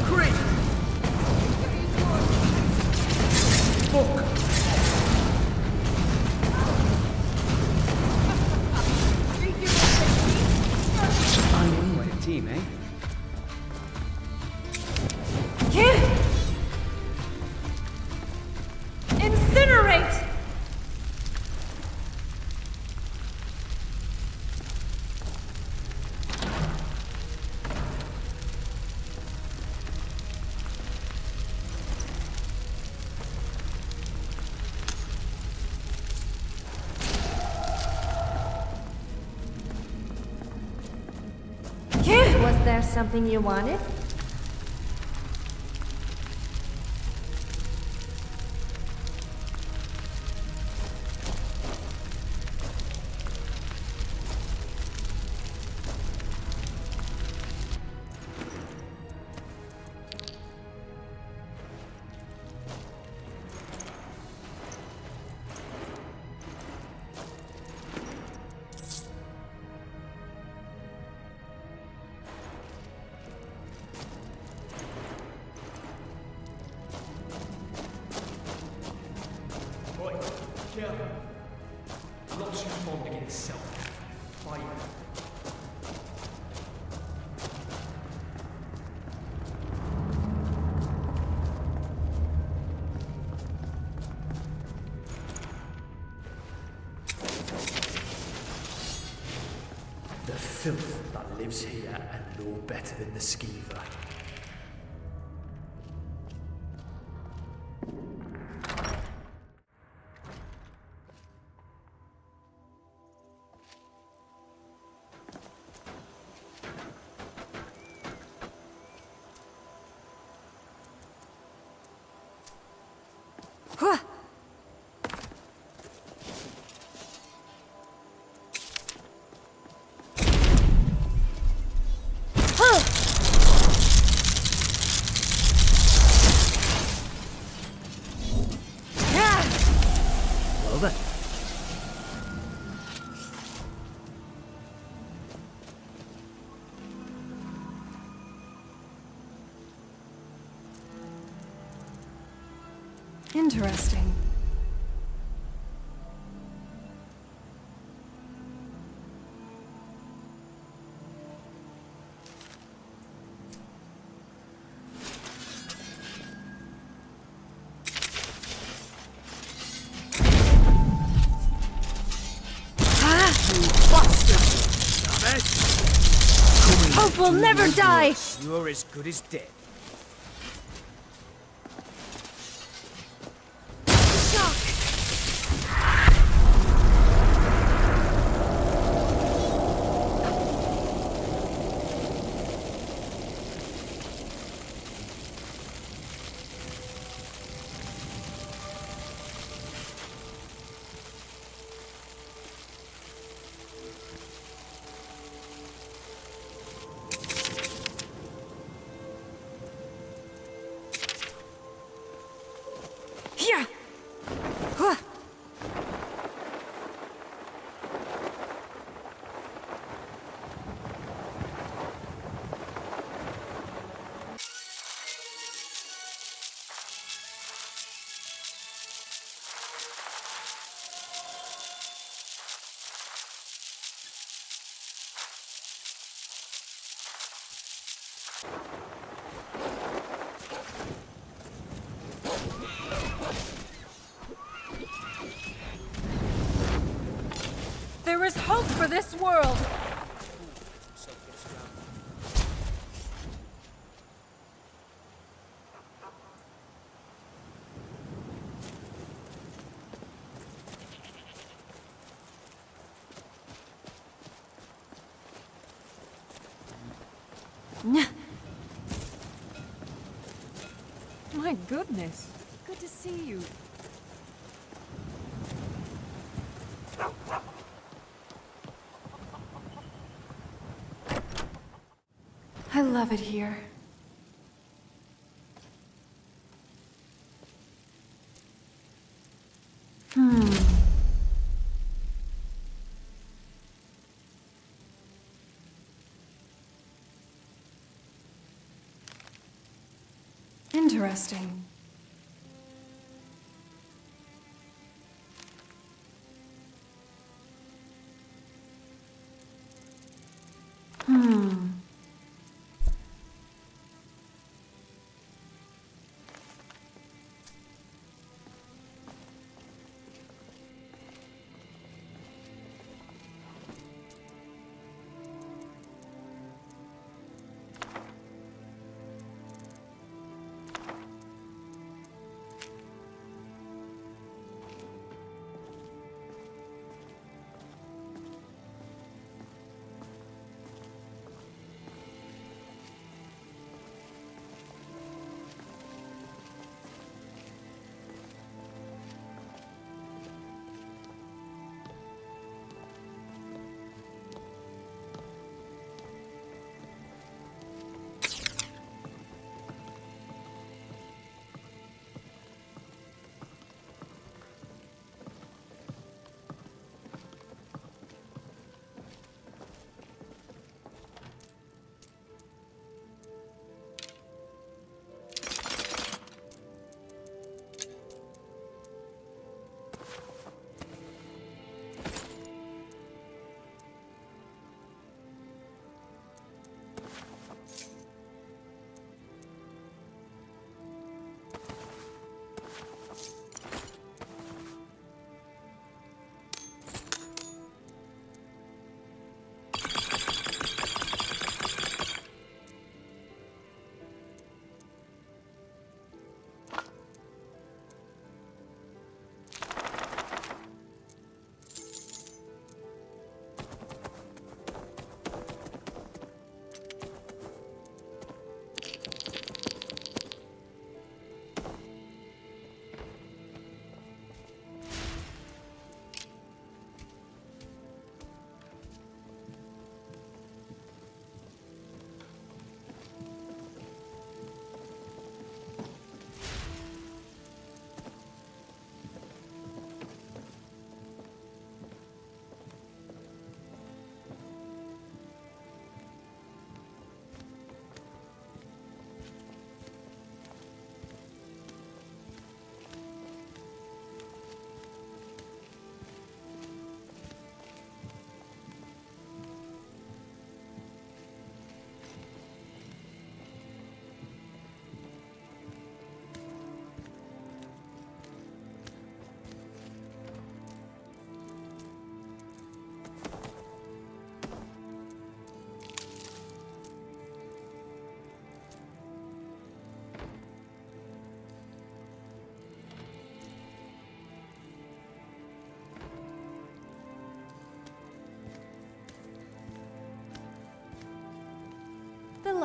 Creep! Book! Fine win with a team, eh? Incinerate! Was there something you wanted? filth that lives here and no better than the skeever. Well then. Interesting. Hope will never die! You're as good as dead. There is hope for this world! My goodness, good to see you. I love it here. Interesting.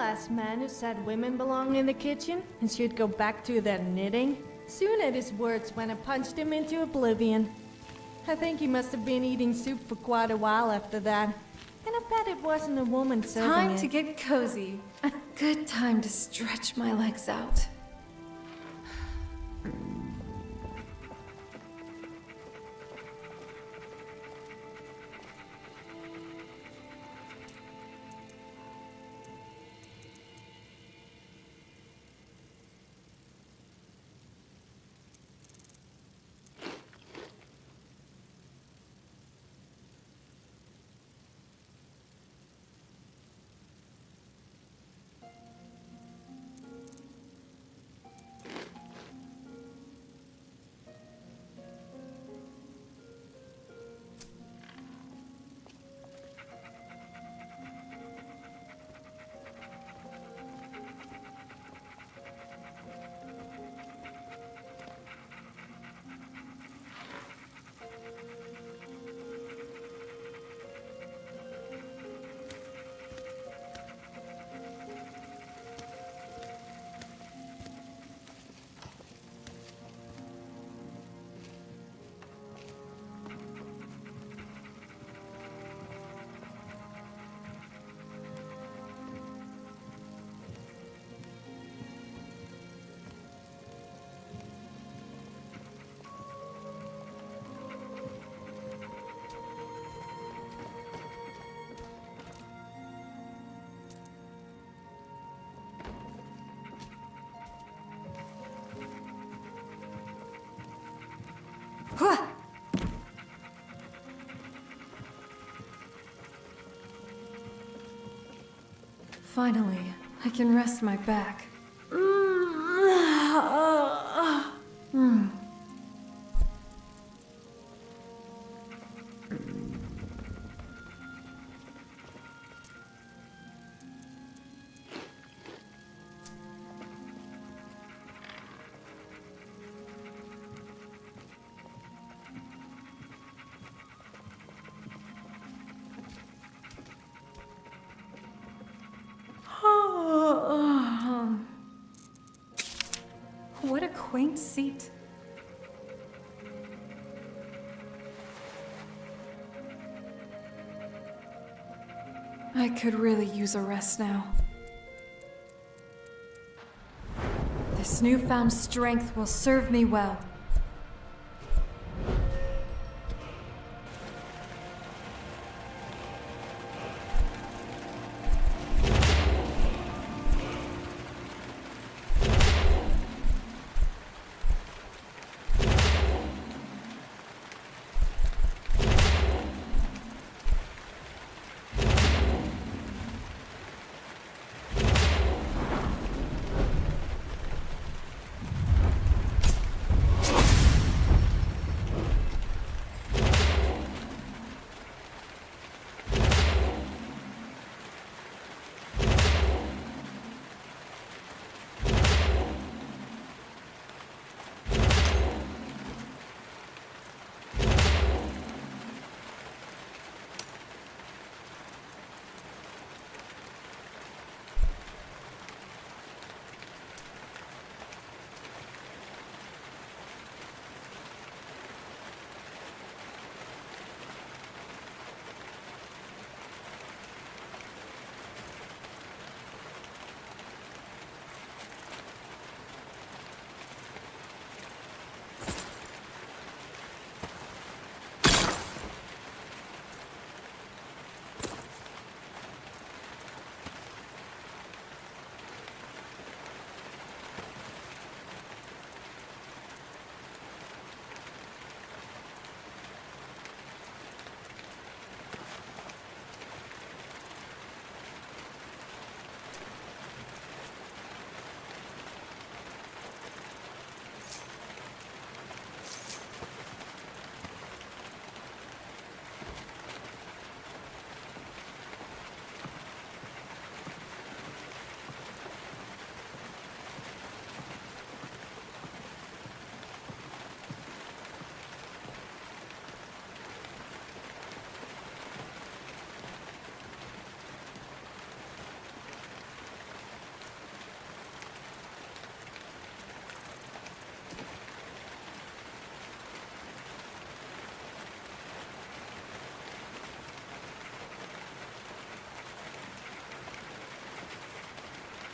last man who said women belong in the kitchen and should go back to their knitting. Soon at his words when I punched him into oblivion. I think he must have been eating soup for quite a while after that. And I bet it wasn't a woman serving it. Time to get cozy. A good time to stretch my legs out. Finally, I can rest my back. What a quaint seat. I could really use a rest now. This newfound strength will serve me well.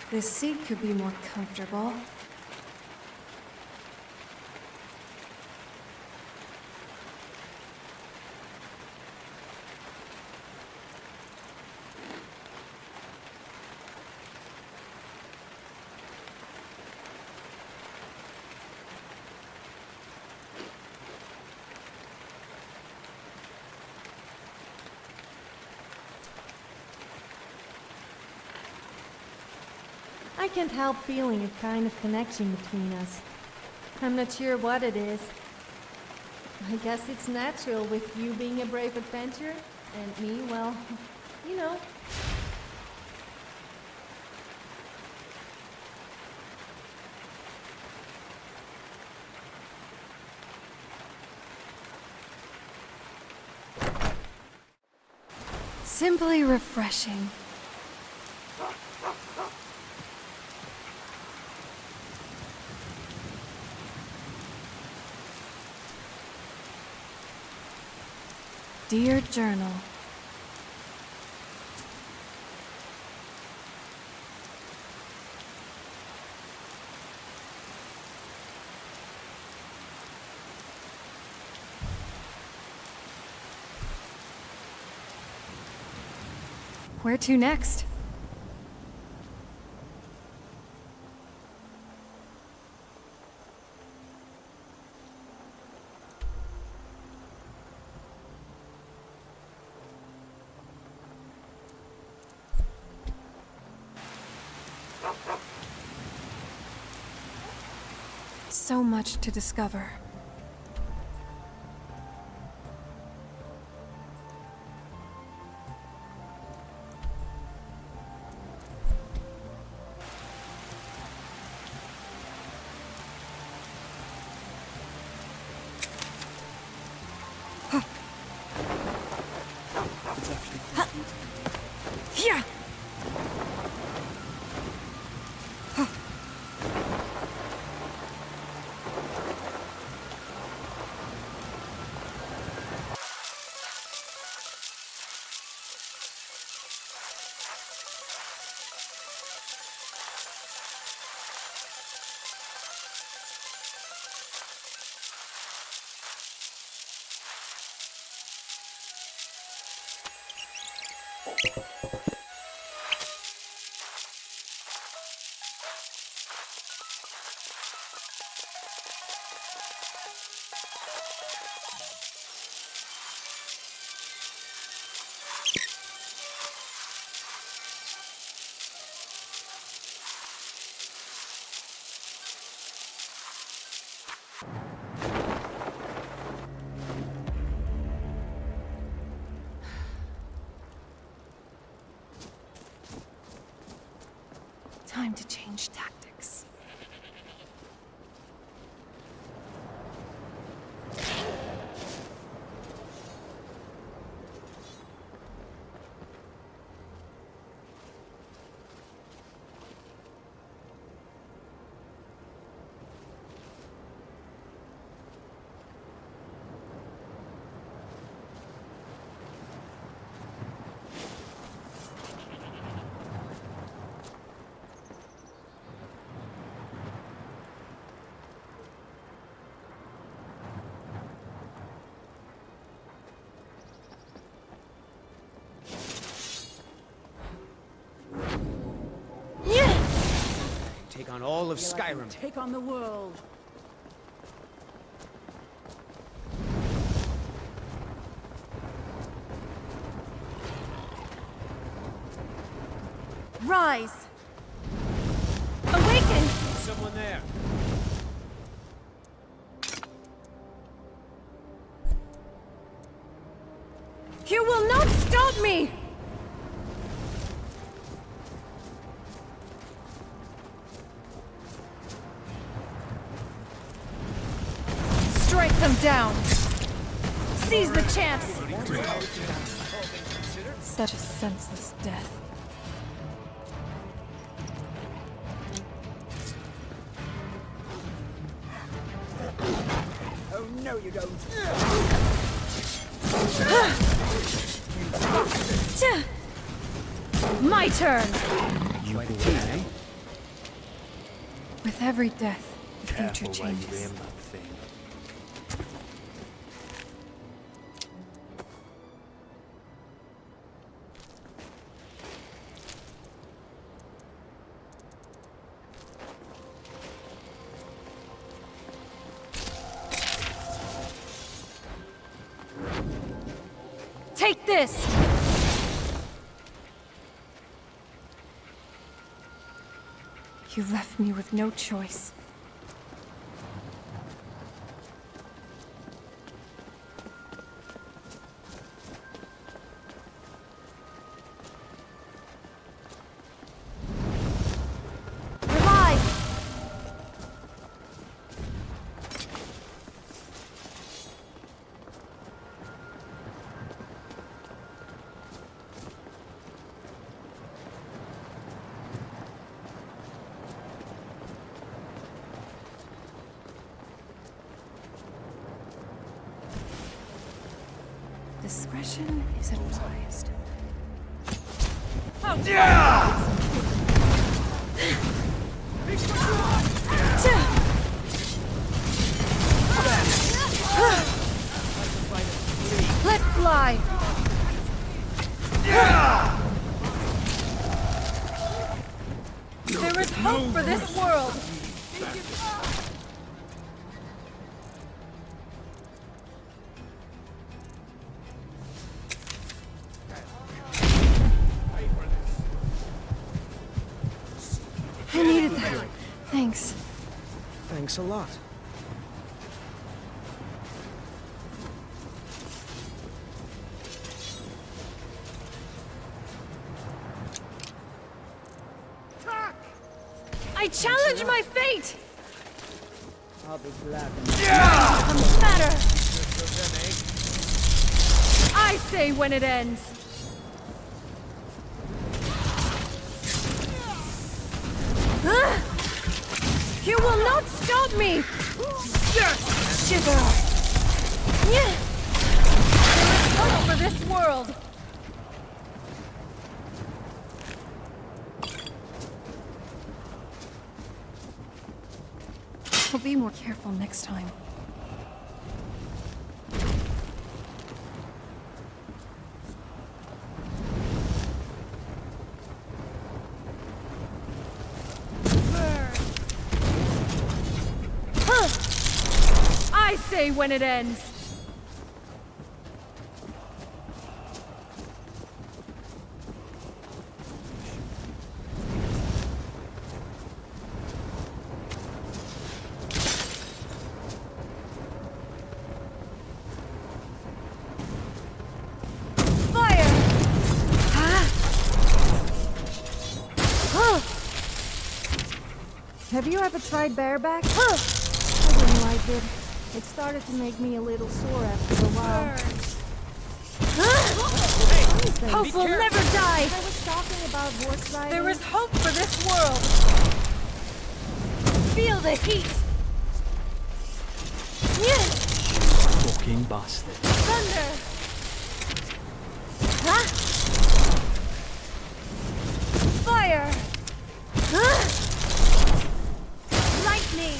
This seat could be more comfortable. I can't help feeling a kind of connection between us. I'm not sure what it is. I guess it's natural with you being a brave adventurer, and me, well, you know. Simply refreshing. Dear Journal. Where to next? So much to discover. Yeah. Time to change tactics. Take on all of Skyrim. Take on the world. Rise! Awaken! Someone there. You will not stop me! Strike them down! Seize the chance! Such a senseless death. Oh, no, you don't. My turn! You queen, eh? With every death, the future Careful where you changes. aim that thing. Take this! You left me with no choice. Discretion is advised. Let fly! There is hope for this world! I needed that. Thanks. Thanks a lot. I challenge my fate! I'll be glad. Doesn't matter! I say when it ends! You will not stop me! Shiver! There is hope for this world! I'll be more careful next time. I say when it ends. Fire! Have you ever tried bareback? I didn't like it. It started to make me a little sore after a while. Hope will never die! I was talking about horse riding. There is hope for this world! Feel the heat! Fucking bastard. Thunder! Fire! Lightning!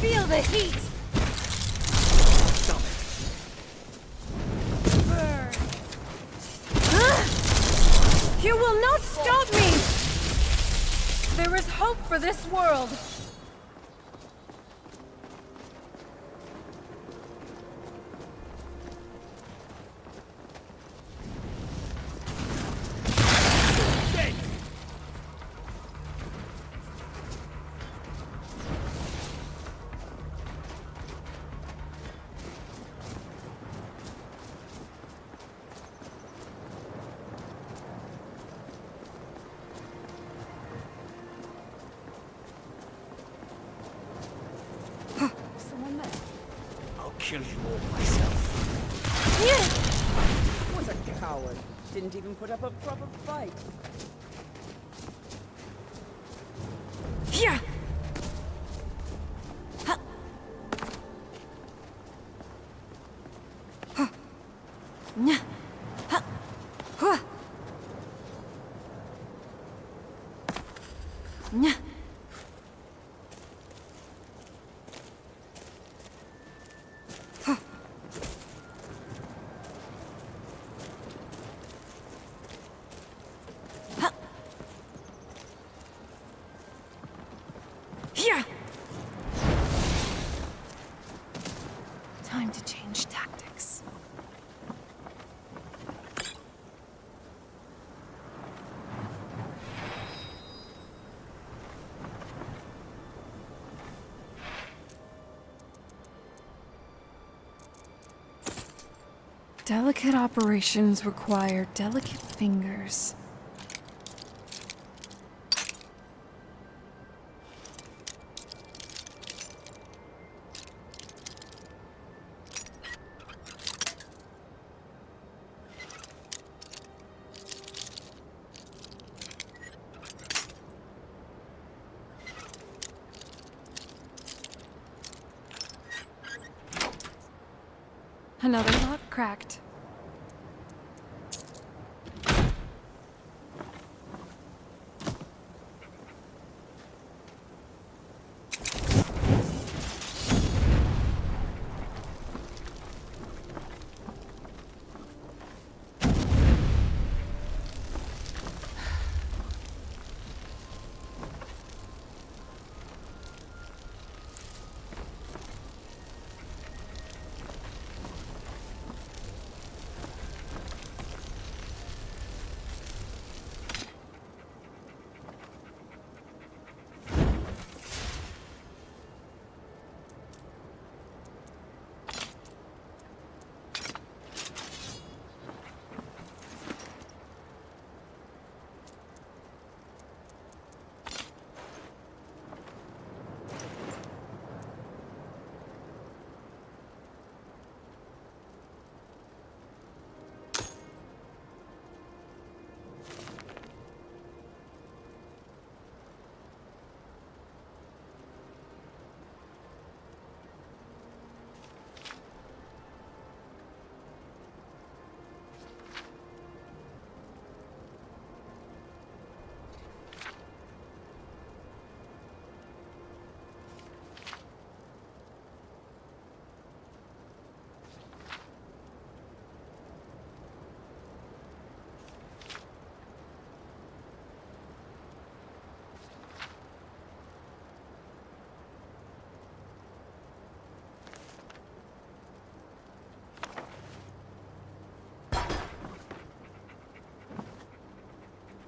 Feel the heat! Stop it. Burn! You will not stop me! There is hope for this world! Kill you all myself. Was a coward. Didn't even put up a proper fight. Yeah. Delicate operations require delicate fingers. Another lock cracked.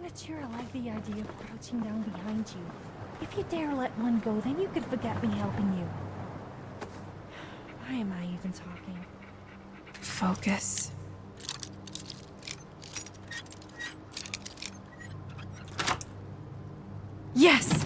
But sure, I like the idea of crouching down behind you. If you dare let one go, then you could forget me helping you. Why am I even talking? Focus. Yes!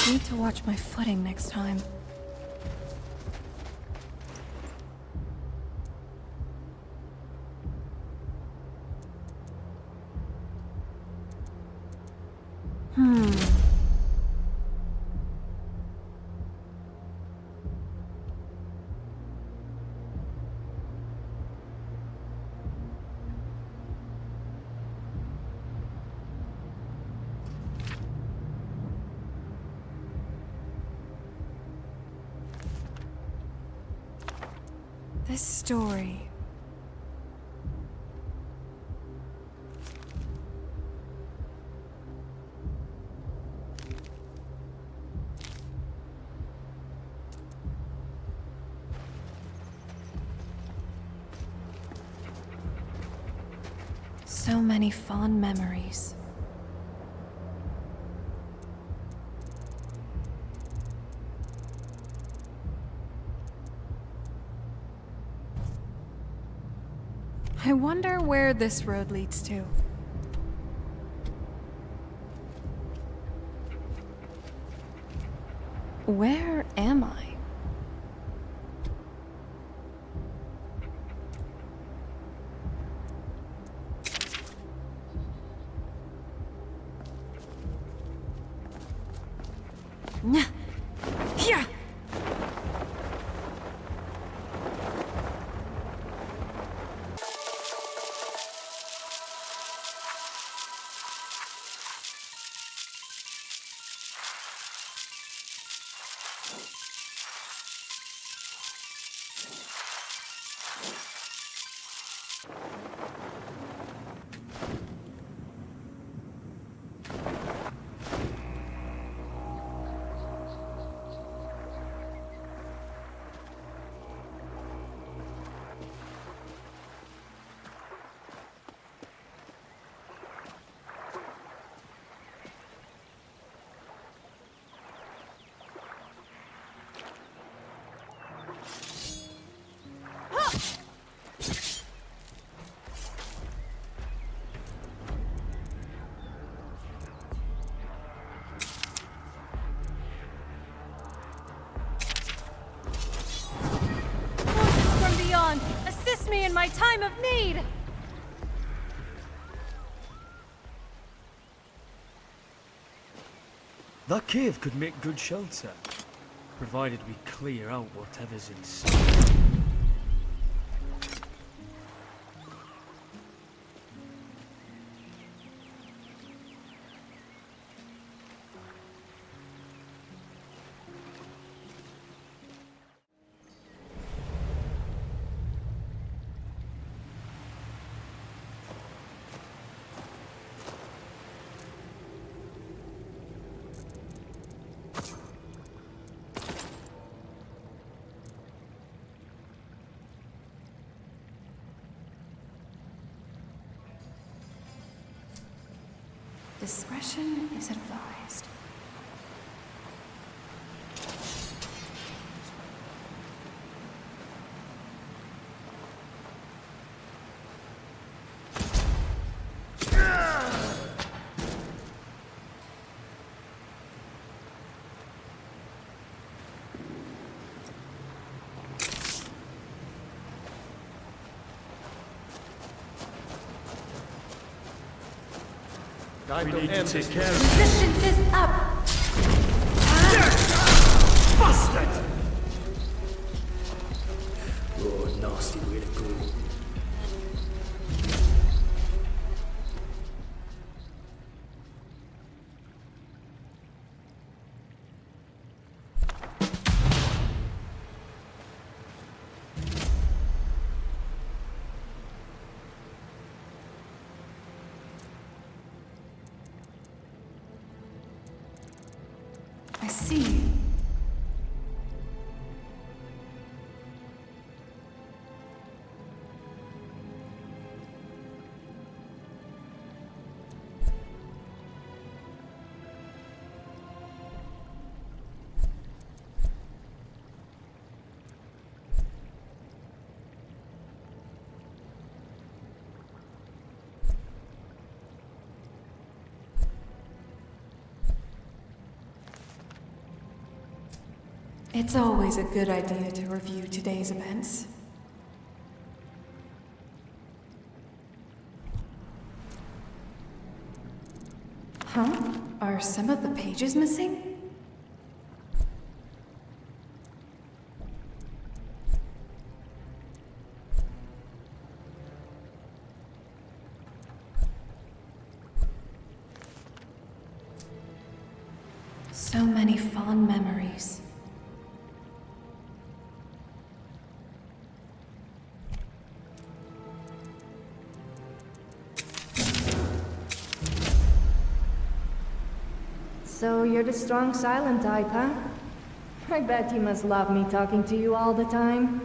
I need to watch my footing next time. This story. So many fond memories. I wonder where this road leads to. Where am I? Yeah. Assist me in my time of need! That cave could make good shelter, provided we clear out whatever's inside. Discretion is advised. We need to take care of Resistance is up! Bastard! Oh, nasty way to go. I see. It's always a good idea to review today's events. Huh? Are some of the pages missing? So many fond memories. So you're the strong silent type, huh? I bet you must love me talking to you all the time.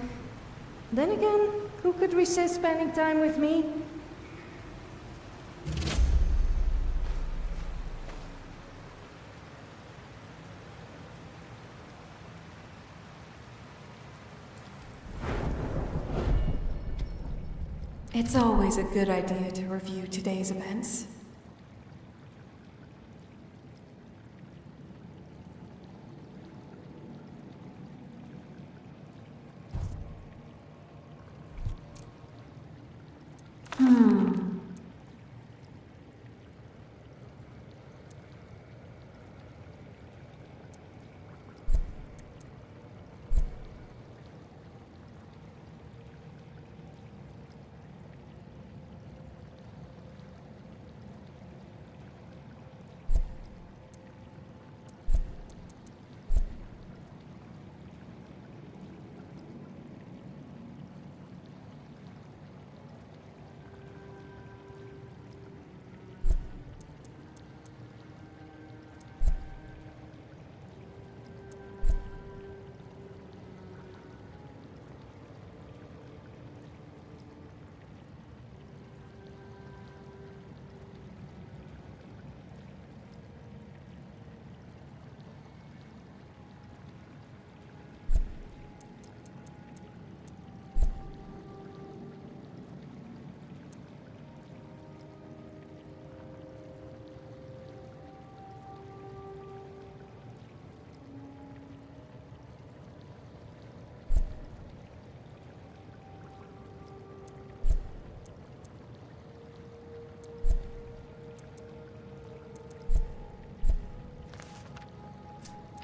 Then again, who could resist spending time with me? It's always a good idea to review today's events.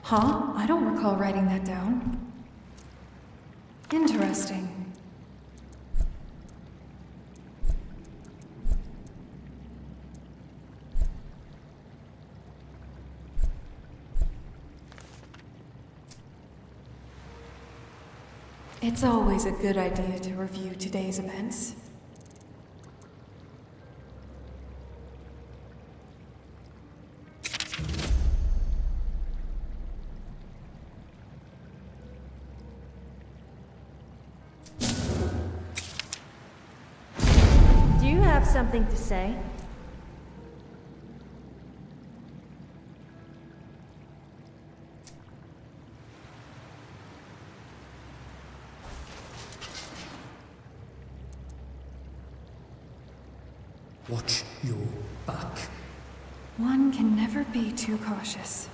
Huh? I don't recall writing that down. Interesting. It's always a good idea to review today's events. Do you have something to say? Watch your back. One can never be too cautious.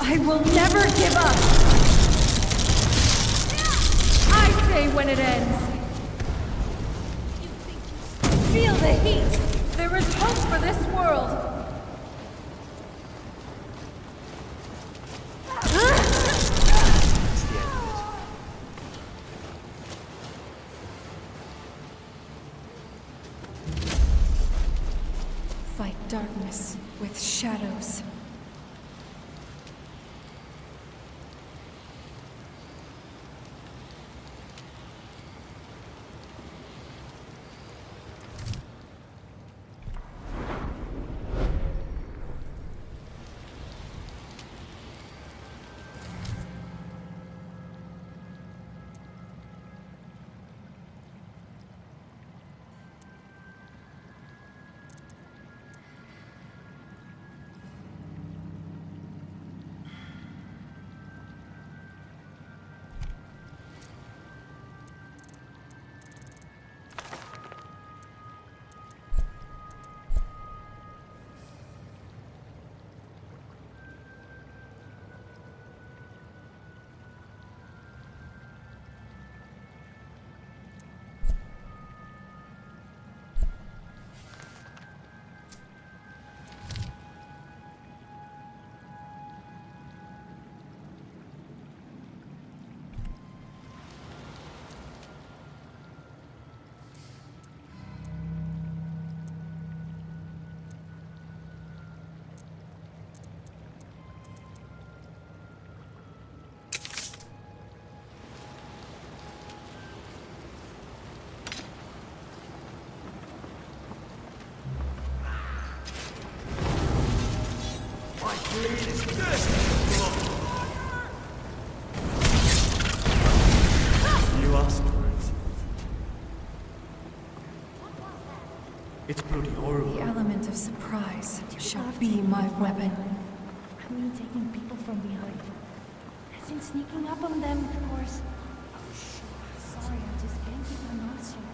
I will never give up! I say when it ends! Feel the heat! There is hope for this world! Fight darkness with shadows. My blade is thirsty for blood. You asked for it. It's bloody horrible. The element of surprise shall be my weapon. I mean taking people from behind. As in sneaking up on them, of course. Sorry, I just can't keep my mouth shut.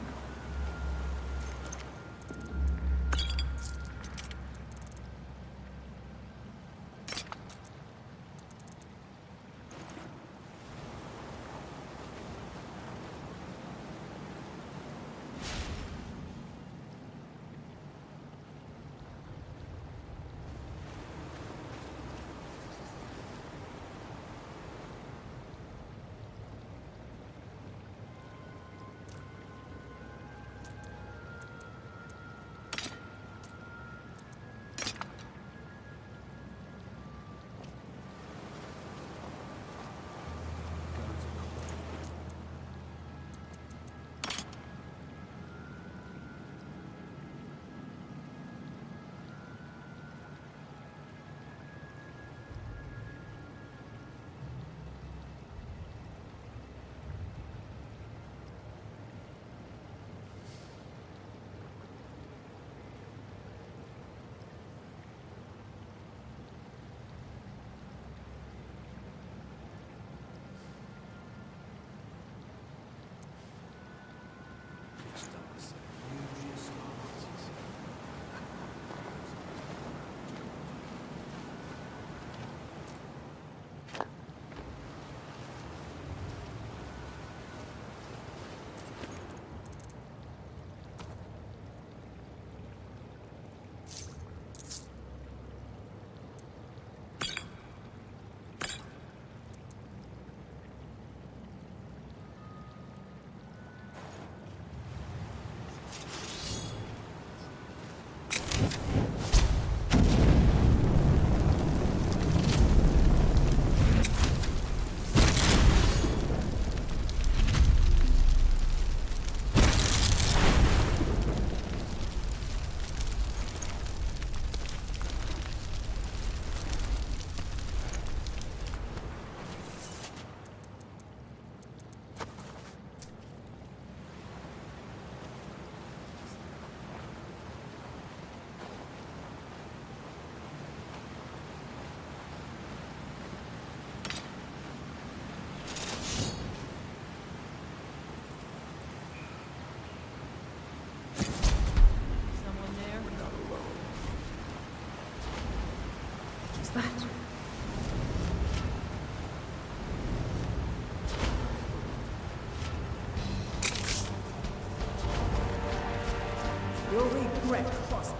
You'll regret crossing.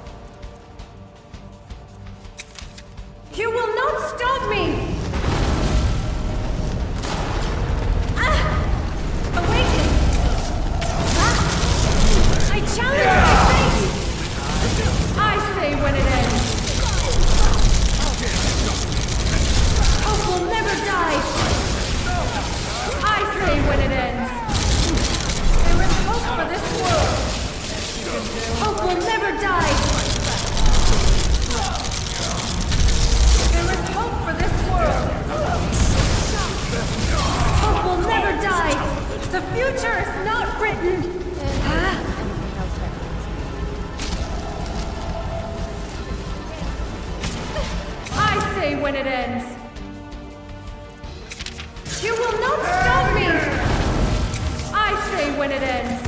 You will not stop me! Awaken! I challenge your fate! I say when it ends. Hope will never die! I say when it ends. There is hope for this world! Hope will never die! There is hope for this world! Hope will never die! The future is not written! I say when it ends! You will not stop me! I say when it ends!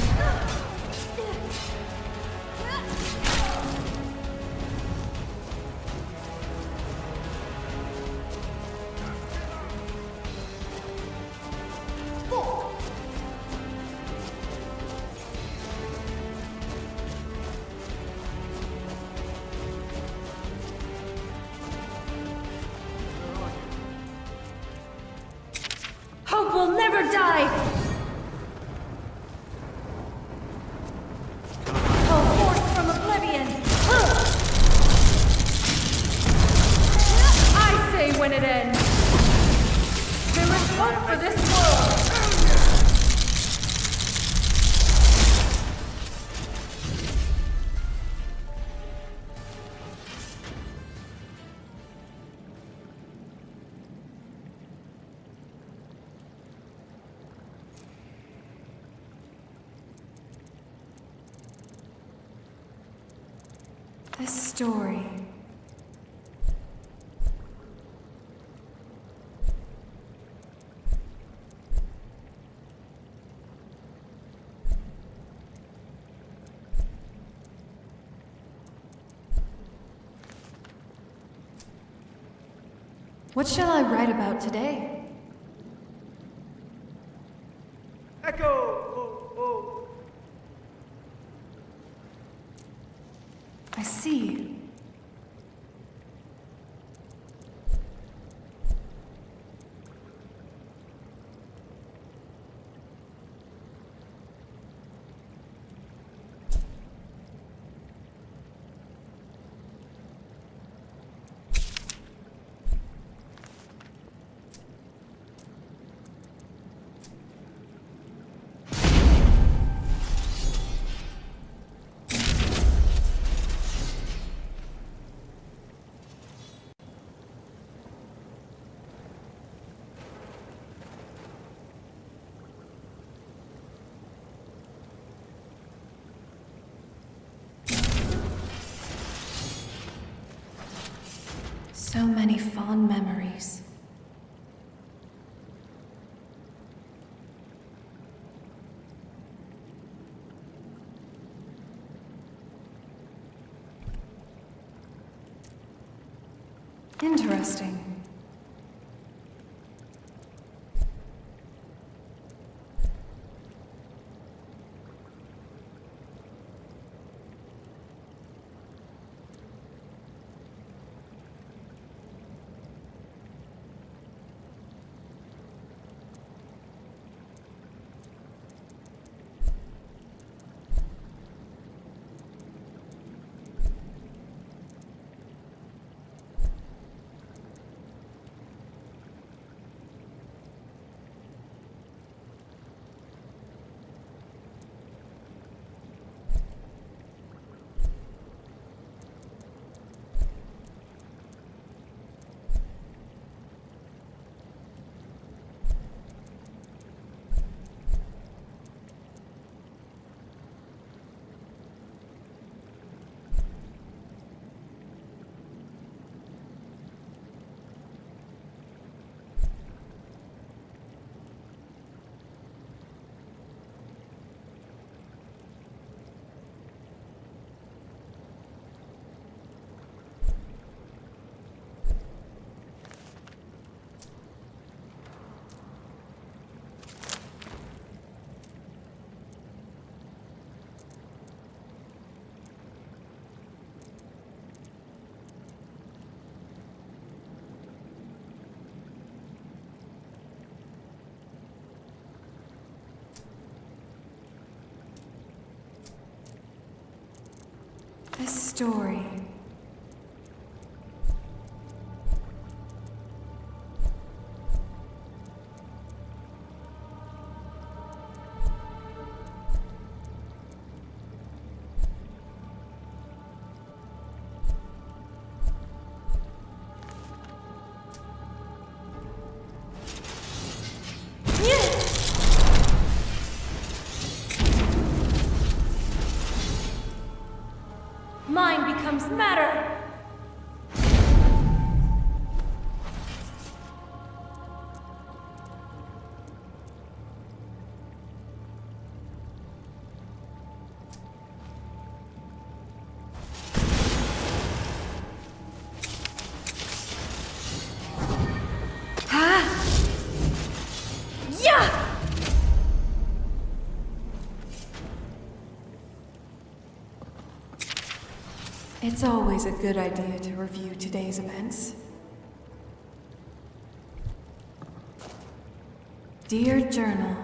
Hope will never die! Oh, forth from oblivion! I say when it ends. There is hope for this world! story. What shall I write about today? Echo! I see. So many fond memories. Interesting. This story. Mind becomes matter! It's always a good idea to review today's events. Dear Journal,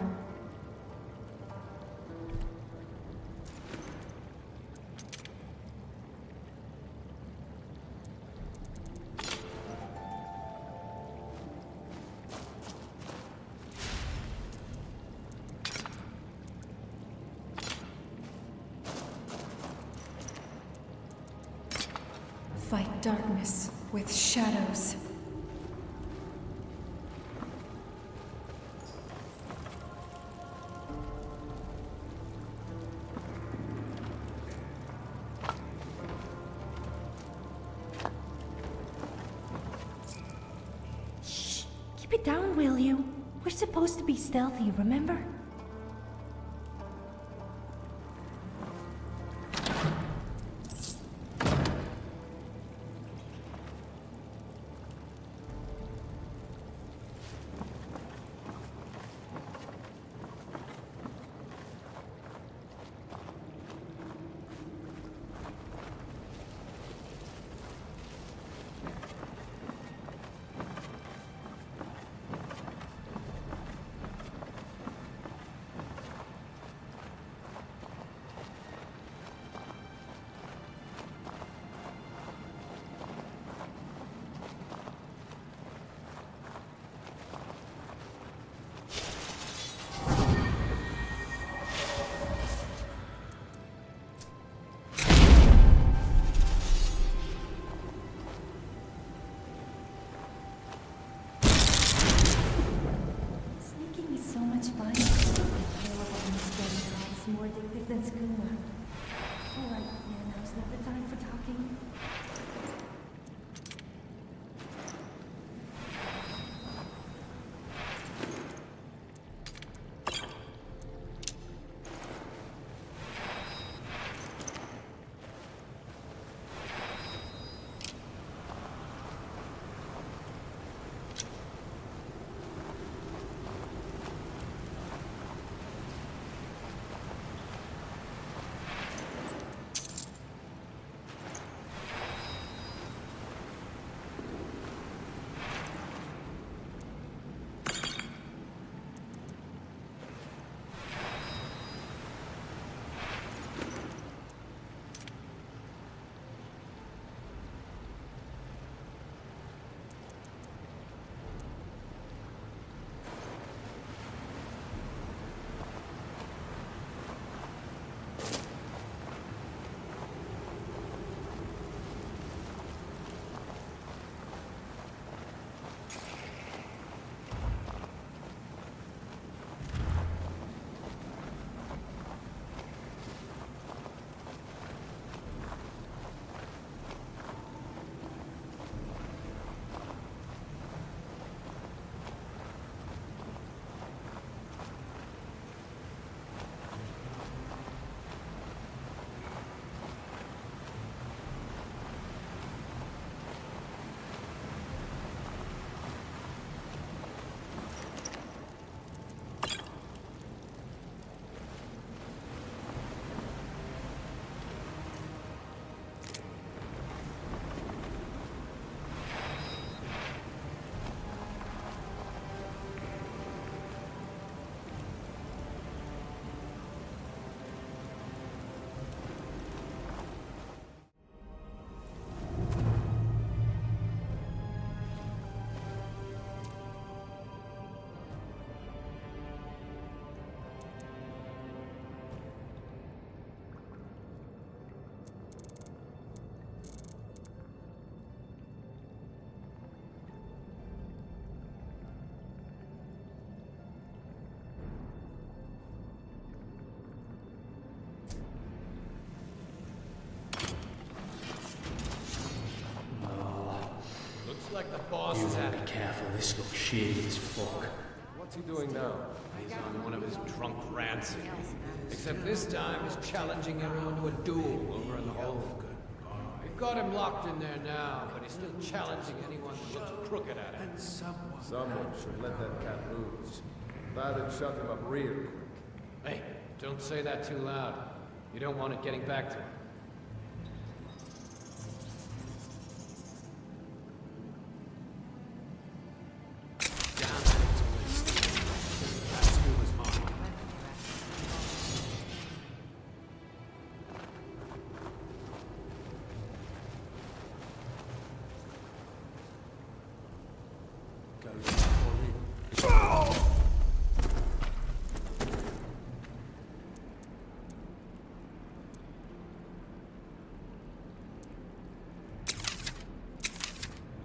fight darkness with shadows. Keep it down, will you? We're supposed to be stealthy, remember? More addictive than skooma. Alright, yeah, now's not the time for talking. Like the boss You is better at be careful, this looks shady as fuck. What's he doing now? He's on one of his drunk rants again. Except this time he's challenging everyone to a duel over in the hall. We've got him locked in there now, but he's still challenging anyone who looks crooked at him. Someone should let that cat loose. That'd shut him up real quick. Hey, don't say that too loud. You don't want it getting back to him.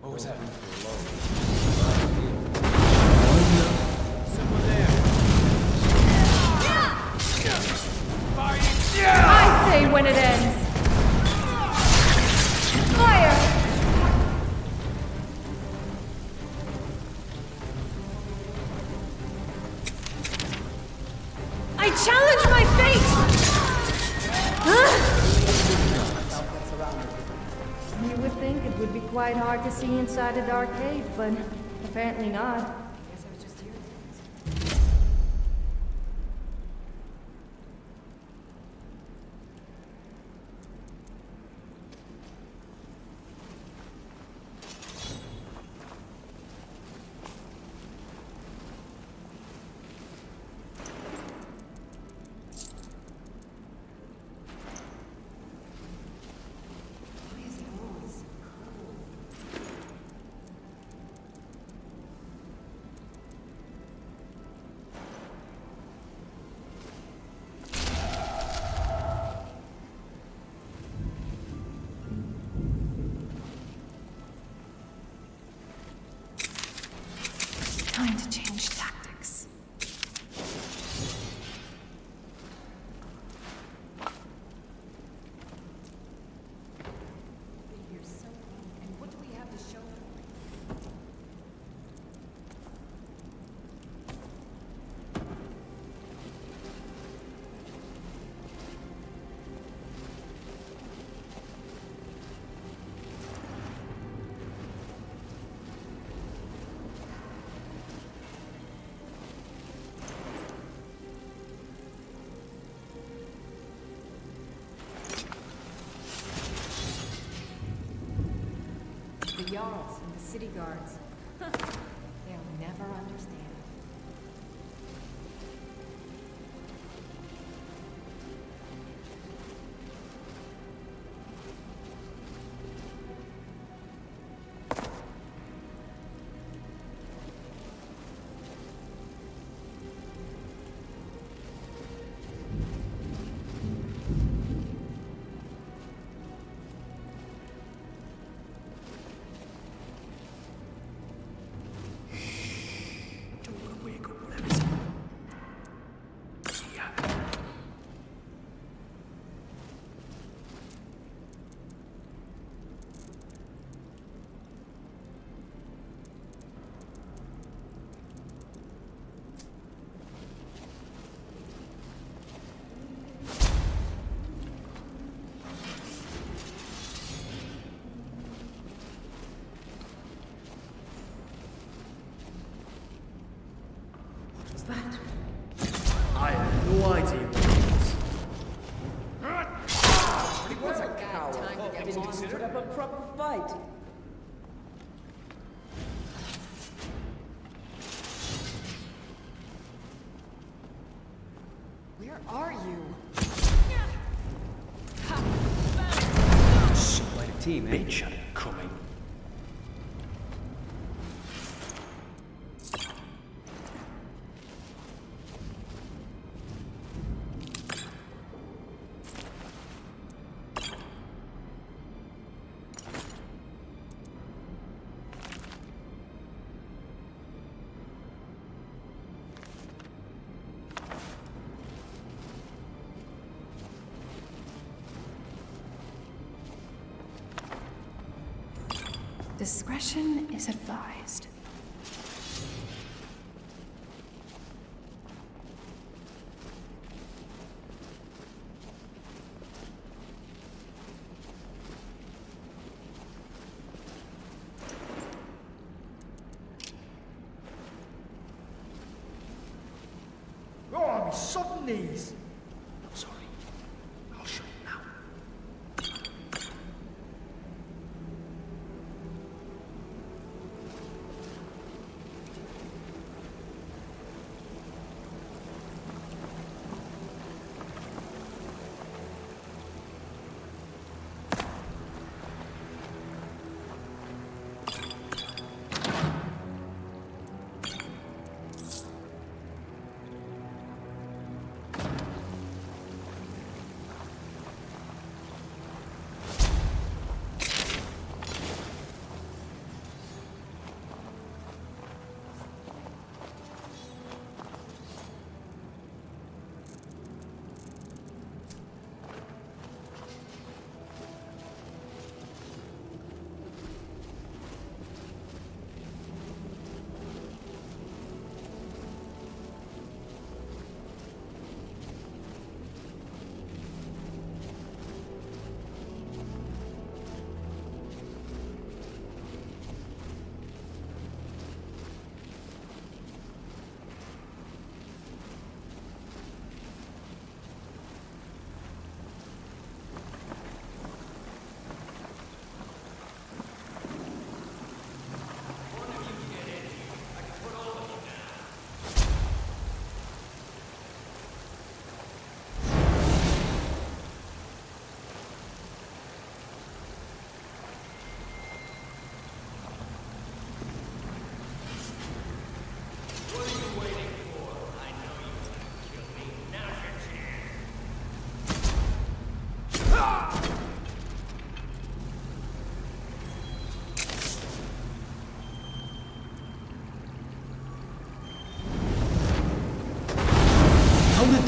What was that? Someone there. I say when it ends. Fire! challenge my fate! You would think it would be quite hard to see inside a dark cave, but apparently not. Time to change tactics. And what do we have to show them? The Jarls and the city guards. They'll never understand. That? I have no idea what it is. What's a coward? Time to put up a proper fight. Where are you? Shot by the team, eh? Bitch, I'm coming. Discretion is advised. Oh, I'm sodden knees. I'm sorry. I'll show you now.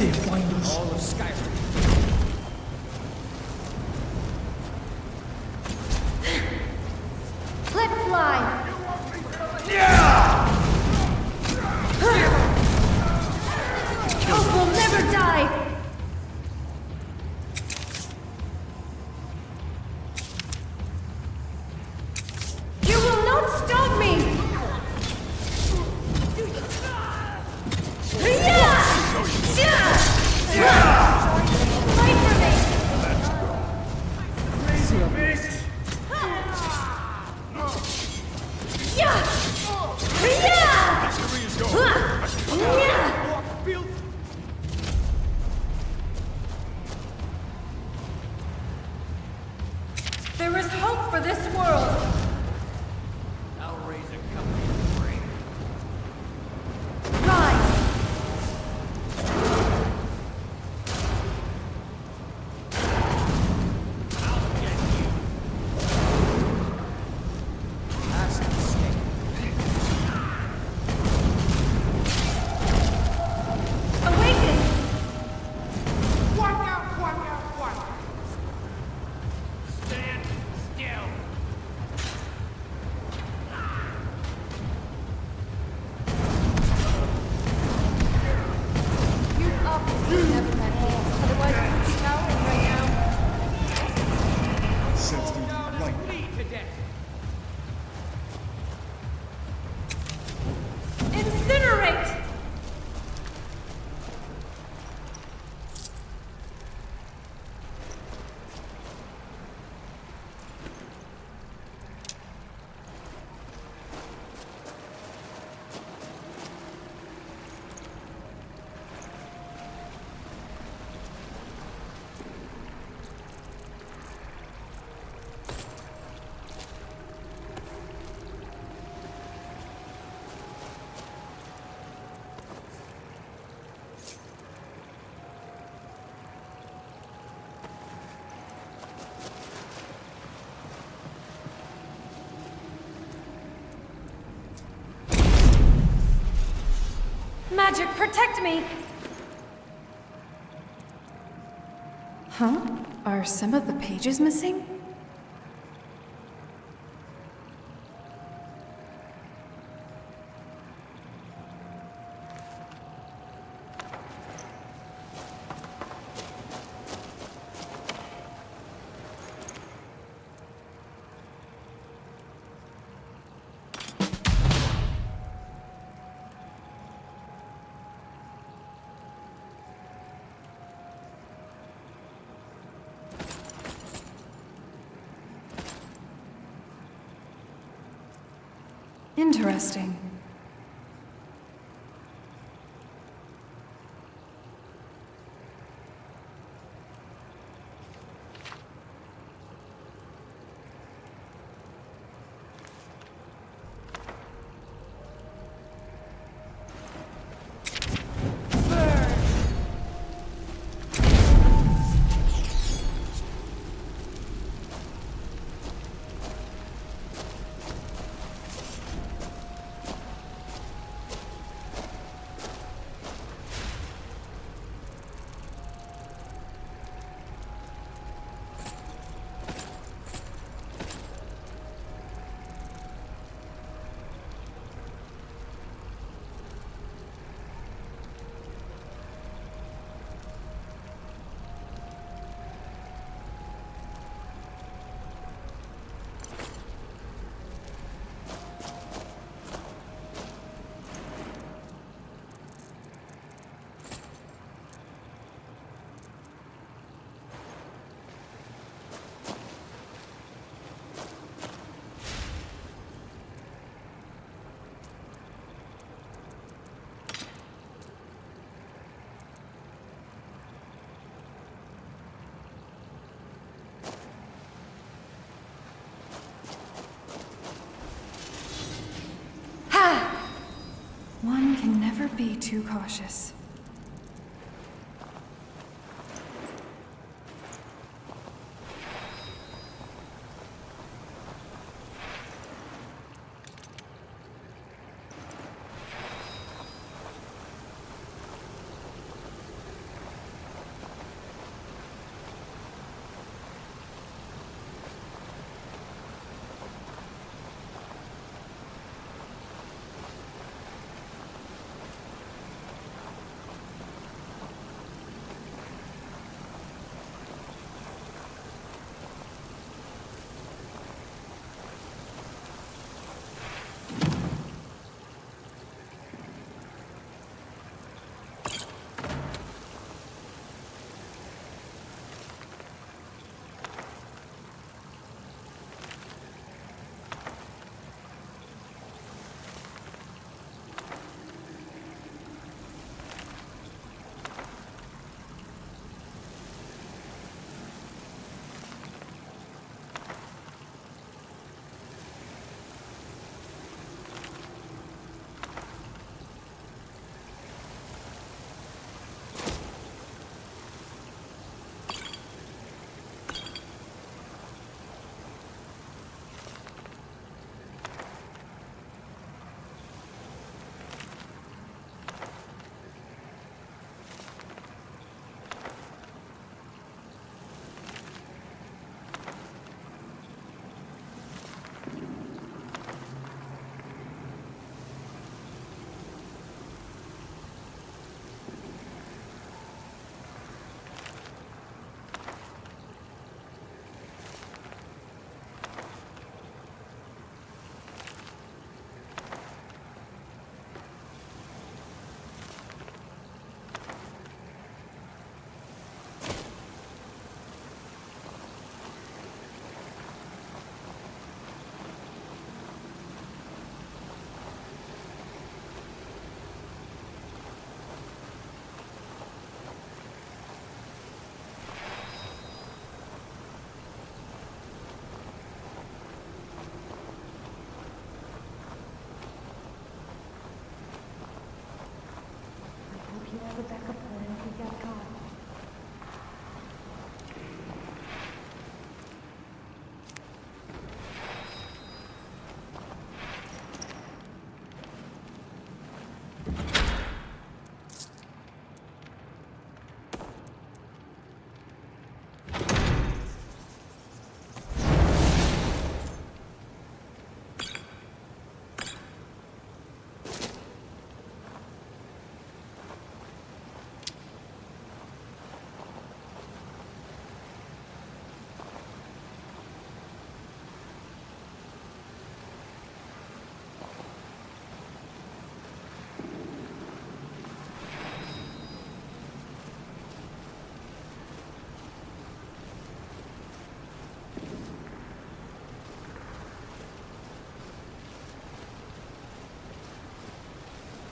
they find us? All of Skyrim. Let fly! Elf will never die! You will not stop me! Fight for me! Crazy bitch! There is hope for this world! I'll raise a company to bring. Rise! Incinerate! Magic, protect me! Huh? Are some of the pages missing? Interesting. One can never be too cautious.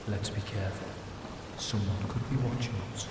Let's be careful. Someone could be watching us.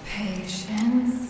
Patience.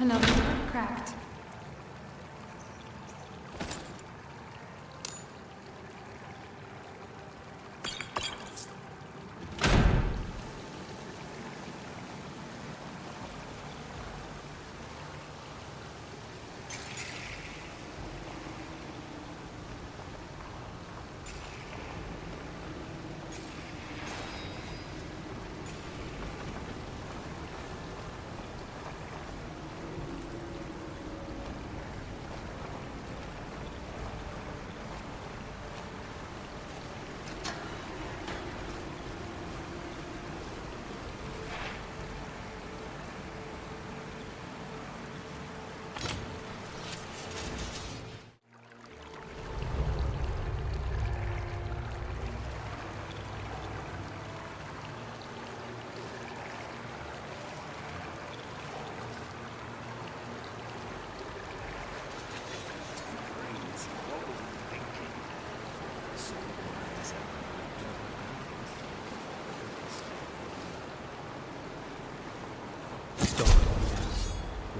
Another door cracked.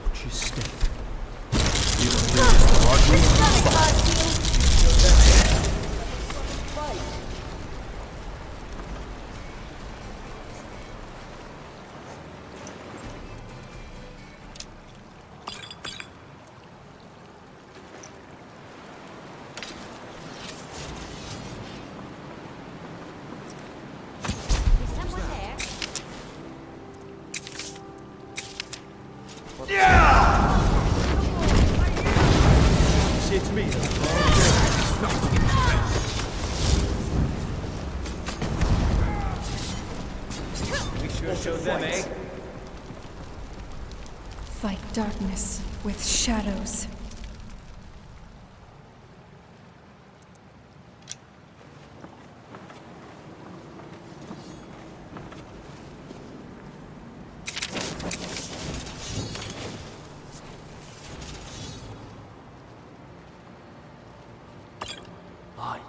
Watch your step. You don't do this hardly. It's me. We sure showed them, eh? Fight darkness with shadows. Aye.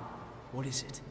What is it?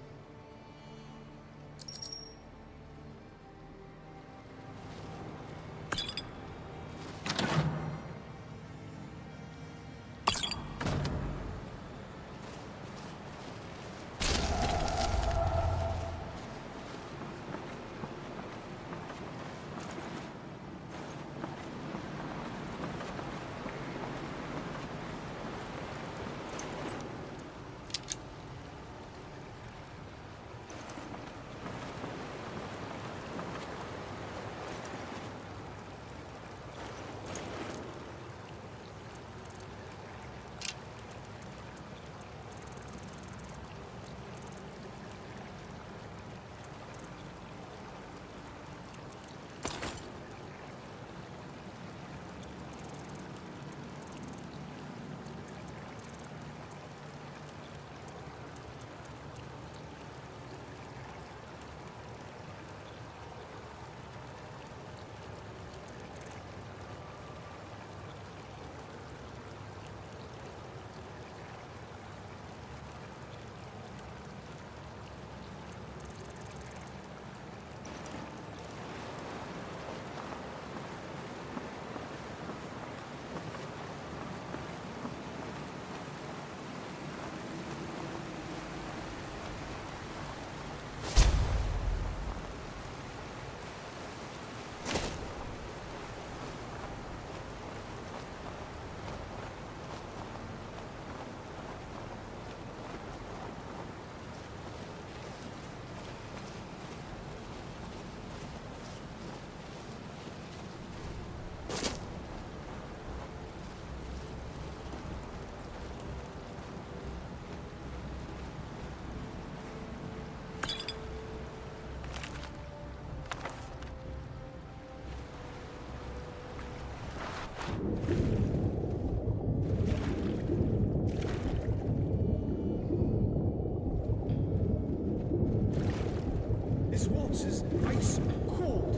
Ice cold.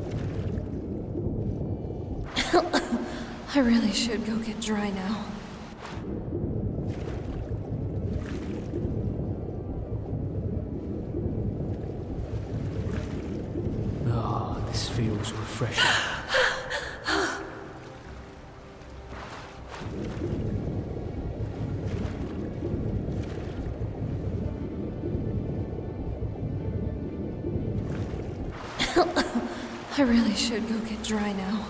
I really should go get dry now. Ah, this feels refreshing. I really should go get dry now.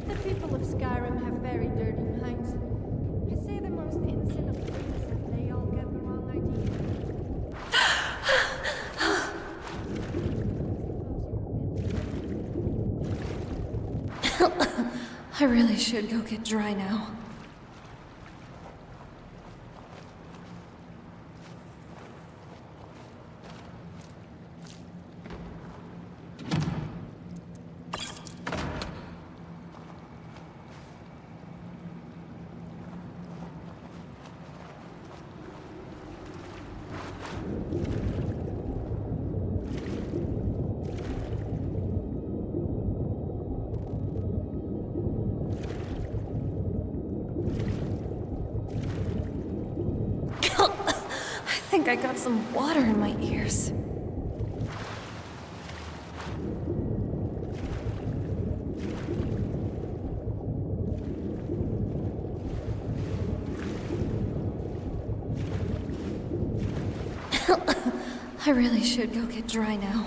The people of Skyrim have very dirty minds. I say the most innocent of things, and they all get the wrong idea. I really should go get dry now. I think I got some water in my ears. I really should go get dry now.